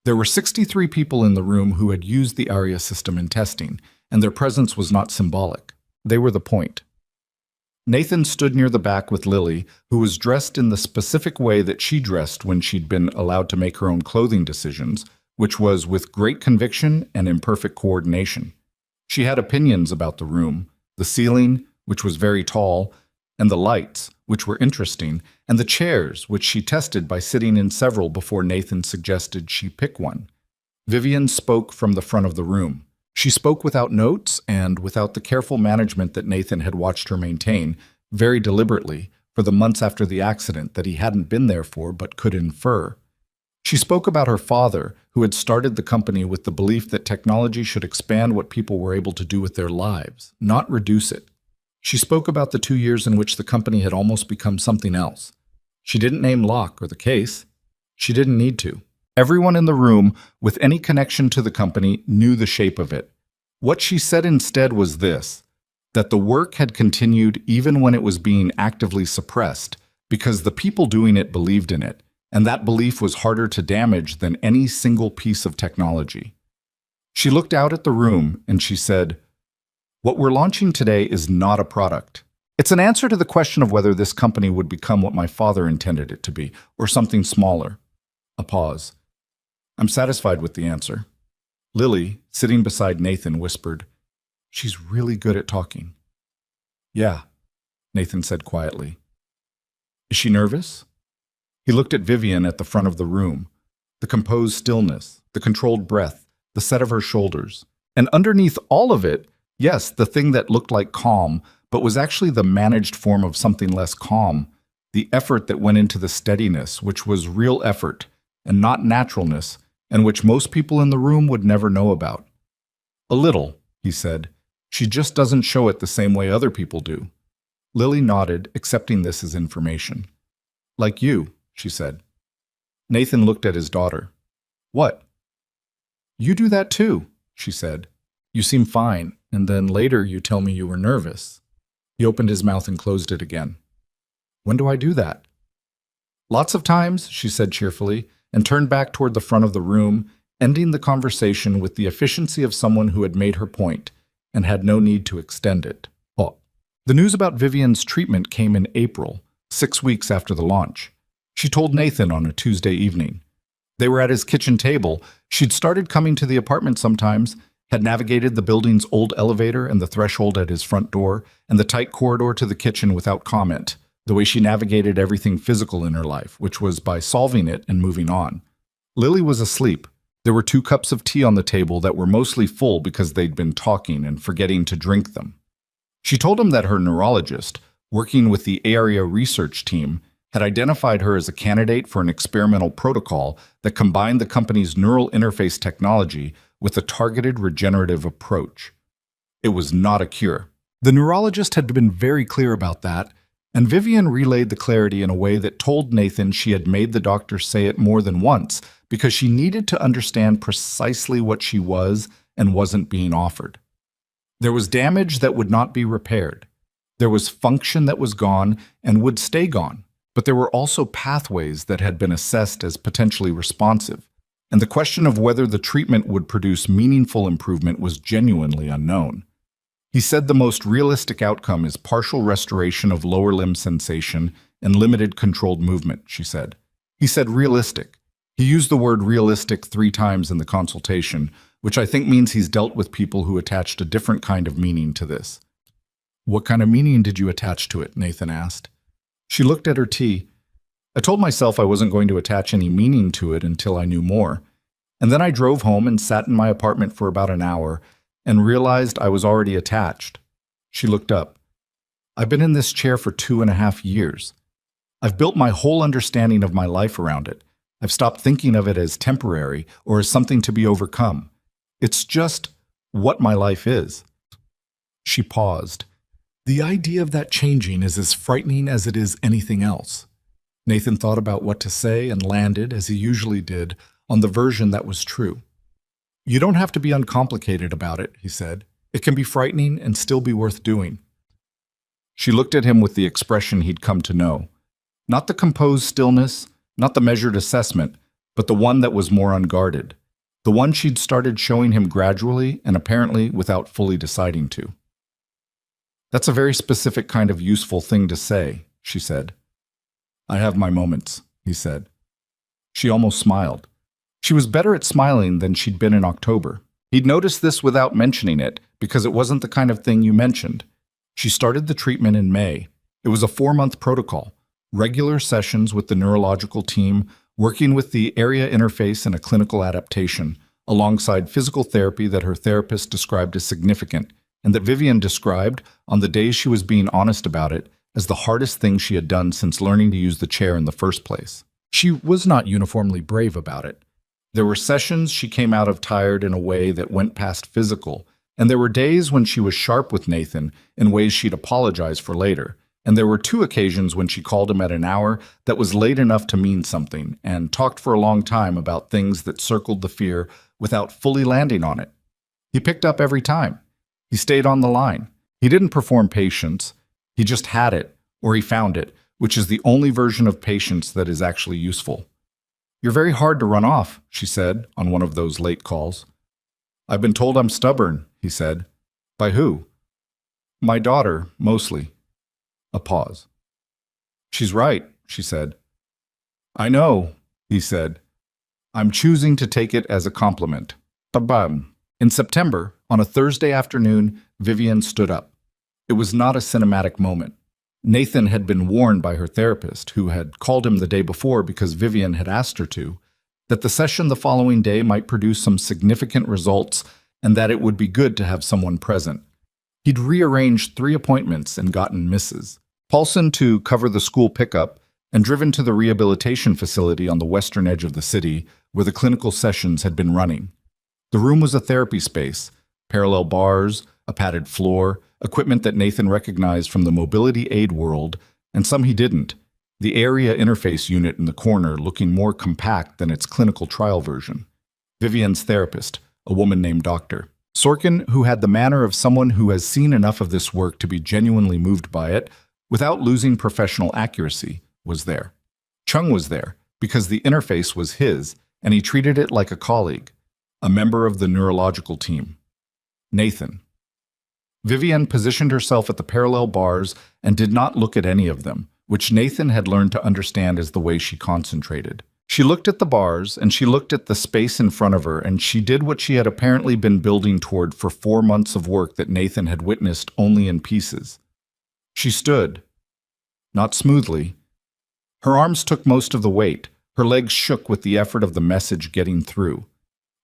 There were 63 people in the room who had used the ARIA system in testing, and their presence was not symbolic. They were the point. Nathan stood near the back with Lily, who was dressed in the specific way that she dressed when she'd been allowed to make her own clothing decisions, which was with great conviction and imperfect coordination. She had opinions about the room, the ceiling, which was very tall, and the lights, which were interesting, and the chairs, which she tested by sitting in several before Nathan suggested she pick one. Vivian spoke from the front of the room. She spoke without notes and without the careful management that Nathan had watched her maintain, very deliberately, for the months after the accident that he hadn't been there for but could infer. She spoke about her father, who had started the company with the belief that technology should expand what people were able to do with their lives, not reduce it. She spoke about the 2 years in which the company had almost become something else. She didn't name Locke or the case. She didn't need to. Everyone in the room with any connection to the company knew the shape of it. What she said instead was this, that the work had continued even when it was being actively suppressed, because the people doing it believed in it, and that belief was harder to damage than any single piece of technology. She looked out at the room and she said, "What we're launching today is not a product. It's an answer to the question of whether this company would become what my father intended it to be, or something smaller." A pause. "I'm satisfied with the answer." Lily, sitting beside Nathan, whispered, "She's really good at talking." "Yeah," Nathan said quietly. "Is she nervous?" He looked at Vivian at the front of the room, the composed stillness, the controlled breath, the set of her shoulders. And underneath all of it, yes, the thing that looked like calm, but was actually the managed form of something less calm, the effort that went into the steadiness, which was real effort and not naturalness, and which most people in the room would never know about. "A little," he said. "She just doesn't show it the same way other people do." Lily nodded, accepting this as information. "Like you," she said. Nathan looked at his daughter. "What?" "You do that too," she said. "You seem fine, and then later you tell me you were nervous." He opened his mouth and closed it again. "When do I do that?" "Lots of times," she said cheerfully, and turned back toward the front of the room, ending the conversation with the efficiency of someone who had made her point, and had no need to extend it. Oh. The news about Vivian's treatment came in April, 6 weeks after the launch. She told Nathan on a Tuesday evening. They were at his kitchen table. She'd started coming to the apartment sometimes, had navigated the building's old elevator and the threshold at his front door, and the tight corridor to the kitchen without comment, the way she navigated everything physical in her life, which was by solving it and moving on. Lily was asleep. There were 2 cups of tea on the table that were mostly full because they'd been talking and forgetting to drink them. She told him that her neurologist, working with the area research team, had identified her as a candidate for an experimental protocol that combined the company's neural interface technology with a targeted regenerative approach. It was not a cure. The neurologist had been very clear about that, and Vivian relayed the clarity in a way that told Nathan she had made the doctor say it more than once because she needed to understand precisely what she was and wasn't being offered. There was damage that would not be repaired. There was function that was gone and would stay gone. But there were also pathways that had been assessed as potentially responsive, and the question of whether the treatment would produce meaningful improvement was genuinely unknown. He said the most realistic outcome is partial restoration of lower limb sensation and limited controlled movement, she said. He said realistic. He used the word realistic 3 times in the consultation, which I think means he's dealt with people who attached a different kind of meaning to this. What kind of meaning did you attach to it? Nathan asked. She looked at her tea. I told myself I wasn't going to attach any meaning to it until I knew more. And then I drove home and sat in my apartment for about an hour and realized I was already attached. She looked up. I've been in this chair for 2.5 years. I've built my whole understanding of my life around it. I've stopped thinking of it as temporary or as something to be overcome. It's just what my life is. She paused. The idea of that changing is as frightening as it is anything else. Nathan thought about what to say and landed, as he usually did, on the version that was true. You don't have to be uncomplicated about it, he said. It can be frightening and still be worth doing. She looked at him with the expression he'd come to know. Not the composed stillness, not the measured assessment, but the one that was more unguarded. The one she'd started showing him gradually and apparently without fully deciding to. That's a very specific kind of useful thing to say, she said. I have my moments, he said. She almost smiled. She was better at smiling than she'd been in October. He'd noticed this without mentioning it, because it wasn't the kind of thing you mentioned. She started the treatment in May. It was a 4-month protocol, regular sessions with the neurological team, working with the area interface and a clinical adaptation, alongside physical therapy that her therapist described as significant, and that Vivian described, on the days she was being honest about it, as the hardest thing she had done since learning to use the chair in the first place. She was not uniformly brave about it. There were sessions she came out of tired in a way that went past physical, and there were days when she was sharp with Nathan in ways she'd apologize for later, and there were 2 occasions when she called him at an hour that was late enough to mean something and talked for a long time about things that circled the fear without fully landing on it. He picked up every time. He stayed on the line. He didn't perform patience. He just had it, or he found it, which is the only version of patience that is actually useful. You're very hard to run off, she said on one of those late calls. I've been told I'm stubborn, he said. By who? My daughter, mostly. A pause. She's right, she said. I know, he said. I'm choosing to take it as a compliment. Ba-bam. In September, on a Thursday afternoon, Vivian stood up. It was not a cinematic moment. Nathan had been warned by her therapist, who had called him the day before because Vivian had asked her to, that the session the following day might produce some significant results and that it would be good to have someone present. He'd rearranged 3 appointments and gotten misses. Paulson to cover the school pickup and driven to the rehabilitation facility on the western edge of the city where the clinical sessions had been running. The room was a therapy space, parallel bars, a padded floor, equipment that Nathan recognized from the mobility aid world, and some he didn't. The area interface unit in the corner looking more compact than its clinical trial version. Vivian's therapist, a woman named Dr. Sorkin, who had the manner of someone who has seen enough of this work to be genuinely moved by it, without losing professional accuracy, was there. Chung was there, because the interface was his, and he treated it like a colleague, a member of the neurological team. Nathan. Vivienne positioned herself at the parallel bars and did not look at any of them, which Nathan had learned to understand as the way she concentrated. She looked at the bars, and she looked at the space in front of her, and she did what she had apparently been building toward for 4 months of work that Nathan had witnessed only in pieces. She stood, not smoothly. Her arms took most of the weight. Her legs shook with the effort of the message getting through.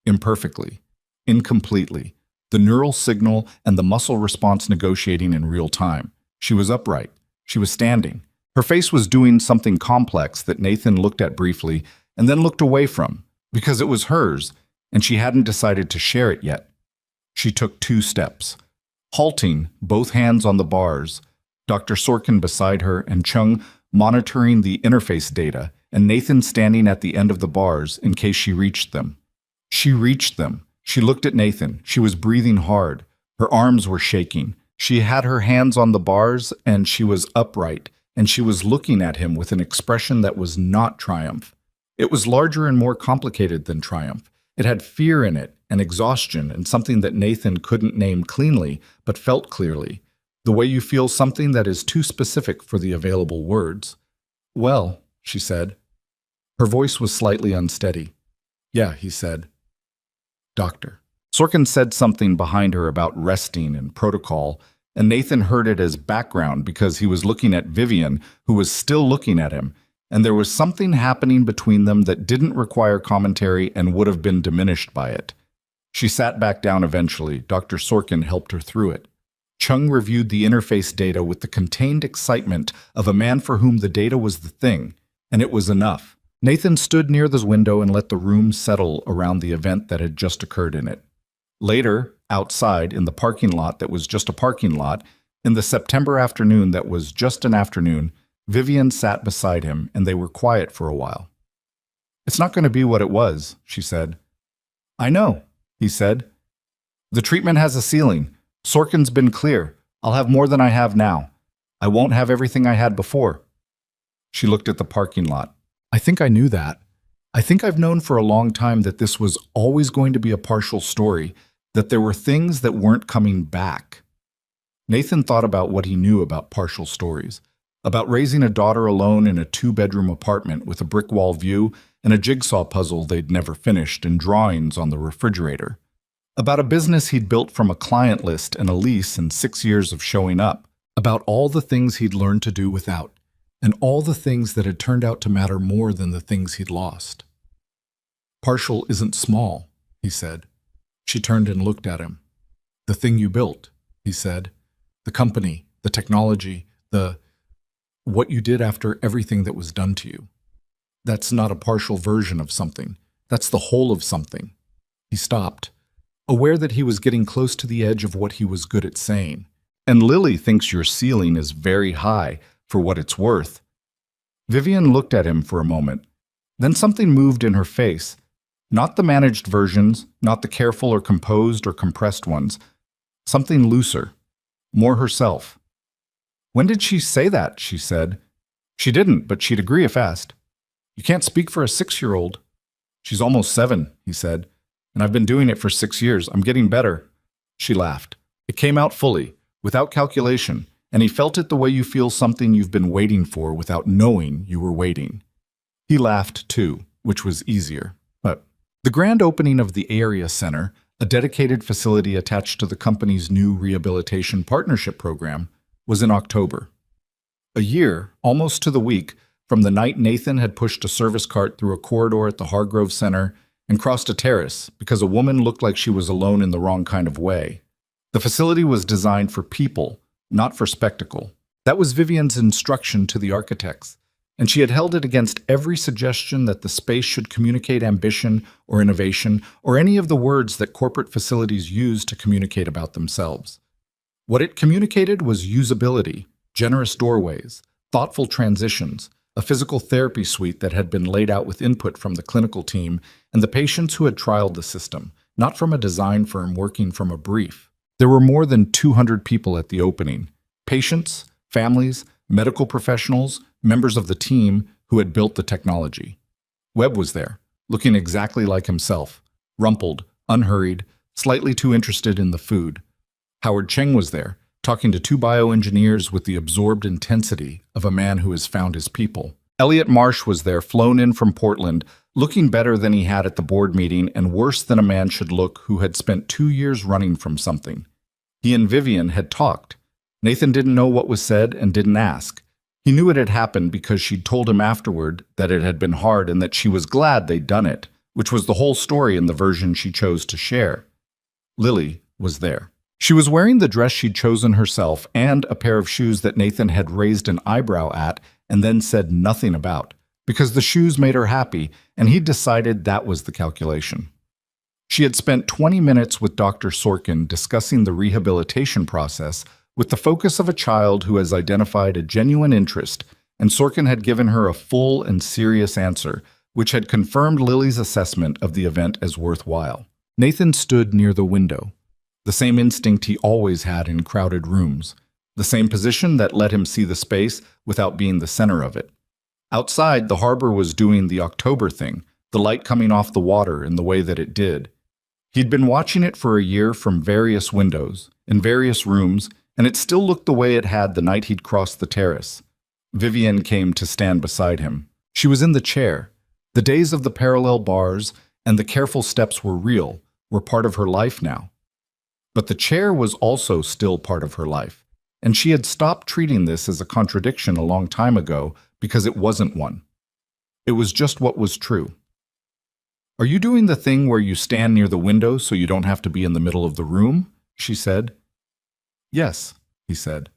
Imperfectly, incompletely, the neural signal and the muscle response negotiating in real time. She was upright. She was standing. Her face was doing something complex that Nathan looked at briefly and then looked away from, because it was hers, and she hadn't decided to share it yet. She took 2 steps, halting, both hands on the bars, Dr. Sorkin beside her and Chung monitoring the interface data, and Nathan standing at the end of the bars in case she reached them. She reached them. She looked at Nathan. She was breathing hard. Her arms were shaking. She had her hands on the bars, and she was upright, and she was looking at him with an expression that was not triumph. It was larger and more complicated than triumph. It had fear in it, and exhaustion, and something that Nathan couldn't name cleanly, but felt clearly. The way you feel something that is too specific for the available words. "Well," she said. Her voice was slightly unsteady. "Yeah," he said. "Doctor." Sorkin said something behind her about resting and protocol, and Nathan heard it as background because he was looking at Vivienne, who was still looking at him, and there was something happening between them that didn't require commentary and would have been diminished by it. She sat back down eventually. Dr. Sorkin helped her through it. Chung reviewed the interface data with the contained excitement of a man for whom the data was the thing, and it was enough. Nathan stood near the window and let the room settle around the event that had just occurred in it. Later, outside, in the parking lot that was just a parking lot, in the September afternoon that was just an afternoon, Vivienne sat beside him, and they were quiet for a while. "It's not going to be what it was," she said. "I know," he said. "The treatment has a ceiling. Sorkin's been clear. I'll have more than I have now. I won't have everything I had before." She looked at the parking lot. "I think I knew that. I think I've known for a long time that this was always going to be a partial story, that there were things that weren't coming back." Nathan thought about what he knew about partial stories, about raising a daughter alone in a 2-bedroom apartment with a brick wall view and a jigsaw puzzle they'd never finished and drawings on the refrigerator, about a business he'd built from a client list and a lease and 6 years of showing up, about all the things he'd learned to do without, and all the things that had turned out to matter more than the things he'd lost. "Partial isn't small," he said. She turned and looked at him. "The thing you built," he said. "The company, the technology, what you did after everything that was done to you. That's not a partial version of something. That's the whole of something." He stopped, aware that he was getting close to the edge of what he was good at saying. "And Lily thinks your ceiling is very high, for what it's worth." Vivienne looked at him for a moment. Then something moved in her face. Not the managed versions, not the careful or composed or compressed ones. Something looser. More herself. "When did she say that?" she said. "She didn't, but she'd agree if asked." "You can't speak for a 6-year-old. "She's almost 7, he said. "And I've been doing it for 6 years. I'm getting better." She laughed. It came out fully, without calculation, and he felt it the way you feel something you've been waiting for without knowing you were waiting. He laughed too, which was easier. But the grand opening of the Area Center, a dedicated facility attached to the company's new rehabilitation partnership program, was in October. A year, almost to the week, from the night Nathan had pushed a service cart through a corridor at the Hargrove Center and crossed a terrace because a woman looked like she was alone in the wrong kind of way. The facility was designed for people, not for spectacle. That was Vivienne's instruction to the architects, and she had held it against every suggestion that the space should communicate ambition or innovation or any of the words that corporate facilities use to communicate about themselves. What it communicated was usability, generous doorways, thoughtful transitions, a physical therapy suite that had been laid out with input from the clinical team and the patients who had trialed the system, not from a design firm working from a brief. There were more than 200 people at the opening. Patients, families, medical professionals, members of the team who had built the technology. Webb was there, looking exactly like himself, rumpled, unhurried, slightly too interested in the food. Howard Cheng was there, talking to two bioengineers with the absorbed intensity of a man who has found his people. Elliot Marsh was there, flown in from Portland, looking better than he had at the board meeting and worse than a man should look who had spent 2 years running from something. He and Vivian had talked. Nathan didn't know what was said and didn't ask. He knew it had happened because she'd told him afterward that it had been hard and that she was glad they'd done it, which was the whole story in the version she chose to share. Lily was there. She was wearing the dress she'd chosen herself and a pair of shoes that Nathan had raised an eyebrow at and then said nothing about, because the shoes made her happy, and he'd decided that was the calculation. She had spent 20 minutes with Dr. Sorkin discussing the rehabilitation process with the focus of a child who has identified a genuine interest, and Sorkin had given her a full and serious answer, which had confirmed Lily's assessment of the event as worthwhile. Nathan stood near the window, the same instinct he always had in crowded rooms, the same position that let him see the space without being the center of it. Outside, the harbor was doing the October thing, the light coming off the water in the way that it did. He'd been watching it for a year from various windows, in various rooms, and it still looked the way it had the night he'd crossed the terrace. Vivian came to stand beside him. She was in the chair. The days of the parallel bars and the careful steps were real, were part of her life now. But the chair was also still part of her life, and she had stopped treating this as a contradiction a long time ago because it wasn't one. It was just what was true. "Are you doing the thing where you stand near the window so you don't have to be in the middle of the room?" she said. "Yes," he said.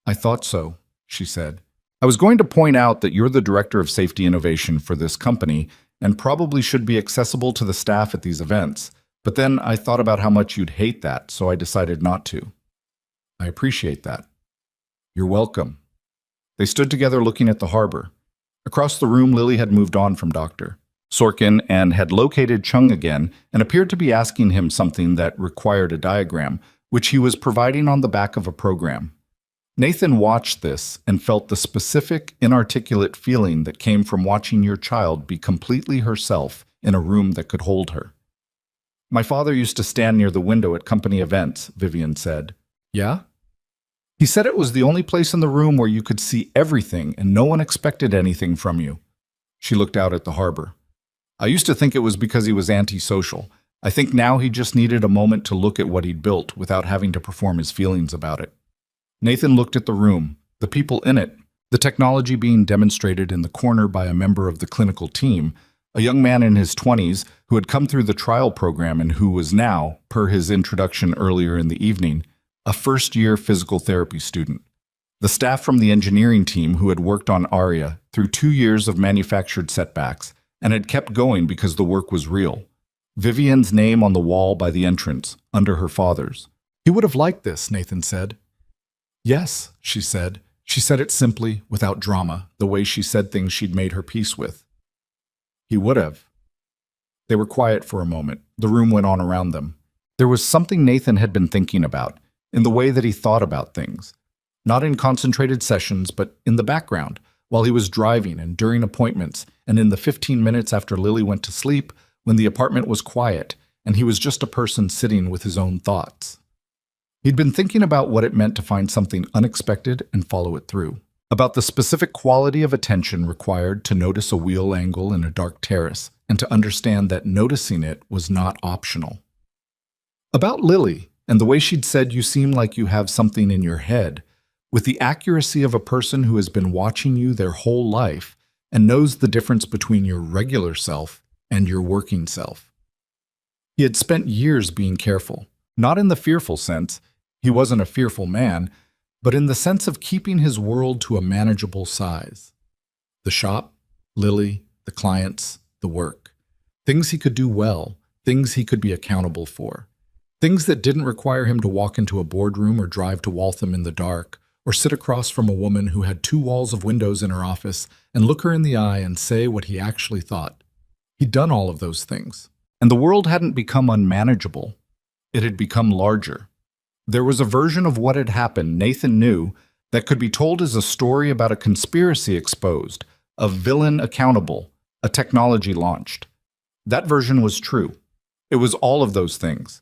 "I thought so," she said. "I was going to point out that you're the director of safety innovation for this company and probably should be accessible to the staff at these events, but then I thought about how much you'd hate that, so I decided not to." "I appreciate that." "You're welcome." They stood together looking at the harbor. Across the room, Lily had moved on from Dr. Sorkin and had located Chung again and appeared to be asking him something that required a diagram, which he was providing on the back of a program. Nathan watched this and felt the specific, inarticulate feeling that came from watching your child be completely herself in a room that could hold her. "My father used to stand near the window at company events," Vivian said. "Yeah?" "He said it was the only place in the room where you could see everything and no one expected anything from you." She looked out at the harbor. "I used to think it was because he was antisocial. I think now he just needed a moment to look at what he'd built without having to perform his feelings about it." Nathan looked at the room, the people in it, the technology being demonstrated in the corner by a member of the clinical team, a young man in his 20s who had come through the trial program and who was now, per his introduction earlier in the evening, a first-year physical therapy student. The staff from the engineering team who had worked on ARIA through 2 years of manufactured setbacks and had kept going because the work was real. Vivian's name on the wall by the entrance, under her father's. "He would have liked this," Nathan said. "Yes," she said. She said it simply, without drama, the way she said things she'd made her peace with. "He would have." They were quiet for a moment. The room went on around them. There was something Nathan had been thinking about, in the way that he thought about things. Not in concentrated sessions, but in the background, while he was driving and during appointments, and in the 15 minutes after Lily went to sleep, when the apartment was quiet, and he was just a person sitting with his own thoughts. He'd been thinking about what it meant to find something unexpected and follow it through, about the specific quality of attention required to notice a wheel angle in a dark terrace, and to understand that noticing it was not optional. About Lily, and the way she'd said you seem like you have something in your head, with the accuracy of a person who has been watching you their whole life and knows the difference between your regular self and your working self. He had spent years being careful, not in the fearful sense, he wasn't a fearful man, but in the sense of keeping his world to a manageable size. The shop, Lily, the clients, the work. Things he could do well, things he could be accountable for. Things that didn't require him to walk into a boardroom or drive to Waltham in the dark, or sit across from a woman who had 2 walls of windows in her office and look her in the eye and say what he actually thought. He'd done all of those things. And the world hadn't become unmanageable. It had become larger. There was a version of what had happened, Nathan knew, that could be told as a story about a conspiracy exposed, a villain accountable, a technology launched. That version was true. It was all of those things.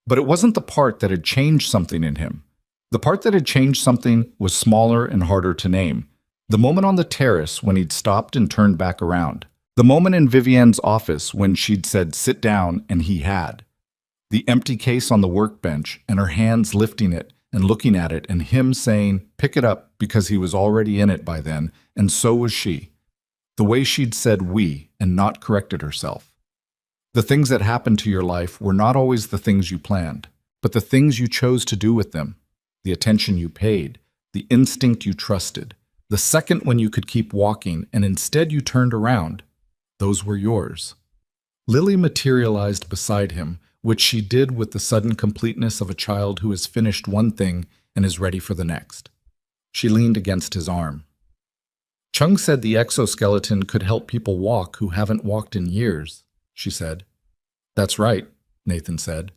But it wasn't the part that had changed something in him. The part that had changed something was smaller and harder to name. The moment on the terrace when he'd stopped and turned back around. The moment in Vivienne's office when she'd said, "Sit down," and he had. The empty case on the workbench and her hands lifting it and looking at it and him saying, "Pick it up," because he was already in it by then, and so was she. The way she'd said "we" and not corrected herself. The things that happened to your life were not always the things you planned, but the things you chose to do with them, the attention you paid, the instinct you trusted, the second when you could keep walking and instead you turned around. Those were yours. Lily materialized beside him, which she did with the sudden completeness of a child who has finished one thing and is ready for the next. She leaned against his arm. "Chung said the exoskeleton could help people walk who haven't walked in years," she said. "That's right," Nathan said.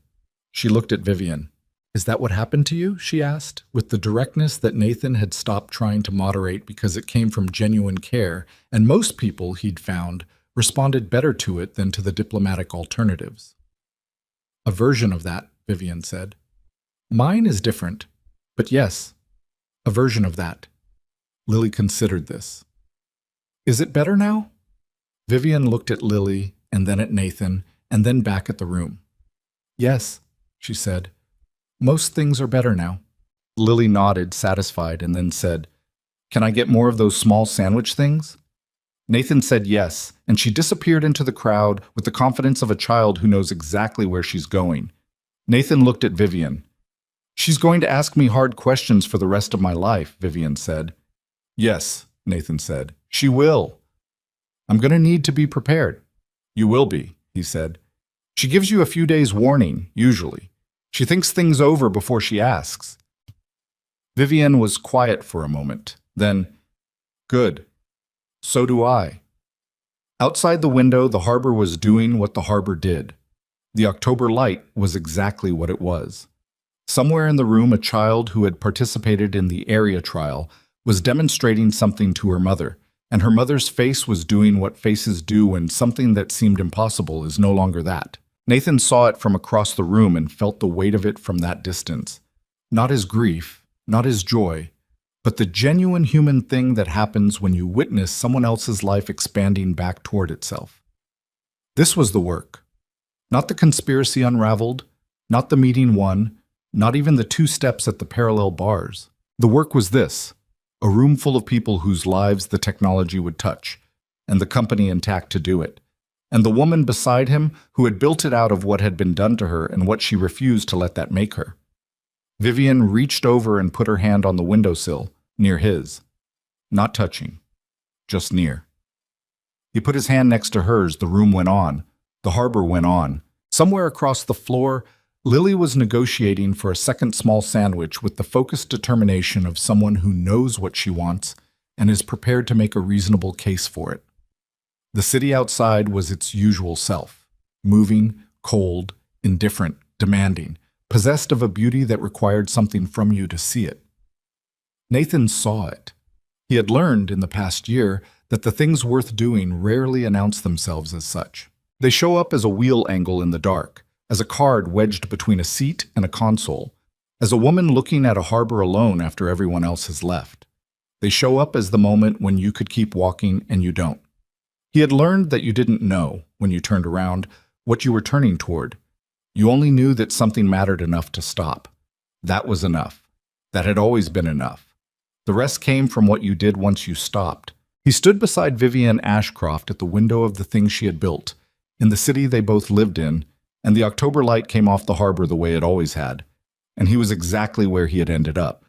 She looked at Vivian. "Is that what happened to you?" she asked, with the directness that Nathan had stopped trying to moderate because it came from genuine care, and most people, he'd found, responded better to it than to the diplomatic alternatives. "A version of that," Vivian said. "Mine is different, but yes, a version of that." Lily considered this. "Is it better now?" Vivian looked at Lily, and then at Nathan, and then back at the room. "Yes," she said. "Most things are better now." Lily nodded, satisfied, and then said, "Can I get more of those small sandwich things?" Nathan said yes, and she disappeared into the crowd with the confidence of a child who knows exactly where she's going. Nathan looked at Vivian. "She's going to ask me hard questions for the rest of my life," Vivian said. "Yes," Nathan said, "she will. I'm going to need to be prepared." "You will be," he said. "She gives you a few days' warning, usually. She thinks things over before she asks." Vivian was quiet for a moment. Then, "Good. So do I." Outside the window, the harbor was doing what the harbor did. The October light was exactly what it was. Somewhere in the room, a child who had participated in the area trial was demonstrating something to her mother, and her mother's face was doing what faces do when something that seemed impossible is no longer that. Nathan saw it from across the room and felt the weight of it from that distance. Not his grief, not his joy, but the genuine human thing that happens when you witness someone else's life expanding back toward itself. This was the work. Not the conspiracy unraveled, not the meeting won, not even the 2 steps at the parallel bars. The work was this: a room full of people whose lives the technology would touch, and the company intact to do it, and the woman beside him who had built it out of what had been done to her and what she refused to let that make her. Vivian reached over and put her hand on the windowsill, near his. Not touching, just near. He put his hand next to hers. The room went on. The harbor went on. Somewhere across the floor, Lily was negotiating for a second small sandwich with the focused determination of someone who knows what she wants and is prepared to make a reasonable case for it. The city outside was its usual self, moving, cold, indifferent, demanding, possessed of a beauty that required something from you to see it. Nathan saw it. He had learned in the past year that the things worth doing rarely announce themselves as such. They show up as a wheel angle in the dark, as a card wedged between a seat and a console, as a woman looking at a harbor alone after everyone else has left. They show up as the moment when you could keep walking and you don't. He had learned that you didn't know, when you turned around, what you were turning toward. You only knew that something mattered enough to stop. That was enough. That had always been enough. The rest came from what you did once you stopped. He stood beside Vivian Ashcroft at the window of the thing she had built, in the city they both lived in, and the October light came off the harbor the way it always had, and he was exactly where he had ended up.